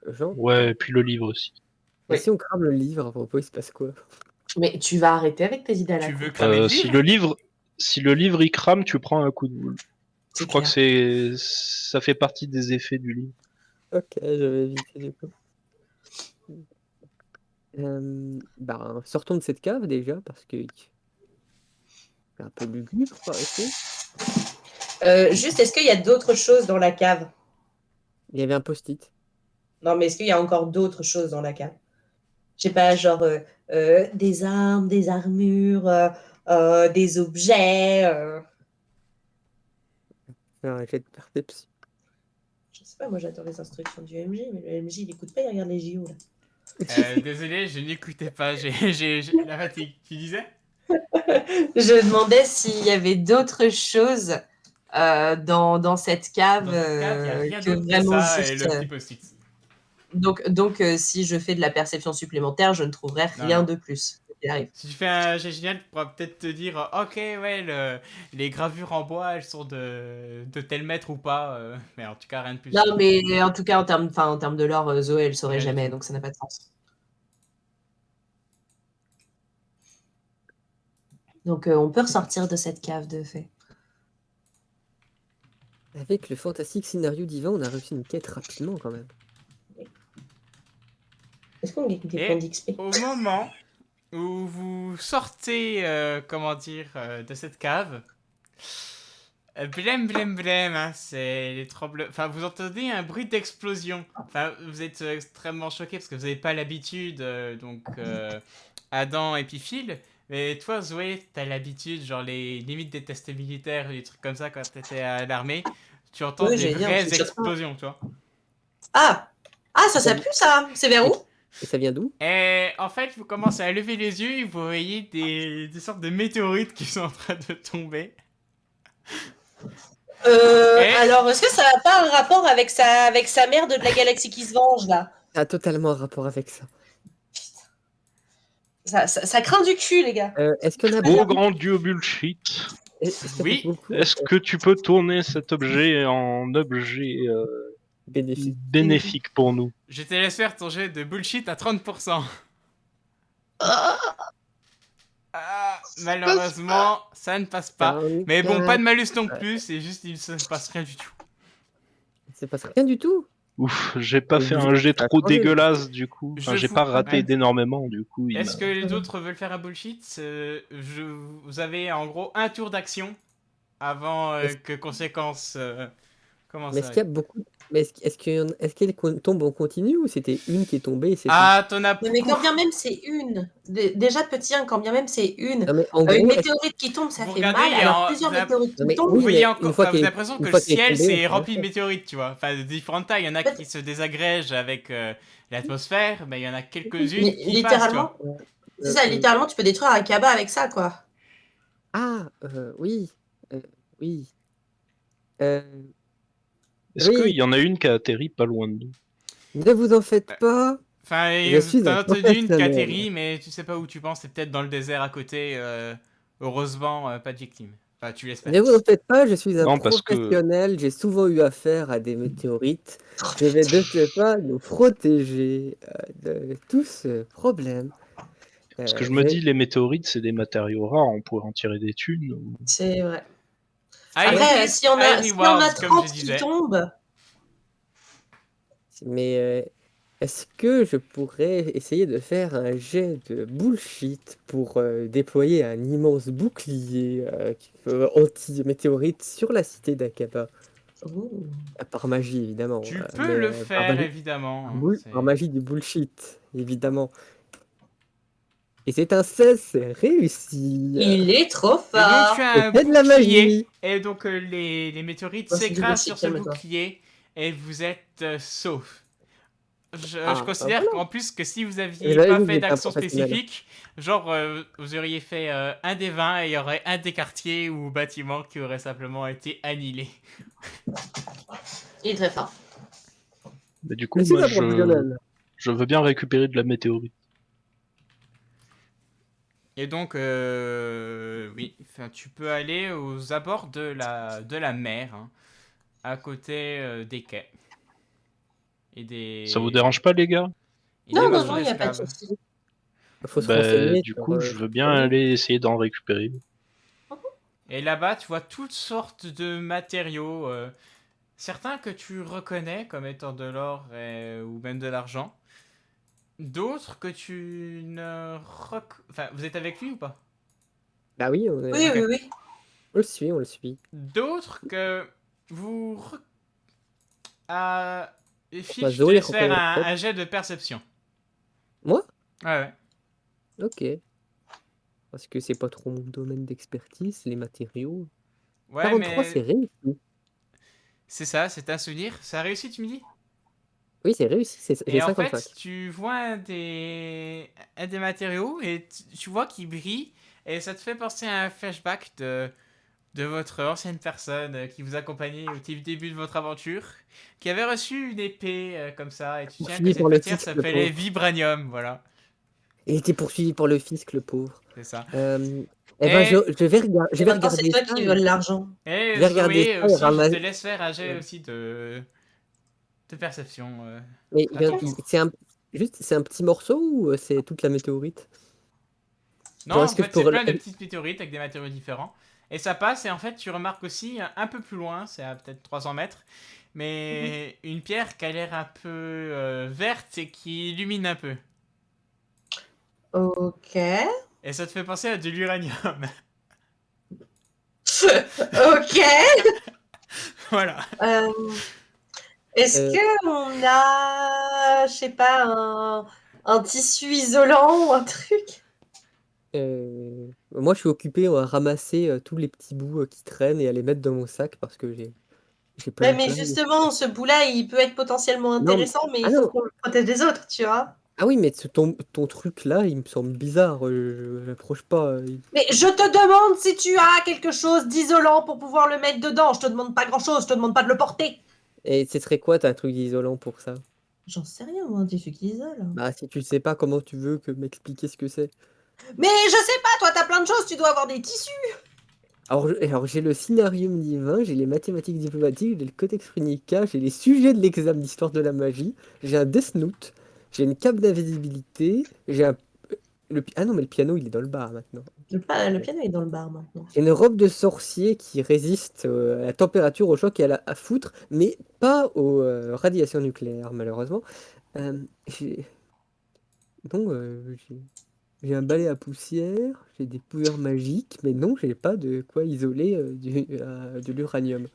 Speaker 3: Genre,
Speaker 4: Ouais, et puis le livre aussi.
Speaker 3: et
Speaker 2: Oui.
Speaker 3: si on crame le livre à propos, il se passe quoi?
Speaker 2: Mais tu vas arrêter avec tes idées à la
Speaker 1: Tu
Speaker 2: con.
Speaker 1: veux cramer le
Speaker 4: Si
Speaker 1: livre?
Speaker 4: le livre il crame, tu prends un coup de boule. Je
Speaker 2: C'est
Speaker 4: crois
Speaker 2: clair.
Speaker 4: que ça fait partie des effets du livre.
Speaker 3: Ok, je vais éviter du coup. Bah, sortons de cette cave déjà, parce que c'est un peu lugubre par ici.
Speaker 2: Juste, est-ce qu'il y a d'autres choses dans la cave?
Speaker 3: Il y avait un post-it.
Speaker 2: Non, mais est-ce qu'il y a encore d'autres choses dans la cave? Je sais pas, genre des armes, des armures, des objets.
Speaker 3: Alors, un jet de perception.
Speaker 2: Je sais pas, moi j'attends les instructions du MJ, mais le MJ il écoute pas, il regarde les JO là.
Speaker 1: Désolé, je n'écoutais pas. J'ai la fatigue. Tu disais?
Speaker 2: Je demandais s'il y avait d'autres choses dans cette cave
Speaker 1: Dans cette cave, il n'y a rien
Speaker 2: que
Speaker 1: d'autre que
Speaker 2: vraiment
Speaker 1: ça et
Speaker 2: juste.
Speaker 1: le petit post-it.
Speaker 2: Donc si je fais de la perception supplémentaire, je ne trouverai
Speaker 1: Non,
Speaker 2: rien
Speaker 1: non.
Speaker 2: de plus. Il arrive.
Speaker 1: Si tu fais un jet génial, tu pourras peut-être te dire ok, ouais, les gravures en bois, elles sont de tel mètre ou pas. Mais en tout cas, rien de plus.
Speaker 2: Non, mais en tout cas, en termes de lore, Zoé, elle saurait
Speaker 1: Rien du
Speaker 2: jamais,
Speaker 1: tout.
Speaker 2: donc ça n'a pas de sens. Donc on peut ressortir de cette cave de fait.
Speaker 3: Avec le fantastique scénario divin, on a réussi une quête rapidement quand même.
Speaker 2: Est-ce qu'on gagne des
Speaker 1: Et
Speaker 2: points d'XP?
Speaker 1: au moment où vous sortez, de cette cave, blême, blême, blême, hein, c'est les tremblements. Enfin, vous entendez un bruit d'explosion. Enfin, vous êtes extrêmement choqué parce que vous n'avez pas l'habitude, Adam et puis Phil. Mais toi, Zoé, t'as l'habitude, genre les limites des tests militaires, des trucs comme ça quand t'étais à l'armée. Tu entends
Speaker 2: Oui,
Speaker 1: des
Speaker 2: j'allais dire,
Speaker 1: vraies
Speaker 2: tu tires pas.
Speaker 1: explosions, tu vois.
Speaker 2: Ah! Ah, ça pue ça! C'est vers où?
Speaker 3: Et ça vient d'où?
Speaker 1: Et en fait, vous commencez à lever les yeux et vous voyez des sortes de météorites qui sont en train de tomber. Et-
Speaker 2: Alors, est-ce que ça n'a pas un rapport avec sa mère de la galaxie qui se venge, là?
Speaker 3: Ça a totalement un rapport avec ça.
Speaker 2: Ça craint du cul, les gars.
Speaker 3: Est-ce qu'on a
Speaker 4: Ô
Speaker 3: beaucoup...
Speaker 4: grand dieu bullshit,
Speaker 3: Est-ce qu'il y a
Speaker 1: Oui.
Speaker 3: beaucoup
Speaker 4: est-ce que tu peux tourner cet objet en objet
Speaker 3: bénéfique?
Speaker 4: bénéfique pour nous?
Speaker 1: Je te laisse faire ton jet de bullshit à 30%. Malheureusement, ça ne passe pas. Mais bon, pas de malus non plus, c'est juste il ne se passe rien du tout.
Speaker 3: Ça passe rien du tout.
Speaker 4: Ouf, j'ai pas
Speaker 3: Mais
Speaker 4: fait
Speaker 3: vous
Speaker 4: un jet
Speaker 3: êtes
Speaker 4: trop
Speaker 3: accordé.
Speaker 4: dégueulasse du coup. Enfin,
Speaker 1: Je
Speaker 4: j'ai
Speaker 1: vous-
Speaker 4: pas raté
Speaker 1: ouais.
Speaker 4: d'énormément du coup.
Speaker 1: Est-ce que les autres veulent faire un bullshit Vous avez en gros un tour d'action avant que conséquence commence
Speaker 3: Mais
Speaker 1: à
Speaker 3: est-ce qu'il y a
Speaker 1: arriver.
Speaker 3: beaucoup... Mais est-ce qu'elle tombe en continu ou c'était une qui est tombée et c'est
Speaker 1: Ah, t'en as
Speaker 2: Non, mais
Speaker 1: beaucoup.
Speaker 2: quand bien même c'est une. Déjà petit, hein, quand bien même c'est une.
Speaker 3: tout? Non, mais en
Speaker 2: Une
Speaker 3: gros,
Speaker 2: météorite qui tombe, ça
Speaker 1: Vous
Speaker 2: fait
Speaker 1: regardez,
Speaker 2: mal.
Speaker 1: il y a
Speaker 2: Alors plusieurs
Speaker 1: vous avez-
Speaker 2: météorites
Speaker 3: Non,
Speaker 2: qui
Speaker 3: mais
Speaker 2: tombent.
Speaker 1: Vous
Speaker 3: oui,
Speaker 1: voyez
Speaker 3: mais
Speaker 1: encore,
Speaker 3: une fois
Speaker 1: enfin, vous
Speaker 3: qu'elle
Speaker 1: avez l'impression
Speaker 3: une
Speaker 1: que
Speaker 3: fois
Speaker 1: le
Speaker 3: qu'elle est
Speaker 1: ciel
Speaker 3: tombée,
Speaker 1: c'est
Speaker 3: on peut
Speaker 1: rempli de
Speaker 3: rien faire.
Speaker 1: météorites, tu vois. Enfin, de différentes tailles. Il y en a qui se désagrègent avec l'atmosphère, mais il y en a quelques-unes
Speaker 2: Mais
Speaker 1: qui passent, tu
Speaker 2: littéralement,
Speaker 1: vois.
Speaker 2: c'est ça, littéralement, tu peux détruire un cabas avec ça, quoi.
Speaker 3: Ah, oui. Oui. Euh,
Speaker 4: Est-ce
Speaker 3: oui.
Speaker 4: qu'il y en a une qui a atterri pas loin de nous?
Speaker 3: Ne vous en faites pas.
Speaker 1: Enfin,
Speaker 3: Je suis
Speaker 1: t'en
Speaker 3: un
Speaker 1: as entendu une qui
Speaker 3: professionnel.
Speaker 1: atterrit, mais tu sais pas où tu penses, c'est peut-être dans le désert à côté. Heureusement, pas de victime. Enfin, tu l'espères.
Speaker 3: Ne vous en faites pas, je suis un
Speaker 4: Non, parce que
Speaker 3: professionnel. J'ai souvent eu affaire à des météorites. Je vais de ce pas nous protéger de tout ce problème.
Speaker 4: parce que je me dis les météorites c'est des matériaux rares, on pourrait en tirer des thunes.
Speaker 2: C'est vrai.
Speaker 1: High
Speaker 2: Après,
Speaker 1: risk,
Speaker 2: si on
Speaker 1: high
Speaker 2: a
Speaker 1: rewards, comme je
Speaker 2: 30 qui
Speaker 1: disais.
Speaker 2: tombent,
Speaker 3: Mais est-ce que je pourrais essayer de faire un jet de bullshit pour déployer un immense bouclier anti-météorite sur la cité d'Aqaba?
Speaker 2: ouh,
Speaker 3: Par magie, évidemment.
Speaker 1: Tu peux
Speaker 3: mais,
Speaker 1: le
Speaker 3: par
Speaker 1: faire,
Speaker 3: magie,
Speaker 1: évidemment. Hein, c'est-
Speaker 3: par magie du bullshit, évidemment. Et c'est un 16, c'est réussi.
Speaker 2: il est trop
Speaker 1: Et donc
Speaker 2: fort.
Speaker 1: tu as un
Speaker 3: C'est de la
Speaker 1: bouclier,
Speaker 3: magie.
Speaker 1: et donc les météorites
Speaker 2: Bon, c'est du
Speaker 1: s'écrasent sur
Speaker 2: bullshit,
Speaker 1: ce
Speaker 2: calme-toi.
Speaker 1: bouclier, et vous êtes sauf. Je
Speaker 3: Ah,
Speaker 1: considère
Speaker 3: voilà.
Speaker 1: qu'en plus que si vous
Speaker 3: Vous
Speaker 1: aviez
Speaker 3: avez
Speaker 1: pas
Speaker 3: vu que
Speaker 1: fait
Speaker 3: j'étais un
Speaker 1: d'action
Speaker 3: professionnel.
Speaker 1: spécifique, genre vous auriez fait un des 20 et il y aurait un des quartiers ou bâtiments qui aurait simplement été annihilé.
Speaker 2: Il est très fort.
Speaker 4: Mais du coup,
Speaker 3: Je suis
Speaker 4: moi
Speaker 3: un professionnel.
Speaker 4: je veux bien récupérer de la météorite.
Speaker 1: Et donc, oui, enfin, tu peux aller aux abords de la mer, hein, à côté des quais. Et des...
Speaker 4: Ça vous dérange pas les gars?
Speaker 1: et des
Speaker 2: Non, non,
Speaker 1: marchands
Speaker 2: non, il n'y a pas de
Speaker 1: d'esclaves.
Speaker 2: souci.
Speaker 3: Il faut se
Speaker 4: Bah,
Speaker 3: renseigner
Speaker 4: du
Speaker 3: sur,
Speaker 4: coup, je veux bien
Speaker 3: sur-
Speaker 4: aller essayer d'en récupérer.
Speaker 1: Et là-bas, tu vois toutes sortes de matériaux. Certains que tu reconnais comme étant de l'or ou même de l'argent. D'autres que tu ne... Enfin, vous êtes avec lui ou pas?
Speaker 3: Bah oui,
Speaker 2: Oui,
Speaker 1: Ok.
Speaker 2: oui, oui.
Speaker 3: on le suit, on le suit.
Speaker 1: D'autres que vous... Phil,
Speaker 3: Bah,
Speaker 1: je te
Speaker 3: Zoé
Speaker 1: laisse faire
Speaker 3: reconnaît peut-être.
Speaker 1: un jet de perception.
Speaker 3: Moi?
Speaker 1: Ouais, ouais.
Speaker 3: Ok. Parce que c'est pas trop mon domaine d'expertise, les matériaux.
Speaker 1: Ouais,
Speaker 3: 43, c'est
Speaker 1: mais
Speaker 3: réussi.
Speaker 1: c'est ça, c'est un souvenir. Ça a réussi, tu me dis?
Speaker 3: Oui, c'est réussi, j'ai
Speaker 1: Et en
Speaker 3: 55.
Speaker 1: fait, tu vois un des matériaux et tu vois qu'il brille et ça te fait penser à un flashback de votre ancienne personne qui vous accompagnait au début de votre aventure, qui avait reçu une épée comme ça et tu tiens que
Speaker 3: Poursuivi
Speaker 1: cette
Speaker 3: par le
Speaker 1: matière
Speaker 3: fisc, le
Speaker 1: s'appelait
Speaker 3: pauvre.
Speaker 1: Vibranium, voilà,
Speaker 3: Il était poursuivi par le fisc, le pauvre.
Speaker 1: c'est ça.
Speaker 3: Eh ben,
Speaker 1: Et,
Speaker 3: je vais, je
Speaker 2: Et
Speaker 3: vais
Speaker 2: maintenant, c'est
Speaker 3: regarder
Speaker 2: toi
Speaker 3: ça.
Speaker 2: qui veux l'argent.
Speaker 1: et
Speaker 3: Je vais regarder
Speaker 1: Zoé
Speaker 3: ça et
Speaker 1: aussi, je te
Speaker 3: ramasser.
Speaker 1: laisse faire un jet aussi de perception.
Speaker 3: Mais
Speaker 1: à ton tour.
Speaker 3: c'est un petit morceau ou c'est toute la météorite?
Speaker 1: Non,
Speaker 3: Genre,
Speaker 1: en
Speaker 3: est-ce que je
Speaker 1: fait, c'est
Speaker 3: pourrais.
Speaker 1: plein de petites météorites avec des matériaux différents. Et ça passe, et en fait, tu remarques aussi un peu plus loin, c'est à peut-être 300 mètres, mais une pierre qui a l'air un peu verte et qui illumine un peu.
Speaker 2: Ok.
Speaker 1: Et ça te fait penser à de l'uranium.
Speaker 2: Ok.
Speaker 1: Voilà.
Speaker 2: Est-ce
Speaker 3: Euh,
Speaker 2: qu'on a, je sais pas, un tissu isolant ou un truc?
Speaker 3: Moi, je suis occupé à ramasser tous les petits bouts qui traînent et à les mettre dans mon sac parce que j'ai
Speaker 2: Ouais,
Speaker 3: plein
Speaker 2: mais
Speaker 3: de.
Speaker 2: justement, ce bout-là, il peut être potentiellement
Speaker 3: Non,
Speaker 2: intéressant, mais
Speaker 3: ah
Speaker 2: il faut
Speaker 3: non.
Speaker 2: qu'on le protège des autres, tu vois.
Speaker 3: Ah oui, mais ton truc là, il me semble bizarre. Je n'approche pas.
Speaker 2: Mais je te demande si tu as quelque chose d'isolant pour pouvoir le mettre dedans. Je te demande pas grand-chose, je te demande pas de le porter.
Speaker 3: Et ce serait quoi, t'as un truc isolant pour ça?
Speaker 2: J'en sais rien, moi, un tissu qui isole.
Speaker 3: Bah, si tu sais pas, comment tu veux que m'expliquer ce que c'est?
Speaker 2: Mais je sais pas, toi, t'as plein de choses, tu dois avoir des tissus.
Speaker 3: Alors j'ai le Scénarium divin, j'ai les mathématiques diplomatiques, j'ai le Codex Runica, j'ai les sujets de l'examen d'histoire de la magie, j'ai un Death Note, j'ai une cape d'invisibilité, j'ai un... Ah non, mais le piano, il est dans le bar maintenant.
Speaker 2: Le piano est dans le bar maintenant.
Speaker 3: J'ai une robe de sorcier qui résiste à la température, au choc et à foutre, mais pas aux radiations nucléaires, malheureusement. J'ai... Non, j'ai un balai à poussière, j'ai des pouvoirs magiques, mais non, j'ai pas de quoi isoler de l'uranium.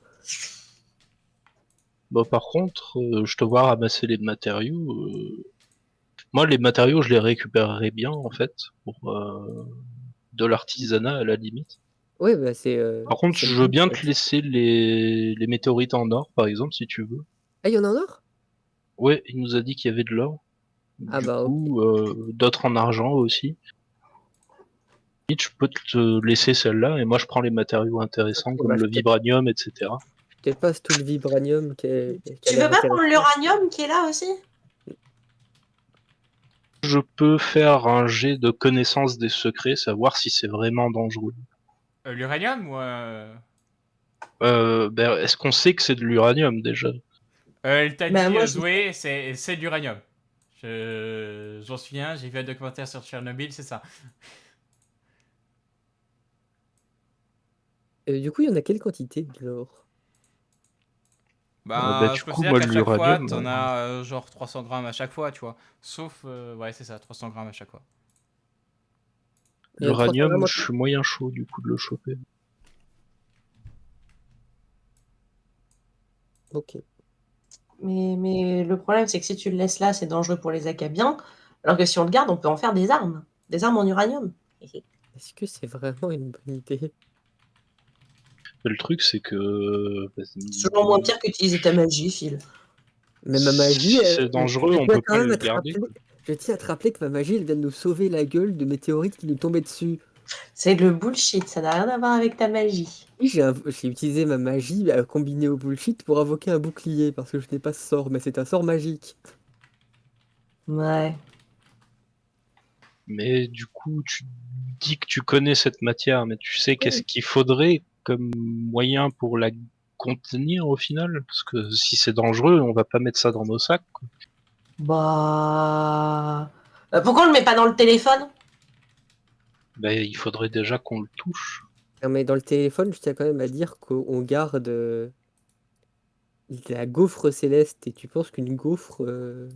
Speaker 4: Bah, par contre, je te vois ramasser les matériaux. Moi, les matériaux, je les récupérerais bien, en fait, pour de l'artisanat à la limite.
Speaker 3: Ouais, bah c'est
Speaker 4: Par contre,
Speaker 3: c'est le
Speaker 4: je veux
Speaker 3: but,
Speaker 4: bien
Speaker 3: en
Speaker 4: te
Speaker 3: fait.
Speaker 4: laisser les météorites en or, par exemple, si tu veux.
Speaker 3: Ah, il y en a en or?
Speaker 4: Ouais, il nous a dit qu'il y avait de l'or.
Speaker 3: Ah
Speaker 4: Du
Speaker 3: bah ok.
Speaker 4: coup, d'autres en argent aussi. Je peux te laisser celle-là, et moi je prends les matériaux intéressants
Speaker 3: Bah,
Speaker 4: comme le vibranium, etc.
Speaker 3: je te passe tout le vibranium qui a
Speaker 2: Tu veux
Speaker 3: l'air
Speaker 2: pas prendre
Speaker 3: intéressant.
Speaker 2: l'uranium qui est là aussi?
Speaker 4: Je peux faire un jet de connaissance des secrets, savoir si c'est vraiment dangereux.
Speaker 1: L'uranium ou
Speaker 4: Ben, est-ce qu'on sait que c'est de l'uranium déjà?
Speaker 1: elle t'a
Speaker 2: Bah
Speaker 1: dit,
Speaker 2: moi je sais.
Speaker 1: Zoé, c'est de l'uranium. J'en souviens, j'ai vu un documentaire sur Tchernobyl, c'est ça.
Speaker 3: Du coup, il y en a quelle quantité de l'or?
Speaker 4: Ben,
Speaker 1: Bah, je
Speaker 4: du coup,
Speaker 1: considère
Speaker 4: moi
Speaker 1: qu'à chaque fois,
Speaker 4: l'uranium,
Speaker 1: t'en as genre 300 grammes à chaque fois, tu vois. Sauf, ouais, c'est ça, 300 grammes à chaque fois.
Speaker 3: Il y a 300 grammes
Speaker 4: l'uranium,
Speaker 3: en
Speaker 4: je
Speaker 3: tout?
Speaker 4: suis moyen chaud du coup de le choper.
Speaker 3: Ok.
Speaker 2: Mais le problème, c'est que si tu le laisses là, c'est dangereux pour les Accabiens. Alors que si on le garde, on peut en faire des armes. Des armes en uranium.
Speaker 3: Est-ce que c'est vraiment une bonne idée?
Speaker 4: Le truc, c'est que
Speaker 2: C'est toujours moins pire qu'utiliser ta magie, Phil.
Speaker 3: Mais ma magie,
Speaker 4: si c'est dangereux,
Speaker 3: je
Speaker 4: on
Speaker 3: tiens
Speaker 4: peut
Speaker 3: quand
Speaker 4: pas
Speaker 3: même
Speaker 4: le
Speaker 3: à te
Speaker 4: garder.
Speaker 3: rappeler, je tiens à te rappeler que ma magie, elle vient de nous sauver la gueule de météorites qui nous tombaient dessus.
Speaker 2: C'est le bullshit, ça n'a rien à voir avec ta magie.
Speaker 3: Oui, j'ai utilisé ma magie combinée au bullshit pour invoquer un bouclier, parce que je n'ai pas ce sort, mais c'est un sort magique.
Speaker 2: Ouais.
Speaker 4: Mais du coup, tu dis que tu connais cette matière, mais tu sais qu'est-ce
Speaker 3: Oui.
Speaker 4: qu'il faudrait comme moyen pour la contenir au final? Parce que si c'est dangereux, on va pas mettre ça dans nos sacs, quoi.
Speaker 2: Bah. Pourquoi on le met pas dans le téléphone?
Speaker 4: Ben, il faudrait déjà qu'on le touche.
Speaker 3: Non, mais dans le téléphone, je tiens quand même à dire qu'on garde la gaufre céleste, et tu penses qu'une gaufre... euh,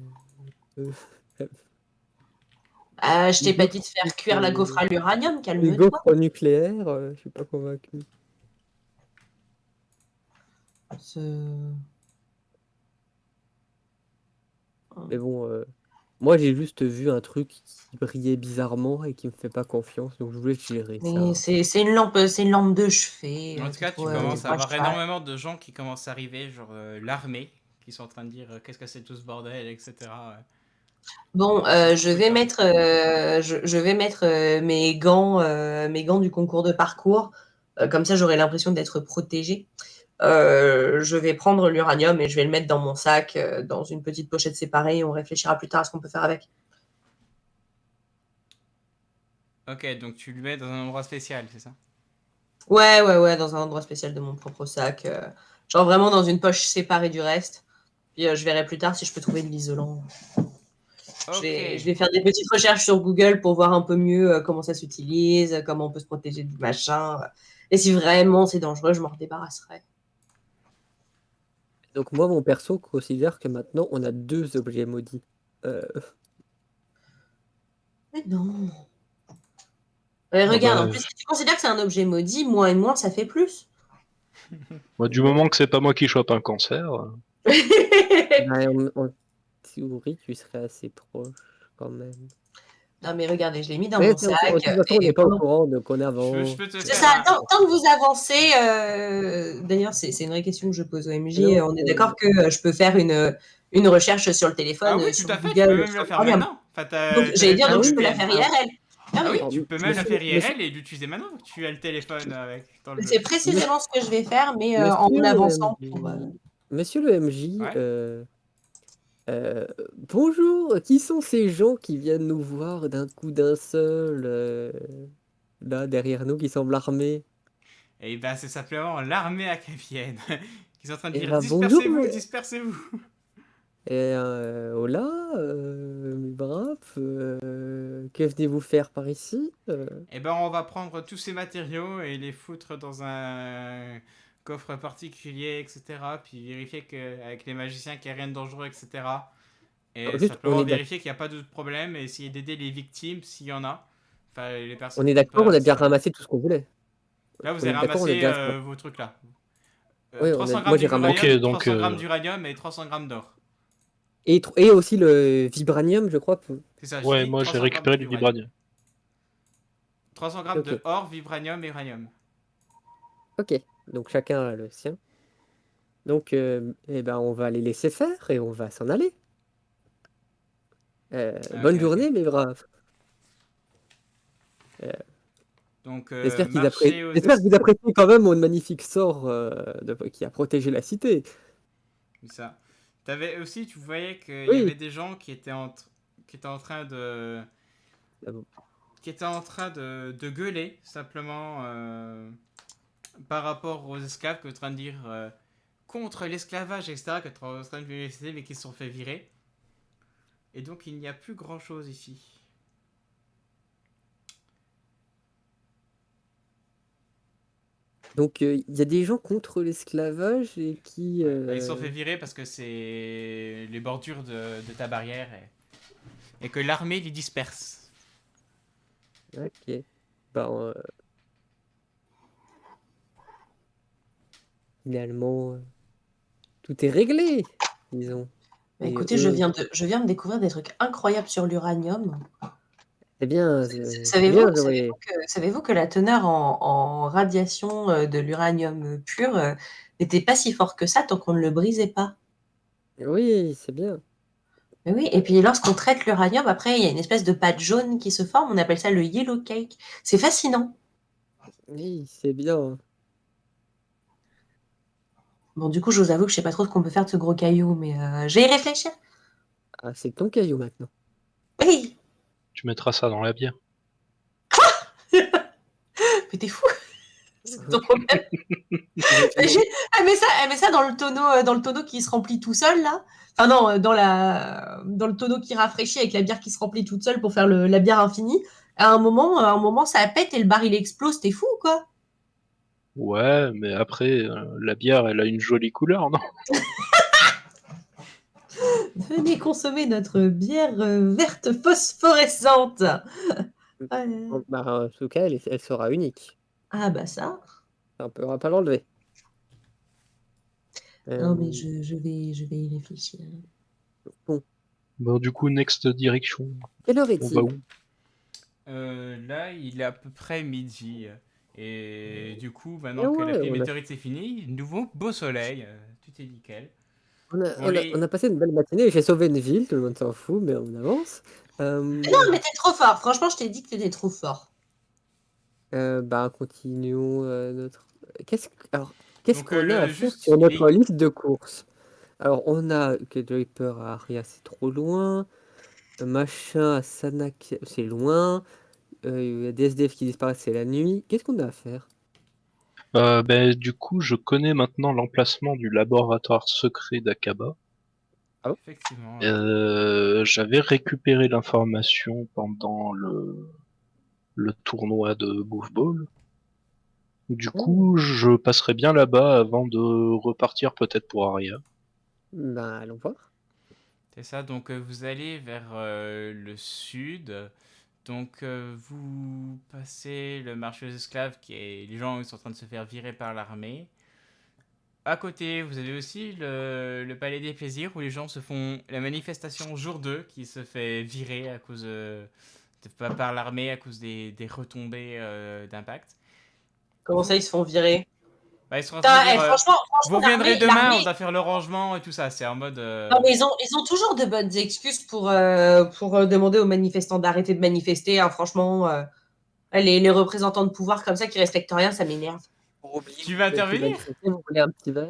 Speaker 2: Je
Speaker 3: une
Speaker 2: t'ai pas dit de
Speaker 3: gaufre,
Speaker 2: faire cuire la gaufre à l'uranium,
Speaker 3: une
Speaker 2: calme-toi.
Speaker 3: gaufre nucléaire, je suis pas convaincu.
Speaker 2: C'est-
Speaker 3: Mais bon, moi j'ai juste vu un truc qui brillait bizarrement et qui me fait pas confiance, donc je voulais gérer
Speaker 2: Mais
Speaker 3: ça.
Speaker 2: c'est une lampe de chevet.
Speaker 1: En tout cas, tu
Speaker 2: T'es
Speaker 1: commences à
Speaker 2: trop à
Speaker 1: avoir
Speaker 2: cheval.
Speaker 1: énormément de gens qui commencent à arriver, genre l'armée, qui sont en train de dire qu'est-ce que c'est tout ce bordel, etc. Ouais.
Speaker 2: Bon, je vais
Speaker 1: Putain.
Speaker 2: mettre, je vais mettre mes gants du concours de parcours. Comme ça, j'aurai l'impression d'être protégée. Je vais prendre l'uranium et je vais le mettre dans mon sac, dans une petite pochette séparée. On réfléchira plus tard à ce qu'on peut faire avec.
Speaker 1: Ok, donc tu le mets dans un endroit spécial, c'est ça?
Speaker 2: Ouais, dans un endroit spécial de mon propre sac. Genre vraiment dans une poche séparée du reste. Puis je verrai plus tard si je peux trouver de l'isolant.
Speaker 1: Ok.
Speaker 2: Je vais faire des petites recherches sur Google pour voir un peu mieux comment ça s'utilise, comment on peut se protéger du machin. Et si vraiment c'est dangereux, je m'en débarrasserai.
Speaker 3: Donc moi, mon perso considère que maintenant on a deux objets maudits. Euh,
Speaker 2: Mais non.
Speaker 4: Bon,
Speaker 2: Regarde, en
Speaker 4: bah,
Speaker 2: plus, si tu considères que c'est un objet maudit, moins et moins, ça fait plus.
Speaker 4: moi, du moment que c'est pas moi qui chope un cancer,
Speaker 3: bah, en théorie, tu serais assez proche quand même.
Speaker 2: Non, mais regardez, je l'ai mis dans
Speaker 3: Mais
Speaker 2: mon
Speaker 3: de
Speaker 2: sac.
Speaker 3: toute façon, on
Speaker 2: Et
Speaker 3: n'est pas au
Speaker 2: pendant...
Speaker 3: courant, donc on
Speaker 1: Je
Speaker 3: avance.
Speaker 1: peux te
Speaker 2: C'est
Speaker 1: faire
Speaker 2: ça,
Speaker 1: un.
Speaker 2: tant que vous avancez, d'ailleurs, c'est une vraie question que je pose au MJ.
Speaker 3: Non,
Speaker 2: On est d'accord que je peux faire une recherche sur le
Speaker 1: Ah
Speaker 2: téléphone,
Speaker 1: oui, tout
Speaker 2: sur
Speaker 1: à fait, tu peux
Speaker 2: Google,
Speaker 1: même
Speaker 2: sur
Speaker 1: la
Speaker 2: le
Speaker 1: faire
Speaker 2: programme.
Speaker 1: maintenant. Enfin,
Speaker 2: Donc,
Speaker 1: t'as
Speaker 2: j'allais dire,
Speaker 1: le
Speaker 3: ah
Speaker 2: donc je
Speaker 3: oui,
Speaker 2: peux la
Speaker 1: VPN.
Speaker 2: faire
Speaker 3: alors,
Speaker 2: IRL. Ah
Speaker 1: Ah
Speaker 2: oui,
Speaker 1: oui,
Speaker 3: alors,
Speaker 1: tu peux même la
Speaker 3: monsieur,
Speaker 1: faire IRL et l'utiliser maintenant que tu as le téléphone avec dans le jeu.
Speaker 2: c'est précisément ce que je vais faire, mais en
Speaker 3: monsieur le
Speaker 2: avançant.
Speaker 3: MJ, monsieur le MJ,
Speaker 1: Ouais.
Speaker 3: Bonjour, qui sont ces gens qui viennent nous voir d'un coup d'un seul, là, derrière nous, qui semblent armés?
Speaker 1: Et ben, c'est simplement l'armée acadienne qui sont en train de
Speaker 3: Eh
Speaker 1: dire
Speaker 3: ben, bonjour,
Speaker 1: dispersez-vous, dispersez-vous.
Speaker 3: hola, mes braves, que venez-vous faire par ici?
Speaker 1: Et ben, on va prendre tous ces matériaux et les foutre dans un coffre particulier, etc. Puis vérifier qu'avec les magiciens qu'il n'y a rien de dangereux, etc. Et
Speaker 3: Juste, on
Speaker 1: simplement
Speaker 3: est
Speaker 1: vérifier qu'il n'y a pas de problème et essayer d'aider les victimes s'il y en a. Enfin, les
Speaker 3: on
Speaker 1: personnes
Speaker 3: est
Speaker 1: qui ont
Speaker 3: d'accord, on
Speaker 1: peur,
Speaker 3: a déjà
Speaker 1: etc.
Speaker 3: ramassé tout ce qu'on voulait.
Speaker 1: Là, vous
Speaker 3: On
Speaker 1: avez
Speaker 3: est d'accord, on a
Speaker 1: ramassé
Speaker 3: déjà...
Speaker 1: vos trucs là.
Speaker 3: Oui,
Speaker 1: 300
Speaker 3: moi
Speaker 1: grammes
Speaker 3: j'ai
Speaker 4: Ok,
Speaker 3: ramassé.
Speaker 1: d'uranium,
Speaker 4: donc
Speaker 1: 300 grammes d'uranium et 300 grammes d'or.
Speaker 3: Et aussi le vibranium, je crois.
Speaker 1: C'est ça, j'ai
Speaker 4: ouais,
Speaker 1: dit
Speaker 4: moi j'ai
Speaker 1: 300 grammes de
Speaker 4: récupéré du
Speaker 1: vibranium.
Speaker 4: vibranium.
Speaker 1: 300 grammes
Speaker 3: Ok,
Speaker 1: de or, vibranium et uranium.
Speaker 3: ok. Donc chacun a le sien. Donc, eh ben, on va les laisser faire et on va s'en aller.
Speaker 1: Ok,
Speaker 3: Bonne
Speaker 1: ok.
Speaker 3: journée, mes braves. Euh,
Speaker 1: Donc,
Speaker 3: j'espère
Speaker 1: marchez aux
Speaker 3: que vous appréciez quand même mon magnifique sort qui a protégé la cité.
Speaker 1: C'est ça. T'avais aussi, tu voyais qu'il y
Speaker 3: Oui.
Speaker 1: avait des gens qui étaient en train de,
Speaker 3: Ah bon.
Speaker 1: qui étaient en train de gueuler simplement par rapport aux esclaves, que tu es en train de dire contre l'esclavage, etc., que tu es en train de laisser, mais qui se sont fait virer. Et donc, il n'y a plus grand chose ici.
Speaker 3: Donc, il y a des gens contre l'esclavage et qui...
Speaker 1: Ouais. Bah, ils se sont fait virer parce que c'est les bordures de ta barrière et que l'armée les disperse.
Speaker 3: Ok. Ben, finalement, tout est réglé, disons.
Speaker 2: Bah,
Speaker 3: Et
Speaker 2: écoutez, je viens de découvrir des trucs incroyables sur l'uranium.
Speaker 3: c'est bien, c'est
Speaker 2: Savez-vous
Speaker 3: bien, Zoé.
Speaker 2: savez-vous que la teneur en radiation de l'uranium pur n'était pas si fort que ça tant qu'on ne le brisait pas?
Speaker 3: Oui, c'est bien.
Speaker 2: Mais oui, et puis lorsqu'on traite l'uranium, après, il y a une espèce de pâte jaune qui se forme, on appelle ça le yellow cake. C'est fascinant.
Speaker 3: Oui, c'est bien.
Speaker 2: Bon, du coup, je vous avoue que je sais pas trop ce qu'on peut faire de ce gros caillou, mais je vais y réfléchir.
Speaker 3: Ah, c'est ton caillou maintenant.
Speaker 2: Oui,
Speaker 4: Tu mettras ça dans la bière.
Speaker 2: mais t'es fou, c'est ton problème.
Speaker 3: Je- je-
Speaker 2: Elle met ça dans le tonneau qui se remplit tout seul, là. Enfin non, dans le tonneau qui rafraîchit avec la bière qui se remplit toute seule pour faire la bière infinie. À un moment, ça pète et le baril explose. T'es fou, quoi.
Speaker 4: Ouais, mais après, la bière, elle a une jolie couleur, non?
Speaker 2: Venez consommer notre bière verte phosphorescente. Ah,
Speaker 3: Bah, en tout cas, elle sera unique.
Speaker 2: ah, bah ça.
Speaker 3: On ne pourra pas l'enlever.
Speaker 2: Non, mais
Speaker 3: Euh,
Speaker 2: je vais y réfléchir.
Speaker 3: bon,
Speaker 4: Bon, du coup, next direction.
Speaker 3: quelle heure
Speaker 4: On va
Speaker 3: est-il?
Speaker 4: où?
Speaker 1: Là, il est à peu près midi. Et du coup,
Speaker 3: Eh
Speaker 1: maintenant que la
Speaker 3: ouais,
Speaker 1: pluie météorite c'est fini, nouveau beau soleil, tout est nickel. Bon,
Speaker 3: on a
Speaker 1: les...
Speaker 3: passé une belle matinée. J'ai sauvé une ville, tout le monde s'en fout, mais on avance.
Speaker 2: Non, mais t'es trop fort. Franchement, je t'ai dit que t'étais trop fort.
Speaker 3: Bah, continuons notre. Alors, qu'est-ce
Speaker 1: Donc,
Speaker 3: qu'on a à faire
Speaker 1: juste,
Speaker 3: sur notre liste de courses? Alors, on a que Draper à Aria, c'est trop loin. Machin à Sanak, c'est loin. Il y a des SDF qui disparaissent, c'est la nuit. Qu'est-ce qu'on a à faire?
Speaker 4: Ben, du coup, je connais maintenant l'emplacement du laboratoire secret d'Akaba.
Speaker 3: Ah bon?
Speaker 1: effectivement,
Speaker 4: J'avais récupéré l'information pendant le tournoi de Ball. Du
Speaker 3: Oh,
Speaker 4: coup, je passerai bien là-bas avant de repartir peut-être pour Aria.
Speaker 3: bah, allons voir.
Speaker 1: c'est ça. Donc, vous allez vers le sud. Donc, vous passez le marché aux esclaves, qui est les gens ils sont en train de se faire virer par l'armée. À côté, vous avez aussi le Palais des Plaisirs où les gens se font la manifestation jour 2 qui se fait virer à cause par l'armée à cause des retombées d'impact.
Speaker 2: Comment ça,
Speaker 1: Vous,
Speaker 2: ils se font virer?
Speaker 1: bah, ils sont en train de
Speaker 2: Putain,
Speaker 1: dire vous
Speaker 2: franchement,
Speaker 1: reviendrez demain, on doit faire le rangement et tout ça. C'est en mode
Speaker 2: non, mais ils ont toujours de bonnes excuses pour demander aux manifestants d'arrêter de manifester, hein. Franchement, les représentants de pouvoir comme ça qui respectent rien, ça m'énerve.
Speaker 3: Pour oublier
Speaker 1: Tu vas
Speaker 3: que tu vas
Speaker 1: intervenir?
Speaker 3: le fêter, vous voulez un petit verre?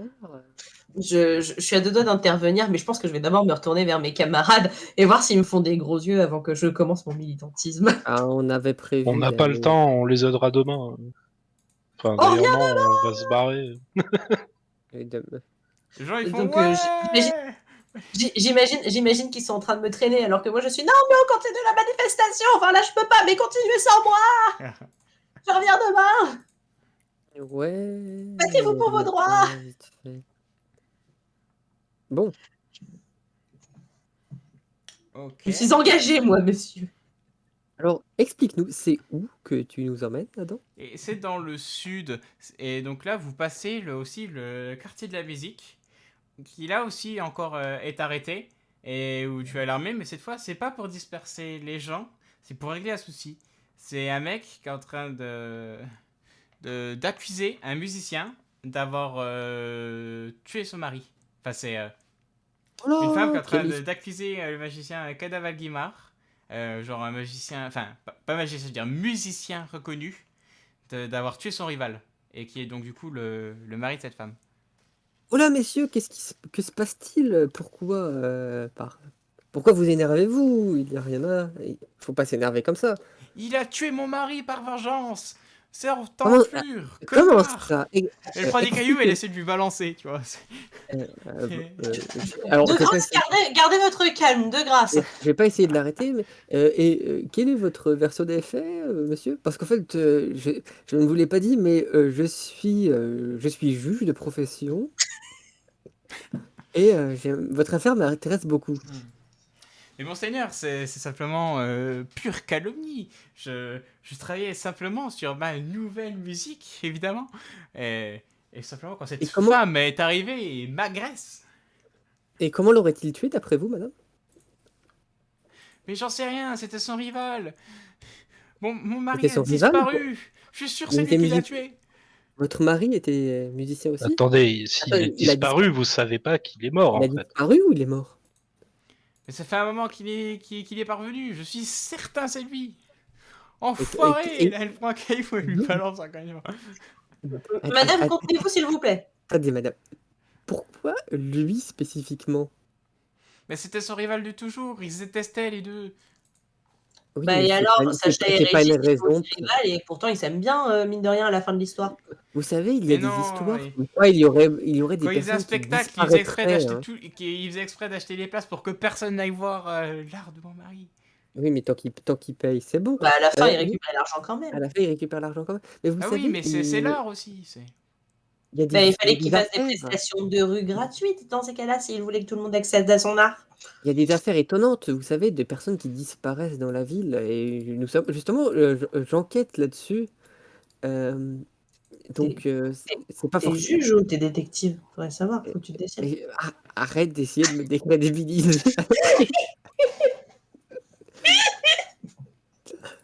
Speaker 2: Je suis à deux doigts d'intervenir, mais je pense que je vais d'abord me retourner vers mes camarades et voir s'ils me font des gros yeux avant que je commence mon militantisme.
Speaker 3: Ah, on avait
Speaker 4: On
Speaker 3: prévu
Speaker 4: n'a pas le
Speaker 3: d'aller.
Speaker 4: temps, on les aidera demain. Enfin,
Speaker 2: On
Speaker 4: d'ailleurs,
Speaker 2: revient.
Speaker 4: non, on va se barrer.
Speaker 3: de-
Speaker 1: Les gens ils font
Speaker 2: Donc,
Speaker 1: ouais.
Speaker 2: j'imagine qu'ils sont en train de me traîner alors que moi je suis non, mais on continue la manifestation. Enfin là, je peux pas, mais continuez sans moi. Je reviens demain.
Speaker 3: Ouais.
Speaker 2: Battez-vous pour vos droits.
Speaker 3: Vite fait. Bon,
Speaker 1: Ok.
Speaker 2: Je suis engagée, moi, monsieur.
Speaker 3: alors explique-nous, c'est où que tu nous emmènes là-dedans?
Speaker 1: Et c'est dans le sud. Et donc là, vous passez aussi le quartier de la musique, qui là aussi encore est arrêté, et où tu as l'armée, mais cette fois, c'est pas pour disperser les gens, c'est pour régler un souci. C'est un mec qui est en train d'accuser un musicien d'avoir tué son mari. Enfin, c'est une femme qui est en train d'accuser le magicien Cadaval Guimard, genre un magicien, enfin, pas magicien, je veux dire musicien reconnu, d'avoir tué son rival, et qui est donc du coup le mari de cette femme.
Speaker 3: Oh là, messieurs, que se passe-t-il? Pourquoi vous énervez-vous? Il n'y a rien à... Il faut pas s'énerver comme ça.
Speaker 1: Il a tué mon mari par vengeance. Serve
Speaker 3: Comment,
Speaker 1: d'enflure,
Speaker 3: comment
Speaker 1: connard.
Speaker 3: ça?
Speaker 1: Elle prend des cailloux et elle essaie de lui balancer, tu vois.
Speaker 3: Alors,
Speaker 2: De
Speaker 3: je vais pas
Speaker 2: grâce,
Speaker 3: essayer,
Speaker 2: gardez votre calme, de grâce.
Speaker 3: je vais pas essayer de l'arrêter, mais quel est votre verso des faits, monsieur? Parce qu'en fait, je ne vous l'ai pas dit, mais je suis juge de profession et votre affaire m'intéresse beaucoup.
Speaker 1: Mais monseigneur, c'est simplement pure calomnie. Je travaillais simplement sur ma nouvelle musique, évidemment. Et simplement quand cette
Speaker 3: Et comment,
Speaker 1: femme est arrivée et m'agresse.
Speaker 3: et comment l'aurait-il tué d'après vous, madame?
Speaker 1: Mais j'en sais rien, c'était son rival. Mon mari
Speaker 3: C'était
Speaker 1: a
Speaker 3: son rival ou quoi?
Speaker 1: disparu. Je suis sûr
Speaker 3: Il
Speaker 1: c'est
Speaker 3: était
Speaker 1: lui qui l'a
Speaker 3: musicien.
Speaker 1: tué.
Speaker 3: Votre mari était musicien aussi?
Speaker 4: Attendez, s'il
Speaker 3: Attends,
Speaker 4: est
Speaker 3: il a
Speaker 4: disparu, vous savez pas qu'il est mort,
Speaker 3: Il a
Speaker 4: en fait.
Speaker 3: disparu ou il est mort?
Speaker 1: Mais ça fait un moment qu'il est parvenu. Je suis certain c'est lui.
Speaker 3: Et-
Speaker 1: Enfoiré!
Speaker 3: et-
Speaker 1: Et là, elle prend un caillou et lui balance un caillou.
Speaker 2: Madame, contenez-vous, s'il vous plaît.
Speaker 3: Attendez, madame. Pourquoi lui spécifiquement?
Speaker 1: Mais c'était son rival de toujours. Ils se détestaient les deux.
Speaker 3: Oui,
Speaker 2: Bah,
Speaker 3: mais
Speaker 2: et alors,
Speaker 3: c'est
Speaker 2: Sacha et
Speaker 3: pas une
Speaker 2: Régis, ils sont
Speaker 3: raison
Speaker 2: aussi rivales et pourtant ils s'aiment bien, mine de rien, à la fin de l'histoire.
Speaker 3: Vous savez, il y
Speaker 1: Mais
Speaker 3: a des
Speaker 1: non,
Speaker 3: histoires où quoi, il y aurait des
Speaker 1: quand ils faisaient un
Speaker 3: personnes qui
Speaker 1: spectacle, ils faisaient exprès
Speaker 3: disparaîtraient,
Speaker 1: d'acheter
Speaker 3: hein.
Speaker 1: ils faisaient exprès d'acheter des places pour que personne n'aille voir l'art de mon mari.
Speaker 3: Oui, mais tant qu'il paye, c'est bon.
Speaker 2: Bah, à la fin, ils
Speaker 3: Oui,
Speaker 2: récupèrent l'argent quand
Speaker 3: à
Speaker 2: même.
Speaker 3: la fin, il récupère l'argent quand même. Mais vous
Speaker 1: Ah oui,
Speaker 3: savez,
Speaker 1: mais c'est l'art aussi.
Speaker 3: il y a
Speaker 2: Bah, il
Speaker 3: il y
Speaker 2: fallait
Speaker 3: a
Speaker 2: qu'il
Speaker 3: des
Speaker 2: fasse des
Speaker 3: affaires.
Speaker 2: prestations de rue gratuites dans ces cas-là, s'il voulait que tout le monde accède à son art.
Speaker 3: Il y a des affaires étonnantes, vous savez, de personnes qui disparaissent dans la ville. Et nous sommes justement, j'enquête là-dessus. Euh, donc, c'est pas
Speaker 2: T'es
Speaker 3: forcément.
Speaker 2: juge ou t'es détective? Faudrait savoir, faut que tu te décides.
Speaker 3: Mais arrête d'essayer de me décrédibiliser.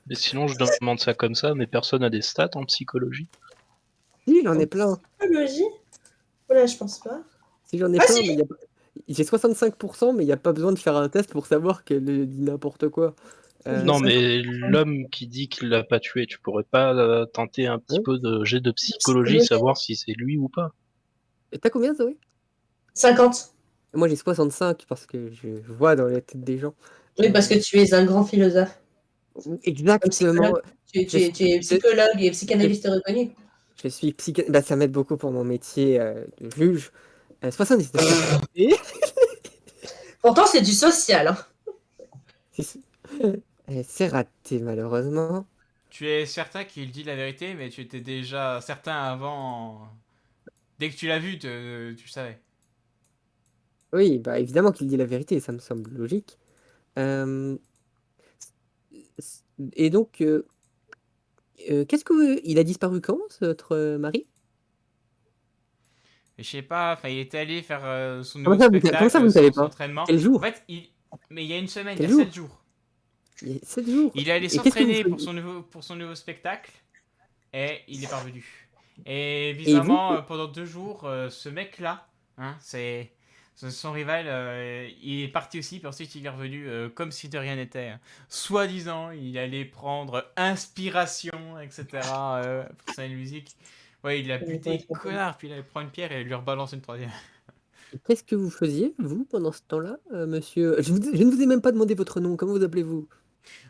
Speaker 4: Mais sinon, je demande ça comme ça, mais personne n'a des stats en psychologie.
Speaker 3: Si, j'en ai plein.
Speaker 2: Psychologie? Voilà, je pense pas.
Speaker 3: Si, j'en ai
Speaker 2: Ah,
Speaker 3: plein,
Speaker 2: si.
Speaker 3: mais j'ai 65%, mais il n'y a pas besoin de faire un test pour savoir qu'elle dit n'importe quoi.
Speaker 4: Non, mais l'homme qui dit qu'il l'a pas tué, tu pourrais pas tenter un petit
Speaker 3: Hein
Speaker 4: peu de jet de psychologie, savoir si c'est lui ou pas.
Speaker 3: Et t'as combien, Zoé?
Speaker 2: 50.
Speaker 3: Moi, j'ai 65 parce que je vois dans les têtes des gens.
Speaker 2: Oui, parce que tu es un grand philosophe. Un
Speaker 3: Exactement.
Speaker 2: psychologue. Tu
Speaker 3: Je,
Speaker 2: es psychologue et psychanalyste reconnu.
Speaker 3: je suis Bah, ça m'aide beaucoup pour mon métier de juge. 79. Et
Speaker 2: Pourtant, c'est du social. Hein.
Speaker 3: c'est raté, malheureusement.
Speaker 1: Tu es certain qu'il dit la vérité, mais tu étais déjà certain avant. Dès que tu l'as vu, tu le savais.
Speaker 3: Oui, bah évidemment qu'il dit la vérité, ça me semble logique. Euh, et donc, qu'est-ce que il a disparu quand, votre mari?
Speaker 1: Et je sais pas, enfin, il était allé faire son
Speaker 3: Comment
Speaker 1: nouveau
Speaker 3: ça, comment ça, vous
Speaker 1: spectacle,
Speaker 3: ne savez
Speaker 1: son
Speaker 3: pas?
Speaker 1: entraînement.
Speaker 3: Quel
Speaker 1: En
Speaker 3: jour?
Speaker 1: fait, mais il y a une semaine, il
Speaker 3: Quel
Speaker 1: y a
Speaker 3: jour?
Speaker 1: 7 jours.
Speaker 3: Il y a 7 jours.
Speaker 1: Il est allé
Speaker 3: Et qu'est-ce que vous
Speaker 1: s'entraîner
Speaker 3: faisiez?
Speaker 1: pour son nouveau spectacle et il est parvenu. Et
Speaker 3: Et vous?
Speaker 1: bizarrement, pendant 2 jours, ce mec-là, hein, c'est son rival, il est parti aussi, puis ensuite il est revenu comme si de rien n'était. Hein. Soi-disant, il allait prendre inspiration, etc. Pour sa musique. Ouais, il a
Speaker 2: Ça me
Speaker 1: buté,
Speaker 2: correspond pas.
Speaker 1: connard, puis là, il prend une pierre et il lui rebalance une troisième.
Speaker 3: Et qu'est-ce que vous faisiez, vous, pendant ce temps-là, monsieur? Je ne vous ai même pas demandé votre nom. Comment vous appelez-vous?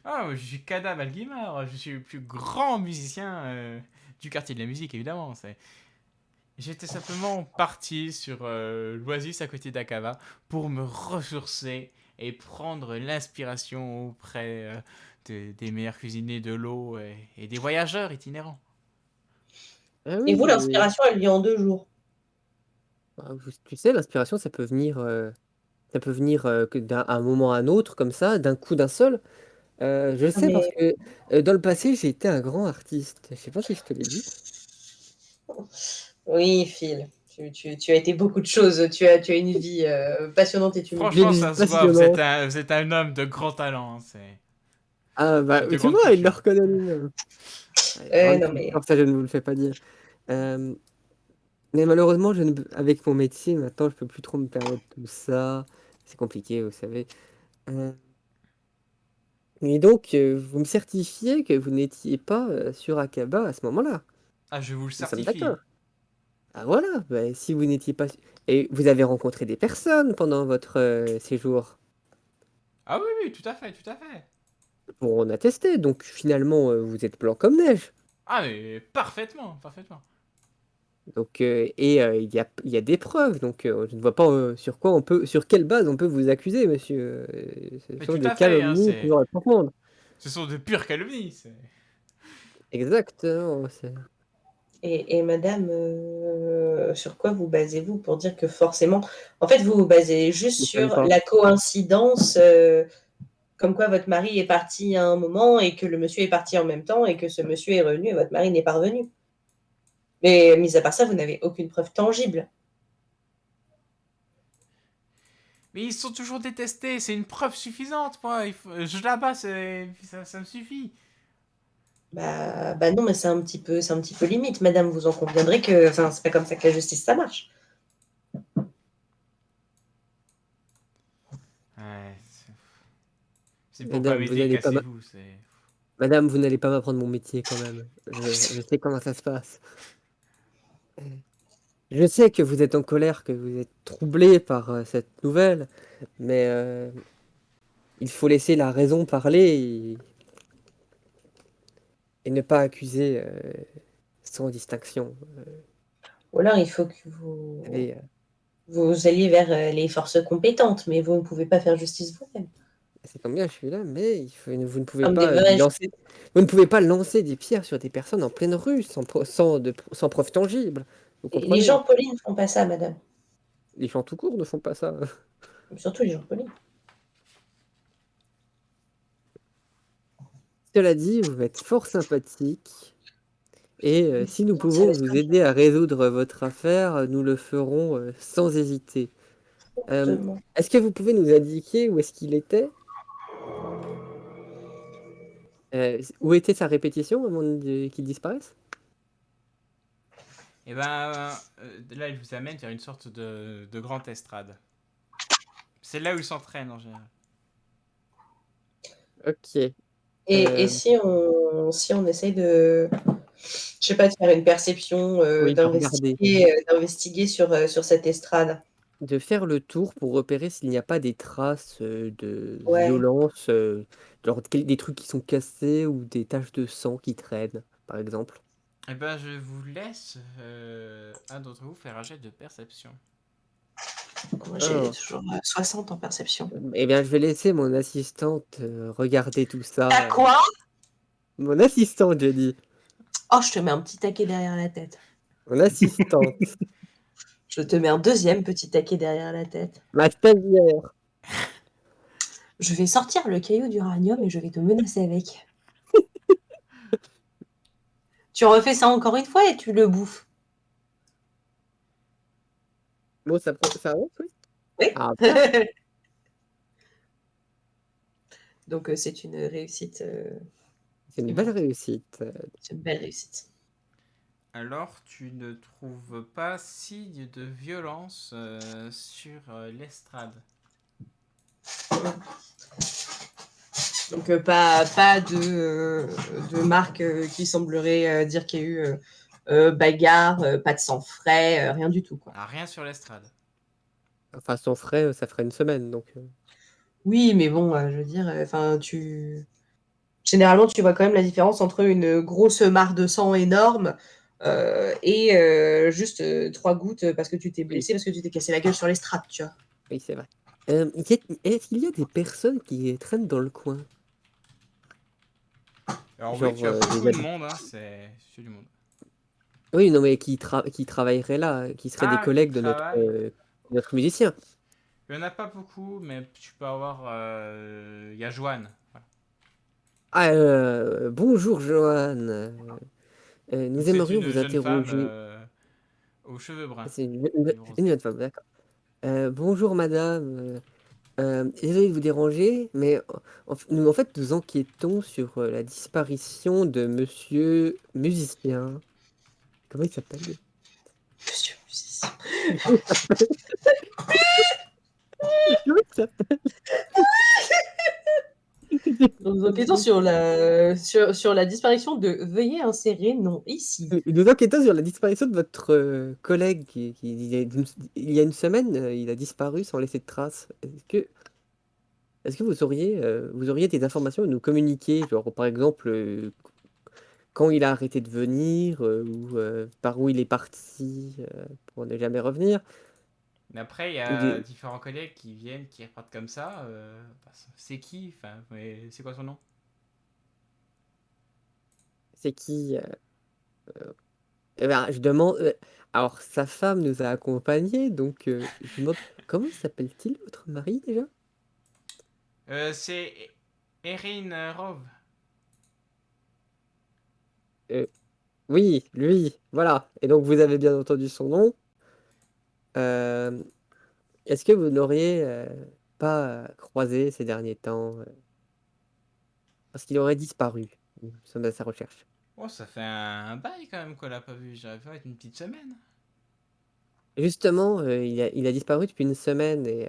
Speaker 1: Ah, je suis Kada Malguimar, je suis le plus grand musicien du quartier de la musique, évidemment. J'étais simplement parti sur l'Oasis à côté d'Akava pour me ressourcer et prendre l'inspiration auprès des meilleurs cuisiniers de l'eau et des voyageurs itinérants.
Speaker 3: Ah
Speaker 2: Et vous,
Speaker 3: oui,
Speaker 2: l'inspiration, elle vient en 2 jours.
Speaker 3: tu sais, l'inspiration, ça peut venir que d'un un moment à un autre, comme ça, d'un coup, d'un seul. Je le
Speaker 2: Non,
Speaker 3: sais parce
Speaker 2: mais
Speaker 3: que dans le passé, j'ai été un grand artiste. Je sais pas si je te l'ai dit.
Speaker 2: oui, Phil, tu as été beaucoup de choses. Tu as une vie passionnante et
Speaker 3: J'ai
Speaker 1: Franchement,
Speaker 2: tumultueuse.
Speaker 3: une vie
Speaker 1: ça se voit, vous êtes
Speaker 3: passionnante.
Speaker 1: un homme de grand talent,
Speaker 3: Ah bah,
Speaker 1: et de
Speaker 3: tu
Speaker 1: grande
Speaker 3: vois, il le
Speaker 1: culture.
Speaker 3: reconnaît lui-même. Grande
Speaker 2: Non, mais
Speaker 3: culture, ça, je ne vous le fais pas dire. Euh, mais malheureusement, avec mon métier, maintenant, je peux plus trop me permettre tout ça. C'est compliqué, vous savez. Euh, Et donc, vous me certifiez que vous n'étiez pas sur Akaba à ce moment-là.
Speaker 1: Ah, je vous le
Speaker 3: Nous sommes d'accord.
Speaker 1: certifie.
Speaker 3: Ah voilà, bah, si vous n'étiez pas... Et vous avez rencontré des personnes pendant votre séjour
Speaker 1: Ah oui, oui, tout à fait, tout à fait.
Speaker 3: pour en attester. Donc finalement, vous êtes blanc comme neige.
Speaker 1: Ah, mais parfaitement, parfaitement.
Speaker 3: Donc, il y a des preuves. Donc je ne vois pas sur quelle base on peut vous accuser, monsieur. Ce
Speaker 1: Mais
Speaker 3: sont
Speaker 1: tout
Speaker 3: des
Speaker 1: à fait, hein,
Speaker 3: calomnies toujours à profondes.
Speaker 1: ce sont de pures calomnies.
Speaker 3: Exactement.
Speaker 2: et madame, sur quoi vous basez-vous pour dire que forcément, en fait, vous vous basez juste
Speaker 3: Je ne savais
Speaker 2: sur
Speaker 3: pas.
Speaker 2: la coïncidence, comme quoi votre mari est parti à un moment et que le monsieur est parti en même temps et que ce monsieur est revenu et votre mari n'est pas revenu. Mais mis à part ça, vous n'avez aucune preuve tangible.
Speaker 1: Mais ils sont toujours détestés, c'est une preuve suffisante, moi. Je là-bas, ça me suffit.
Speaker 2: Bah non, mais c'est un petit peu limite, madame. Vous en conviendrez que, enfin, c'est pas comme ça que la justice ça marche.
Speaker 1: Ouais, c'est pour pas
Speaker 3: Madame, vous
Speaker 1: m'aider,
Speaker 3: n'allez pas
Speaker 1: cassez-vous. C'est...
Speaker 3: Madame, vous n'allez pas m'apprendre mon métier quand même. Je sais comment ça se passe. Je sais que vous êtes en colère, que vous êtes troublé par cette nouvelle, mais il faut laisser la raison parler et ne pas accuser sans distinction.
Speaker 2: Ou alors, il faut que
Speaker 3: Vous savez,
Speaker 2: vous alliez vers les forces compétentes, mais vous ne pouvez pas faire justice vous-même.
Speaker 3: c'est tant bien, je suis là, mais vous ne pouvez
Speaker 2: Comme des
Speaker 3: pas
Speaker 2: vrais
Speaker 3: vous ne pouvez pas lancer des pierres sur des personnes en pleine rue sans preuve tangible. Vous
Speaker 2: Les
Speaker 3: comprenez?
Speaker 2: gens polis ne font pas ça, madame.
Speaker 3: Les gens tout court ne font pas ça.
Speaker 2: Surtout les gens polis.
Speaker 3: Cela dit, vous êtes fort sympathique. Et si nous
Speaker 2: Ça
Speaker 3: pouvons
Speaker 2: laisse
Speaker 3: vous
Speaker 2: un
Speaker 3: aider à résoudre votre affaire, nous le ferons sans hésiter.
Speaker 2: fortement.
Speaker 3: Est-ce que vous pouvez nous indiquer où est-ce qu'il était? Où était sa répétition avant qu'il disparaisse?
Speaker 1: Et ben, là, il vous amène vers une sorte de grande estrade. C'est là où il s'entraîne en général.
Speaker 3: Ok.
Speaker 2: Et
Speaker 3: Euh,
Speaker 2: si on essaye de, je sais pas, de faire une perception,
Speaker 3: oui, de regarder.
Speaker 2: d'investiguer sur cette estrade.
Speaker 3: De faire le tour pour repérer s'il n'y a pas des traces de
Speaker 2: Ouais.
Speaker 3: violence, genre des trucs qui sont cassés ou des taches de sang qui traînent, par exemple.
Speaker 1: Et ben, je vous laisse un d'entre vous faire un jet de perception.
Speaker 2: Moi, j'ai
Speaker 3: Oh.
Speaker 2: toujours 60 en perception.
Speaker 3: Eh bien, je vais laisser mon assistante regarder tout ça.
Speaker 2: T'as quoi?
Speaker 3: Mon assistante, j'ai dit.
Speaker 2: Oh, je te mets un petit taquet derrière la tête.
Speaker 3: Mon assistante.
Speaker 2: Je te mets un deuxième petit taquet derrière la tête.
Speaker 3: Ma stagiaire.
Speaker 2: Je vais sortir le caillou d'uranium et je vais te menacer avec. Tu refais ça encore une fois et tu le bouffes.
Speaker 3: Bon, ça avance, oui.
Speaker 2: Oui.
Speaker 3: Ah, bien.
Speaker 2: Donc, c'est une réussite.
Speaker 3: C'est une belle réussite.
Speaker 2: C'est une belle réussite.
Speaker 1: Alors, tu ne trouves pas signe de violence sur l'estrade.
Speaker 2: Donc, pas de marque qui semblerait dire qu'il y a eu bagarre, pas de sang frais, rien du tout, quoi.
Speaker 1: Ah, rien sur l'estrade.
Speaker 3: Enfin, son frais, ça ferait une semaine, donc...
Speaker 2: Oui, mais bon, je veux dire, enfin, généralement, tu vois quand même la différence entre une grosse mare de sang énorme et juste 3 gouttes parce que tu t'es
Speaker 3: Oui,
Speaker 2: blessé, parce que tu t'es cassé la gueule sur l'estrade, tu vois.
Speaker 3: oui, c'est vrai. Est-ce qu'il y a des personnes qui traînent dans le coin?
Speaker 1: Alors oui,
Speaker 3: Genre
Speaker 1: tu as
Speaker 3: des
Speaker 1: beaucoup de
Speaker 3: habitants?
Speaker 1: monde, hein, c'est du monde.
Speaker 3: Oui, non, mais qui travailleraient là, qui seraient des
Speaker 1: Ah, qui
Speaker 3: collègues de
Speaker 1: travaillent.
Speaker 3: notre musicien.
Speaker 1: Il n'y en a pas beaucoup, mais tu peux avoir... Il y a Joanne. Voilà.
Speaker 3: Ah, bonjour, Johan.
Speaker 1: Donc
Speaker 3: Nous
Speaker 1: c'est
Speaker 3: aimerions
Speaker 1: une
Speaker 3: vous
Speaker 1: jeune femme
Speaker 3: interroger.
Speaker 1: aux cheveux bruns
Speaker 3: C'est
Speaker 1: et roses.
Speaker 3: une jeune femme, d'accord. Bonjour, madame. Désolé de vous déranger, mais en fait, nous enquêtons sur la disparition de monsieur musicien. Comment il s'appelle?
Speaker 2: Monsieur le musicien.
Speaker 3: Comment il s'appelle?
Speaker 2: Nous enquêtons sur la disparition de Veuillez insérer nom ici.
Speaker 3: Nous enquêtons sur la disparition de votre collègue il y a une semaine, il a disparu sans laisser de traces. Est-ce que vous auriez des informations à nous communiquer, genre par exemple quand il a arrêté de venir ou par où il est parti pour ne jamais revenir?
Speaker 1: Mais après, il y
Speaker 3: Ou
Speaker 1: a
Speaker 3: des...
Speaker 1: différents collègues qui viennent, qui repartent comme ça. C'est qui? Enfin, mais c'est quoi son nom?
Speaker 3: C'est qui? Eh ben, je demande. Alors sa femme nous a accompagnés, donc je demande comment s'appelle-t-il votre mari déjà?
Speaker 1: C'est Erin Rove.
Speaker 3: Euh, oui, lui, voilà. Et donc vous avez bien entendu son nom. Euh, Est-ce que vous n'auriez pas croisé ces derniers temps parce qu'il aurait disparu? Nous sommes à sa recherche.
Speaker 1: Oh, ça fait un bail quand même qu'on l'a pas vu. J'aurais fait une petite semaine.
Speaker 3: Justement, il a disparu depuis une semaine et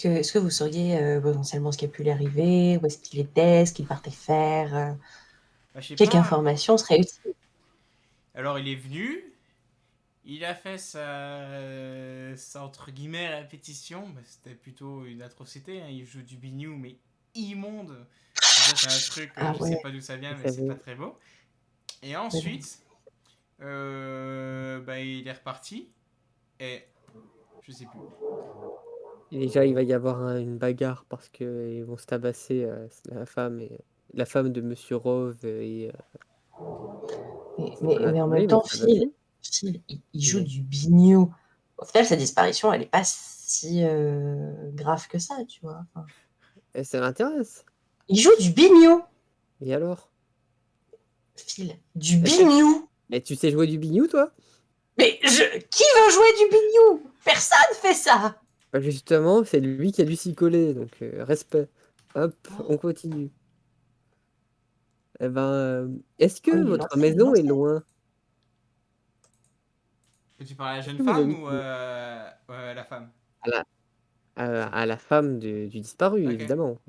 Speaker 2: Est-ce que vous sauriez potentiellement ce qui a pu lui arriver? Où est-ce qu'il était? Ce qu'il partait faire?
Speaker 1: Bah, je sais
Speaker 2: Quelques
Speaker 1: pas.
Speaker 2: informations seraient utiles.
Speaker 1: Alors, il est venu. Il a fait sa entre guillemets répétition. Bah, c'était plutôt une atrocité, hein. Il joue du biniou, mais immonde. Déjà, c'est un truc,
Speaker 2: Ah
Speaker 1: je sais
Speaker 2: ouais,
Speaker 1: pas d'où ça vient,
Speaker 3: vous
Speaker 1: mais c'est pas
Speaker 3: savez,
Speaker 1: très beau. Et
Speaker 2: ouais, non.
Speaker 1: ensuite, bah, il est reparti. Et je sais plus.
Speaker 3: déjà il va y avoir une bagarre parce que ils vont se tabasser la femme de Monsieur Rove et
Speaker 2: Mais en
Speaker 3: oui,
Speaker 2: même
Speaker 3: ils vont
Speaker 2: temps,
Speaker 3: se tabasser.
Speaker 2: Phil, il joue
Speaker 3: Mais
Speaker 2: du biniou. Au final, sa disparition, elle n'est pas si grave que ça, tu vois. Enfin,
Speaker 3: ça l'intéresse.
Speaker 2: il joue du biniou,
Speaker 3: Et alors?
Speaker 2: Phil. Du
Speaker 3: Est-ce que
Speaker 2: biniou.
Speaker 3: et tu sais jouer du biniou, toi?
Speaker 2: Qui veut jouer du biniou? Personne fait ça.
Speaker 3: Bah, justement, c'est lui qui a dû s'y coller, donc respect. Hop, on continue. Eh ben, est-ce
Speaker 2: Oh,
Speaker 3: que
Speaker 2: il est
Speaker 3: votre
Speaker 2: lancé, il est
Speaker 3: maison est
Speaker 2: lancé.
Speaker 3: loin?
Speaker 1: Tu parles à la
Speaker 3: Est-ce
Speaker 1: jeune
Speaker 3: que vous
Speaker 1: femme ou
Speaker 3: habitez
Speaker 1: la femme?
Speaker 3: à la femme du disparu,
Speaker 1: Ok.
Speaker 3: évidemment.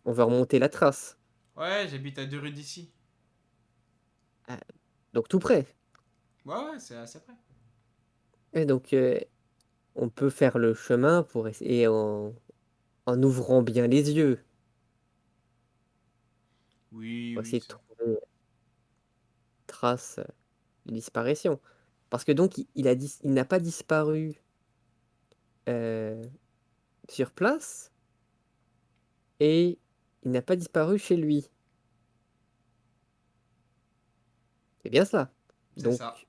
Speaker 3: On va remonter la trace.
Speaker 1: Ouais, j'habite à 2 rues d'ici.
Speaker 3: Ah, donc tout près.
Speaker 1: Ouais, ouais, c'est assez près.
Speaker 3: Et donc, on peut faire le chemin pour essayer en ouvrant bien les yeux,
Speaker 1: Oui,
Speaker 3: pour
Speaker 1: oui,
Speaker 3: essayer de
Speaker 1: ça.
Speaker 3: trouver trace de disparition. Parce que donc, il n'a pas disparu euh, sur place et il n'a pas disparu chez lui. C'est bien ça.
Speaker 1: C'est ça.
Speaker 3: Donc,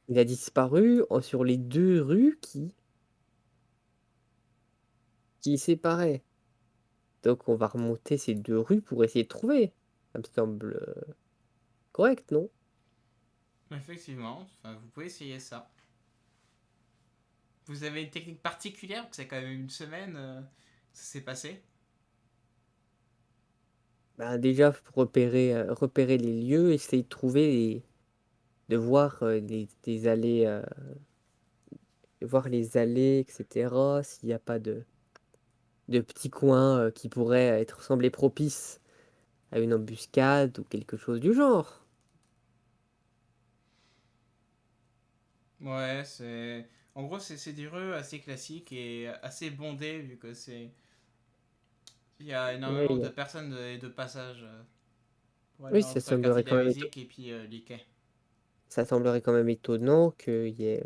Speaker 3: il a disparu sur les deux rues qui séparaient. Donc, on va remonter ces deux rues pour essayer de trouver. Ça me semble correct, non?
Speaker 1: Effectivement. Enfin, vous pouvez essayer ça. Vous avez une technique particulière, parce que c'est quand même une semaine que ça s'est passé.
Speaker 3: Ben, déjà, pour repérer les lieux, essayer de de voir des allées, de voir les allées, etc. S'il n'y a pas de petits coins qui pourraient être semblés propices à une embuscade ou quelque chose du genre.
Speaker 1: Ouais, c'est. En gros, c'est des rues assez classiques et assez bondées, vu que c'est. Il y a énormément
Speaker 3: Oui,
Speaker 1: de personnes et de passages pour aller
Speaker 3: oui, ça
Speaker 1: entre le quartier
Speaker 3: semblerait
Speaker 1: de la
Speaker 3: quand même
Speaker 1: musique et puis les quais.
Speaker 3: ça semblerait quand même étonnant qu'il y ait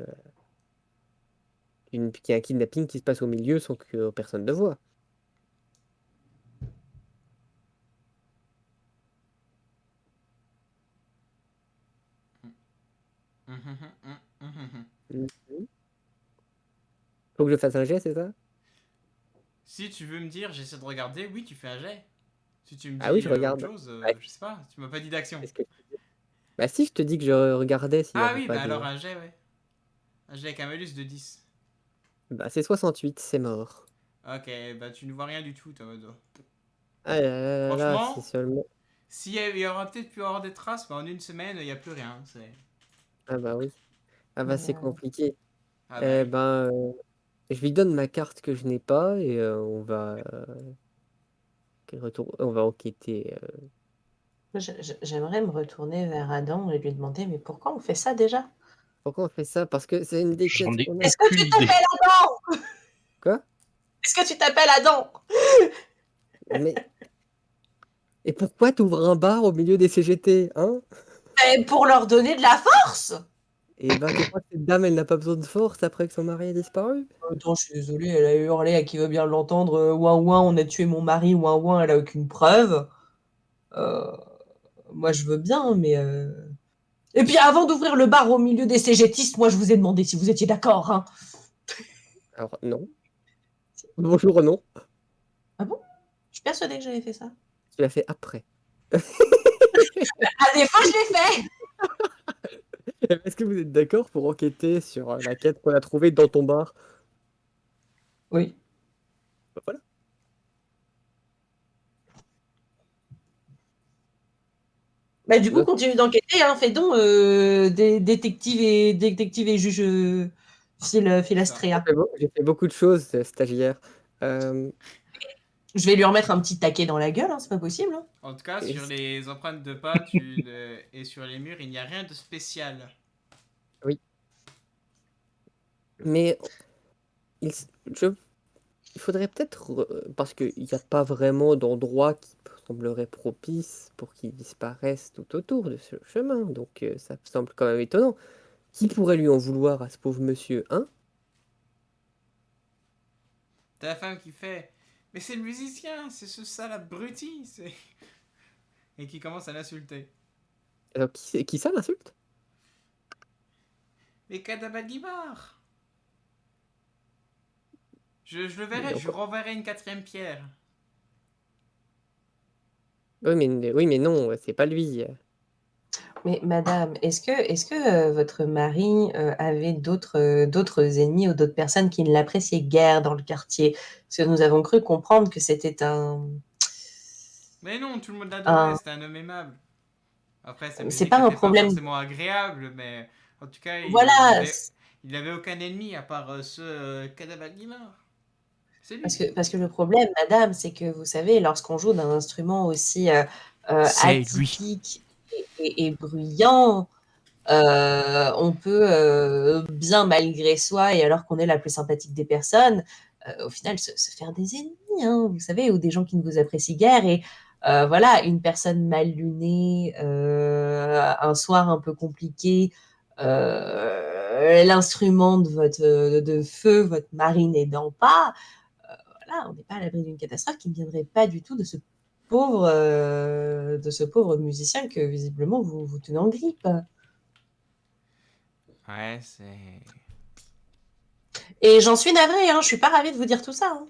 Speaker 3: qu'il y ait un kidnapping qui se passe au milieu sans que personne ne voit. Mhm. Faut que je fasse un jet, c'est ça?
Speaker 1: Si tu veux me dire, j'essaie de regarder, oui, tu fais un jet. Si tu me
Speaker 3: Ah oui,
Speaker 1: dis
Speaker 3: je
Speaker 1: autre
Speaker 3: regarde.
Speaker 1: chose,
Speaker 3: Ouais,
Speaker 1: je sais pas, tu m'as pas dit d'action.
Speaker 3: est-ce que... Bah si, je te dis que je regardais s'il n'y
Speaker 1: Ah
Speaker 3: avait
Speaker 1: oui,
Speaker 3: pas
Speaker 1: bah alors
Speaker 3: de...
Speaker 1: un jet, ouais. Un jet avec un malus de 10.
Speaker 3: Bah c'est 68, c'est mort.
Speaker 1: Ok, bah tu ne vois rien du tout, toi, Odo.
Speaker 3: Ah là là là là, c'est
Speaker 1: Franchement,
Speaker 3: seulement...
Speaker 1: il y aura peut-être pu avoir des traces, mais en une semaine, il n'y a plus rien.
Speaker 3: Ah bah oui. Ah bah
Speaker 2: Mais,
Speaker 3: c'est compliqué.
Speaker 1: Ah bah
Speaker 3: Eh
Speaker 1: oui.
Speaker 3: ben, je lui donne ma carte que je n'ai pas et on va enquêter.
Speaker 2: j'aimerais me retourner vers Adam et lui demander, mais pourquoi on fait ça déjà?
Speaker 3: Pourquoi on fait ça? Parce que c'est une des
Speaker 4: J'en
Speaker 3: quêtes
Speaker 4: ai
Speaker 3: qu'on a.
Speaker 2: Est-ce que
Speaker 4: aucune
Speaker 2: tu
Speaker 4: idée.
Speaker 2: t'appelles Adam?
Speaker 3: Quoi?
Speaker 2: Est-ce que tu t'appelles Adam?
Speaker 3: Mais... Et pourquoi t'ouvres un bar au milieu des CGT, hein?
Speaker 2: Pour leur donner de la force?
Speaker 3: Et ben, tu crois que cette dame, elle n'a pas besoin de force après que son mari a disparu?
Speaker 2: Attends, je suis désolée, elle a hurlé à qui veut bien l'entendre. Ouin ouin, on a tué mon mari, ouin ouin, elle a aucune preuve. Euh, Moi, je veux bien, mais. Et puis, avant d'ouvrir le bar au milieu des cégétistes, moi, je vous ai demandé si vous étiez d'accord, hein.
Speaker 3: Alors, non. Bonjour, non.
Speaker 2: Ah bon? Je suis persuadée que j'avais fait ça.
Speaker 3: Tu l'as fait après.
Speaker 2: À défaut, je l'ai fait!
Speaker 3: Est-ce que vous êtes d'accord pour enquêter sur la quête qu'on a trouvée dans ton bar?
Speaker 2: Oui.
Speaker 3: Bah, voilà.
Speaker 2: Bah, du coup,
Speaker 3: Donc,
Speaker 2: continue d'enquêter, hein. Fais donc détective et juge
Speaker 1: C'est ça.
Speaker 2: Filastréa.
Speaker 3: j'ai fait beaucoup de choses, stagiaire. Euh,
Speaker 2: Je vais lui remettre un petit taquet dans la gueule, hein, c'est pas possible, hein.
Speaker 1: En tout cas,
Speaker 3: et-
Speaker 1: sur les empreintes de pas et sur les murs, il n'y a rien de spécial.
Speaker 3: oui, mais il, s- je il faudrait peut-être, parce qu'il n'y a pas vraiment d'endroit qui semblerait propice pour qu'il disparaisse tout autour de ce chemin, donc ça me semble quand même étonnant. Qui pourrait lui en vouloir à ce pauvre monsieur, hein?
Speaker 1: T'as la femme qui fait. Mais c'est le musicien, c'est ce sale abruti. Et qui commence à l'insulter.
Speaker 3: Alors, qui ça l'insulte?
Speaker 1: Mais Kadabalibar. Je le
Speaker 3: Mais
Speaker 1: verrai,
Speaker 3: dans
Speaker 1: je lui
Speaker 3: quoi?
Speaker 1: renverrai une quatrième pierre.
Speaker 3: Oui, mais non, c'est pas lui.
Speaker 2: Mais madame, est-ce que votre mari avait d'autres ennemis ou d'autres personnes qui ne l'appréciaient guère dans le quartier? Parce que nous avons cru comprendre que c'était
Speaker 1: Mais non, tout le monde l'adorait,
Speaker 2: un...
Speaker 1: c'était un homme aimable. Après, sa
Speaker 2: C'est
Speaker 1: musique
Speaker 2: pas un
Speaker 1: n'était pas
Speaker 2: problème.
Speaker 1: forcément agréable, mais en tout cas,
Speaker 2: Voilà,
Speaker 1: il avait aucun ennemi à part ce Kadabalibar. C'est
Speaker 2: parce
Speaker 1: lui.
Speaker 2: que, parce que le problème, madame, c'est que vous savez, lorsqu'on joue d'un instrument aussi
Speaker 1: C'est lui.
Speaker 2: atypique et bruyant, on peut bien malgré soi, et alors qu'on est la plus sympathique des personnes, au final se faire des ennemis, hein, vous savez, ou des gens qui ne vous apprécient guère. Et voilà, une personne mal lunée, un soir un peu compliqué, l'instrument de feu, votre mari n'aidant pas, voilà, on n'est pas à l'abri d'une catastrophe qui ne viendrait pas du tout de ce pauvre musicien que visiblement vous tenez en grippe.
Speaker 1: Ouais, c'est.
Speaker 2: Et j'en suis navrée, hein, je suis pas ravie de vous dire tout ça, hein.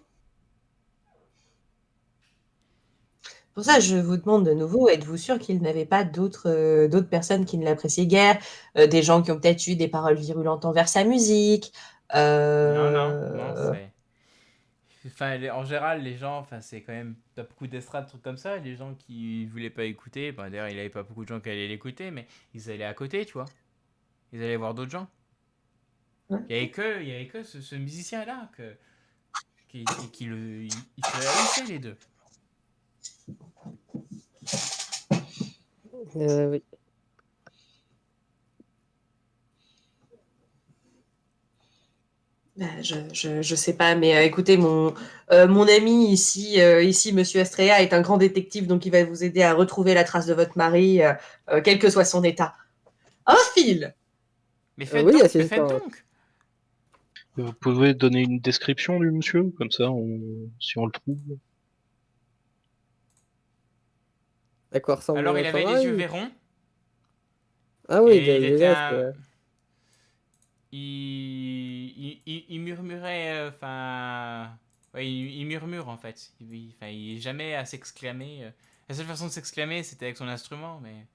Speaker 2: Pour ça, je vous demande de nouveau, êtes-vous sûr qu'il n'avait pas d'autres personnes qui ne l'appréciaient guère, des gens qui ont peut-être eu des paroles virulentes envers sa musique,
Speaker 1: Non, non, non,
Speaker 2: euh,
Speaker 1: c'est. Enfin, en général, les gens, enfin, c'est quand même. T'as beaucoup d'estrades, trucs comme ça. Les gens qui voulaient pas écouter, ben, d'ailleurs, il avait pas beaucoup de gens qui allaient l'écouter, mais ils allaient à côté, tu vois. Ils allaient voir d'autres gens. Il y avait que ce musicien-là il se haïssait les deux.
Speaker 3: Oui.
Speaker 2: Je sais pas, mais écoutez, mon ami ici, Monsieur Astrea, est un grand détective, donc il va vous aider à retrouver la trace de votre mari, quel que soit son état. Un fil!
Speaker 3: Oui,
Speaker 1: Mais faites
Speaker 3: assistant.
Speaker 1: donc.
Speaker 4: Vous pouvez donner une description du monsieur, comme ça, si on le trouve.
Speaker 3: À quoi ressemble
Speaker 1: Alors, il
Speaker 3: votre
Speaker 1: avait les yeux
Speaker 3: mari?
Speaker 1: verrons
Speaker 3: Ah oui,
Speaker 1: et il était
Speaker 3: déjà,
Speaker 1: un. Il murmurait, enfin. Ouais, il murmure en fait. Enfin, il est jamais à s'exclamer. La seule façon de s'exclamer, c'était avec son instrument, mais.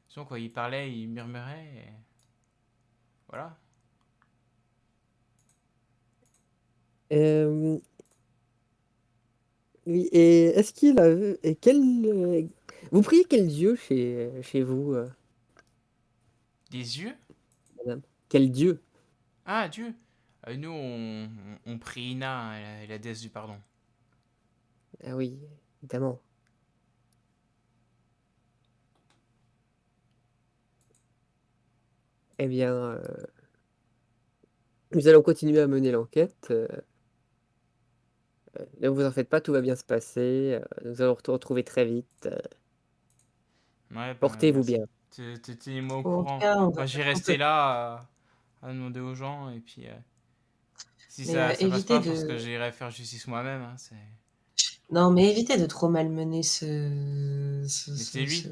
Speaker 1: Sinon, quand il parlait, il murmurait. Et... Voilà.
Speaker 3: Euh, oui, et est-ce qu'il a vu... Et quel... Vous priez quel dieu chez vous,
Speaker 1: Des yeux?
Speaker 3: madame? Quel dieu?
Speaker 1: Ah, Dieu! Nous, on prie Ina, la déesse du pardon.
Speaker 3: Ah oui, évidemment. Eh bien, nous allons continuer à mener l'enquête. Ne vous en faites pas, tout va bien se passer. Nous allons te retrouver très vite.
Speaker 1: Ouais, ben,
Speaker 3: Portez-vous
Speaker 1: merci.
Speaker 3: bien.
Speaker 1: Tenez-moi au
Speaker 2: En tout
Speaker 1: courant.
Speaker 2: cas, on va
Speaker 1: Moi, j'ai
Speaker 2: faire ce qu'on
Speaker 1: resté
Speaker 2: peut.
Speaker 1: là à demander aux gens, et puis si
Speaker 2: Mais
Speaker 1: ça passe pas,
Speaker 2: évitez
Speaker 1: je pense que
Speaker 2: de...
Speaker 1: j'irai faire justice moi-même. Hein,
Speaker 2: Non, mais évitez de trop malmener
Speaker 1: Mais c'est lui.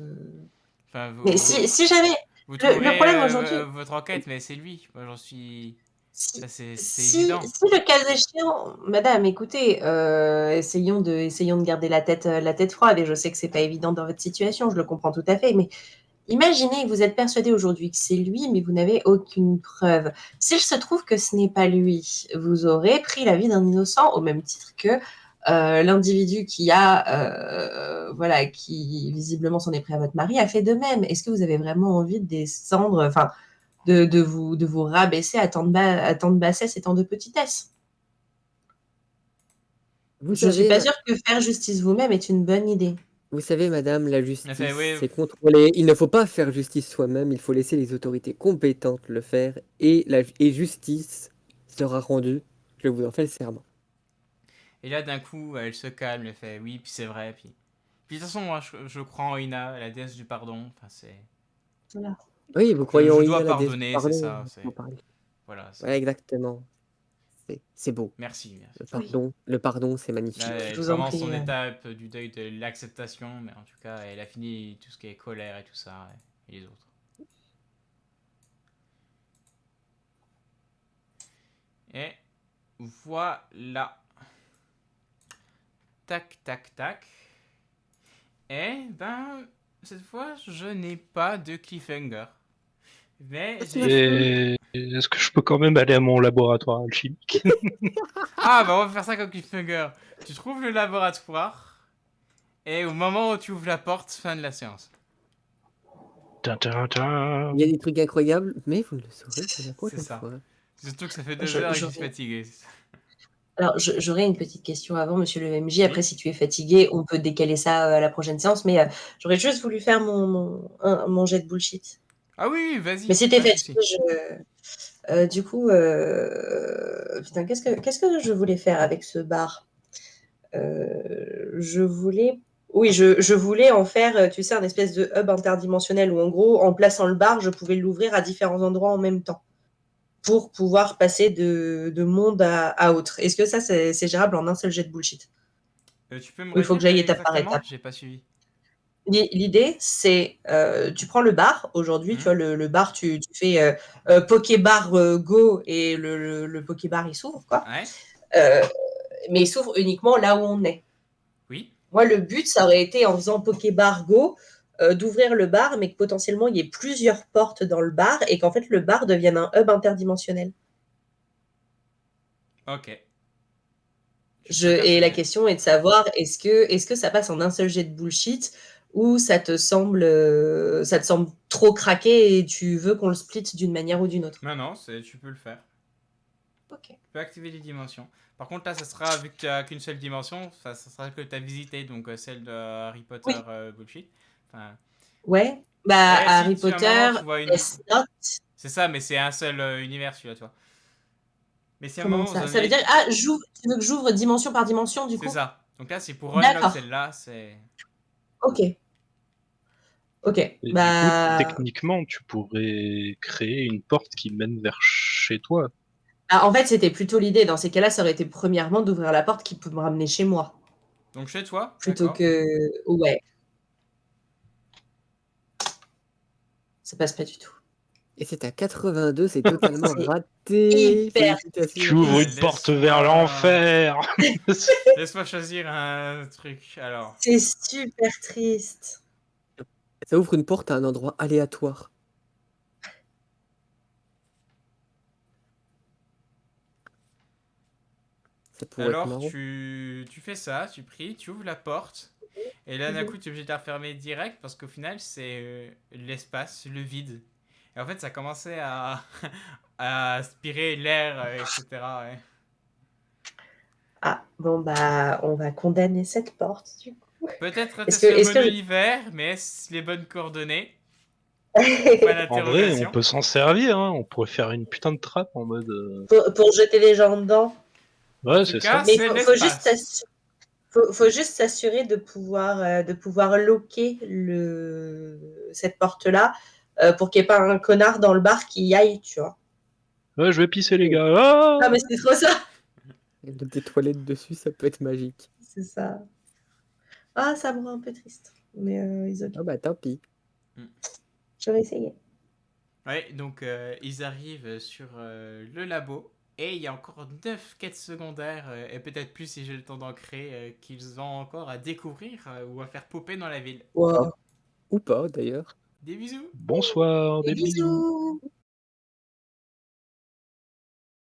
Speaker 1: Enfin,
Speaker 2: Mais si jamais...
Speaker 1: vous
Speaker 2: Le
Speaker 1: trouverez
Speaker 2: problème aujourd'hui,
Speaker 1: votre enquête, mais c'est lui. Moi, j'en suis. Ça,
Speaker 2: si,
Speaker 1: c'est évident.
Speaker 2: si le cas échéant, madame, écoutez, essayons de garder la tête froide, et je sais que c'est pas évident dans votre situation, je le comprends tout à fait, mais imaginez que vous êtes persuadé aujourd'hui que c'est lui, mais vous n'avez aucune preuve. S'il se trouve que ce n'est pas lui, vous aurez pris la vie d'un innocent au même titre que l'individu voilà, qui visiblement s'en est pris à votre mari a fait de même. Est-ce que vous avez vraiment envie de descendre, enfin, de vous rabaisser à tant de bassesse et tant de petitesse?
Speaker 3: Vous
Speaker 2: Je suis
Speaker 3: savez,
Speaker 2: pas sûre que faire justice vous-même est une bonne idée.
Speaker 3: vous savez, madame, la
Speaker 1: Enfin,
Speaker 3: justice,
Speaker 1: oui,
Speaker 3: c'est contrôler. Il ne faut pas faire justice soi-même, il faut laisser les autorités compétentes le faire. Et justice sera rendue, je vous en fais le serment.
Speaker 1: et là, d'un coup, elle se calme, elle fait oui, puis c'est vrai, puis de toute façon, moi, je crois en Ina, la déesse du pardon. Enfin, c'est.
Speaker 2: Voilà.
Speaker 3: Oui, vous croyez en
Speaker 1: Je
Speaker 3: Ina,
Speaker 1: dois
Speaker 3: la déesse du
Speaker 1: pardonner, c'est
Speaker 3: pardon?
Speaker 1: ça.
Speaker 3: Vous parlez.
Speaker 1: Voilà, c'est.
Speaker 3: Ouais, exactement. C'est beau.
Speaker 1: Merci, merci.
Speaker 2: Oui,
Speaker 3: Le pardon, c'est
Speaker 1: Là,
Speaker 3: magnifique.
Speaker 1: elle
Speaker 2: je vous en
Speaker 1: commence
Speaker 2: prie.
Speaker 1: son étape du deuil de l'acceptation, mais en tout cas, elle a fini tout ce qui est colère et tout ça, et les autres. Et voilà. Tac, tac, tac. Et ben, cette fois, je n'ai pas de cliffhanger. Mais j'ai fait.
Speaker 4: Et est-ce que je peux quand même aller à mon laboratoire alchimique?
Speaker 1: Ah, bah on va faire ça comme cliffhanger. Tu trouves le laboratoire, et au moment où tu ouvres la porte, fin de la séance.
Speaker 4: Tin, tin, tin.
Speaker 3: Il y a des trucs incroyables, mais vous ne le saurez que la
Speaker 1: C'est
Speaker 3: prochaine
Speaker 1: ça.
Speaker 3: fois.
Speaker 1: Surtout que ça fait 2 heures et que je suis
Speaker 2: J'aurais
Speaker 1: fatigué.
Speaker 2: j'aurais une petite question avant, monsieur le MJ. Après,
Speaker 1: Oui.
Speaker 2: si tu es fatigué, on peut décaler ça à la prochaine séance. Mais j'aurais juste voulu faire mon jet de bullshit.
Speaker 1: Ah oui,
Speaker 2: Mais
Speaker 1: vas-y,
Speaker 2: si t'es
Speaker 1: pas de
Speaker 2: fatigué,
Speaker 1: souci.
Speaker 2: du coup, putain, qu'est-ce que je voulais faire avec ce bar? Je voulais, oui, je voulais en faire, tu sais, un espèce de hub interdimensionnel où, en gros, en plaçant le bar, je pouvais l'ouvrir à différents endroits en même temps pour pouvoir passer de monde à autre. Est-ce que ça, c'est gérable en un seul jet de bullshit?
Speaker 1: Tu peux me
Speaker 2: Ou il faut
Speaker 1: redire
Speaker 2: que j'aille étape par
Speaker 1: exactement?
Speaker 2: étape?
Speaker 1: J'ai pas suivi.
Speaker 2: L'idée, c'est, tu prends le bar. Aujourd'hui, tu
Speaker 1: Hmm.
Speaker 2: vois, le bar, tu fais Pokébar Go, et le Pokébar, il s'ouvre, quoi.
Speaker 1: Ouais.
Speaker 2: Euh, mais il s'ouvre uniquement là où on est.
Speaker 1: Oui.
Speaker 2: Moi, le but, ça aurait été, en faisant Pokébar Go, d'ouvrir le bar, mais que potentiellement il y ait plusieurs portes dans le bar et qu'en fait le bar devienne un hub interdimensionnel.
Speaker 1: Ok. Je peux faire
Speaker 2: Et
Speaker 1: ce
Speaker 2: la
Speaker 1: jet.
Speaker 2: question est de savoir, est-ce que ça passe en un seul jet de bullshit, ou ça te semble trop craqué et tu veux qu'on le split d'une manière ou d'une autre?
Speaker 1: Non, non, tu peux le faire.
Speaker 2: Ok.
Speaker 1: Tu peux activer les dimensions. Par contre, là, ça sera, vu que tu n'as qu'une seule dimension, ça sera que tu as visité, donc celle de Harry Potter
Speaker 2: Oui.
Speaker 1: bullshit. Enfin,
Speaker 2: Ouais. Bah,
Speaker 1: et
Speaker 2: Harry
Speaker 1: si à un moment
Speaker 2: Potter,
Speaker 1: tu vois une.
Speaker 2: Death Note.
Speaker 1: C'est ça, mais c'est un seul univers celui-là, tu vois. Mais c'est un
Speaker 2: Comment
Speaker 1: moment où
Speaker 2: ça?
Speaker 1: vous en
Speaker 2: Ça veut
Speaker 1: avez-
Speaker 2: dire, tu veux que j'ouvre dimension par dimension, du
Speaker 1: C'est
Speaker 2: coup?
Speaker 1: ça. Donc là, c'est pour unlock
Speaker 2: D'accord.
Speaker 1: celle-là, c'est...
Speaker 2: Ok. Ok.
Speaker 4: Et du coup,
Speaker 2: Bah,
Speaker 4: techniquement, tu pourrais créer une porte qui mène vers chez toi.
Speaker 2: en fait, c'était plutôt l'idée. Dans ces cas-là, ça aurait été premièrement d'ouvrir la porte qui peut me ramener chez moi.
Speaker 1: Donc chez toi,
Speaker 2: Plutôt
Speaker 1: d'accord.
Speaker 2: que. Ouais. Ça passe pas du tout.
Speaker 3: Et c'est à 82, c'est totalement
Speaker 2: C'est
Speaker 3: raté.
Speaker 2: hyper
Speaker 4: Tu
Speaker 3: Félicitations.
Speaker 4: ouvres
Speaker 1: Ah,
Speaker 4: une porte vers l'enfer.
Speaker 1: Laisse-moi choisir un truc, alors.
Speaker 2: C'est super triste.
Speaker 3: Ça ouvre une porte à un endroit aléatoire. Ça pourrait être
Speaker 1: Alors,
Speaker 3: marrant.
Speaker 1: tu fais ça, tu pries, tu ouvres la porte, et là, d'un
Speaker 2: Mhm.
Speaker 1: coup, tu es obligé de la refermer direct, parce qu'au final, c'est l'espace, le vide. Et en fait, ça commençait à, à aspirer l'air, etc. ouais.
Speaker 2: Ah, bon, bah, on va condamner cette porte, du coup.
Speaker 1: Peut-être
Speaker 2: Est-ce
Speaker 1: était-ce
Speaker 2: que.
Speaker 1: le
Speaker 2: Est-ce
Speaker 1: bon
Speaker 2: que...
Speaker 1: univers, mais est-ce les bonnes coordonnées? Point
Speaker 4: En vrai, on
Speaker 1: d'interrogation.
Speaker 4: peut s'en servir, hein. On pourrait faire une putain de trappe en mode.
Speaker 2: pour jeter les gens dedans.
Speaker 1: En
Speaker 4: Ouais,
Speaker 1: tout
Speaker 4: c'est
Speaker 1: cas,
Speaker 4: ça.
Speaker 2: Mais
Speaker 1: c'est
Speaker 2: faut juste
Speaker 1: l'espace.
Speaker 2: faut juste s'assurer de pouvoir loquer cette porte-là pour qu'il n'y ait pas un connard dans le bar qui y aille, tu vois.
Speaker 4: Ouais, je vais pisser, les gars. Ah
Speaker 2: Ah, mais c'est trop ça!
Speaker 3: Et de des toilettes dessus, ça peut être magique.
Speaker 2: C'est ça. Ah, ça me rend un peu triste. Mais ils
Speaker 3: Ah bah tant pis.
Speaker 2: j'aurais essayé.
Speaker 1: Ouais, donc ils arrivent sur le labo et il y a encore 9 quêtes secondaires et peut-être plus si j'ai le temps d'en créer qu'ils ont encore à découvrir ou à faire popper dans la ville.
Speaker 2: Wow.
Speaker 3: Ou pas d'ailleurs.
Speaker 1: Des bisous!
Speaker 4: Bonsoir,
Speaker 2: Des
Speaker 4: des bisous.
Speaker 2: bisous!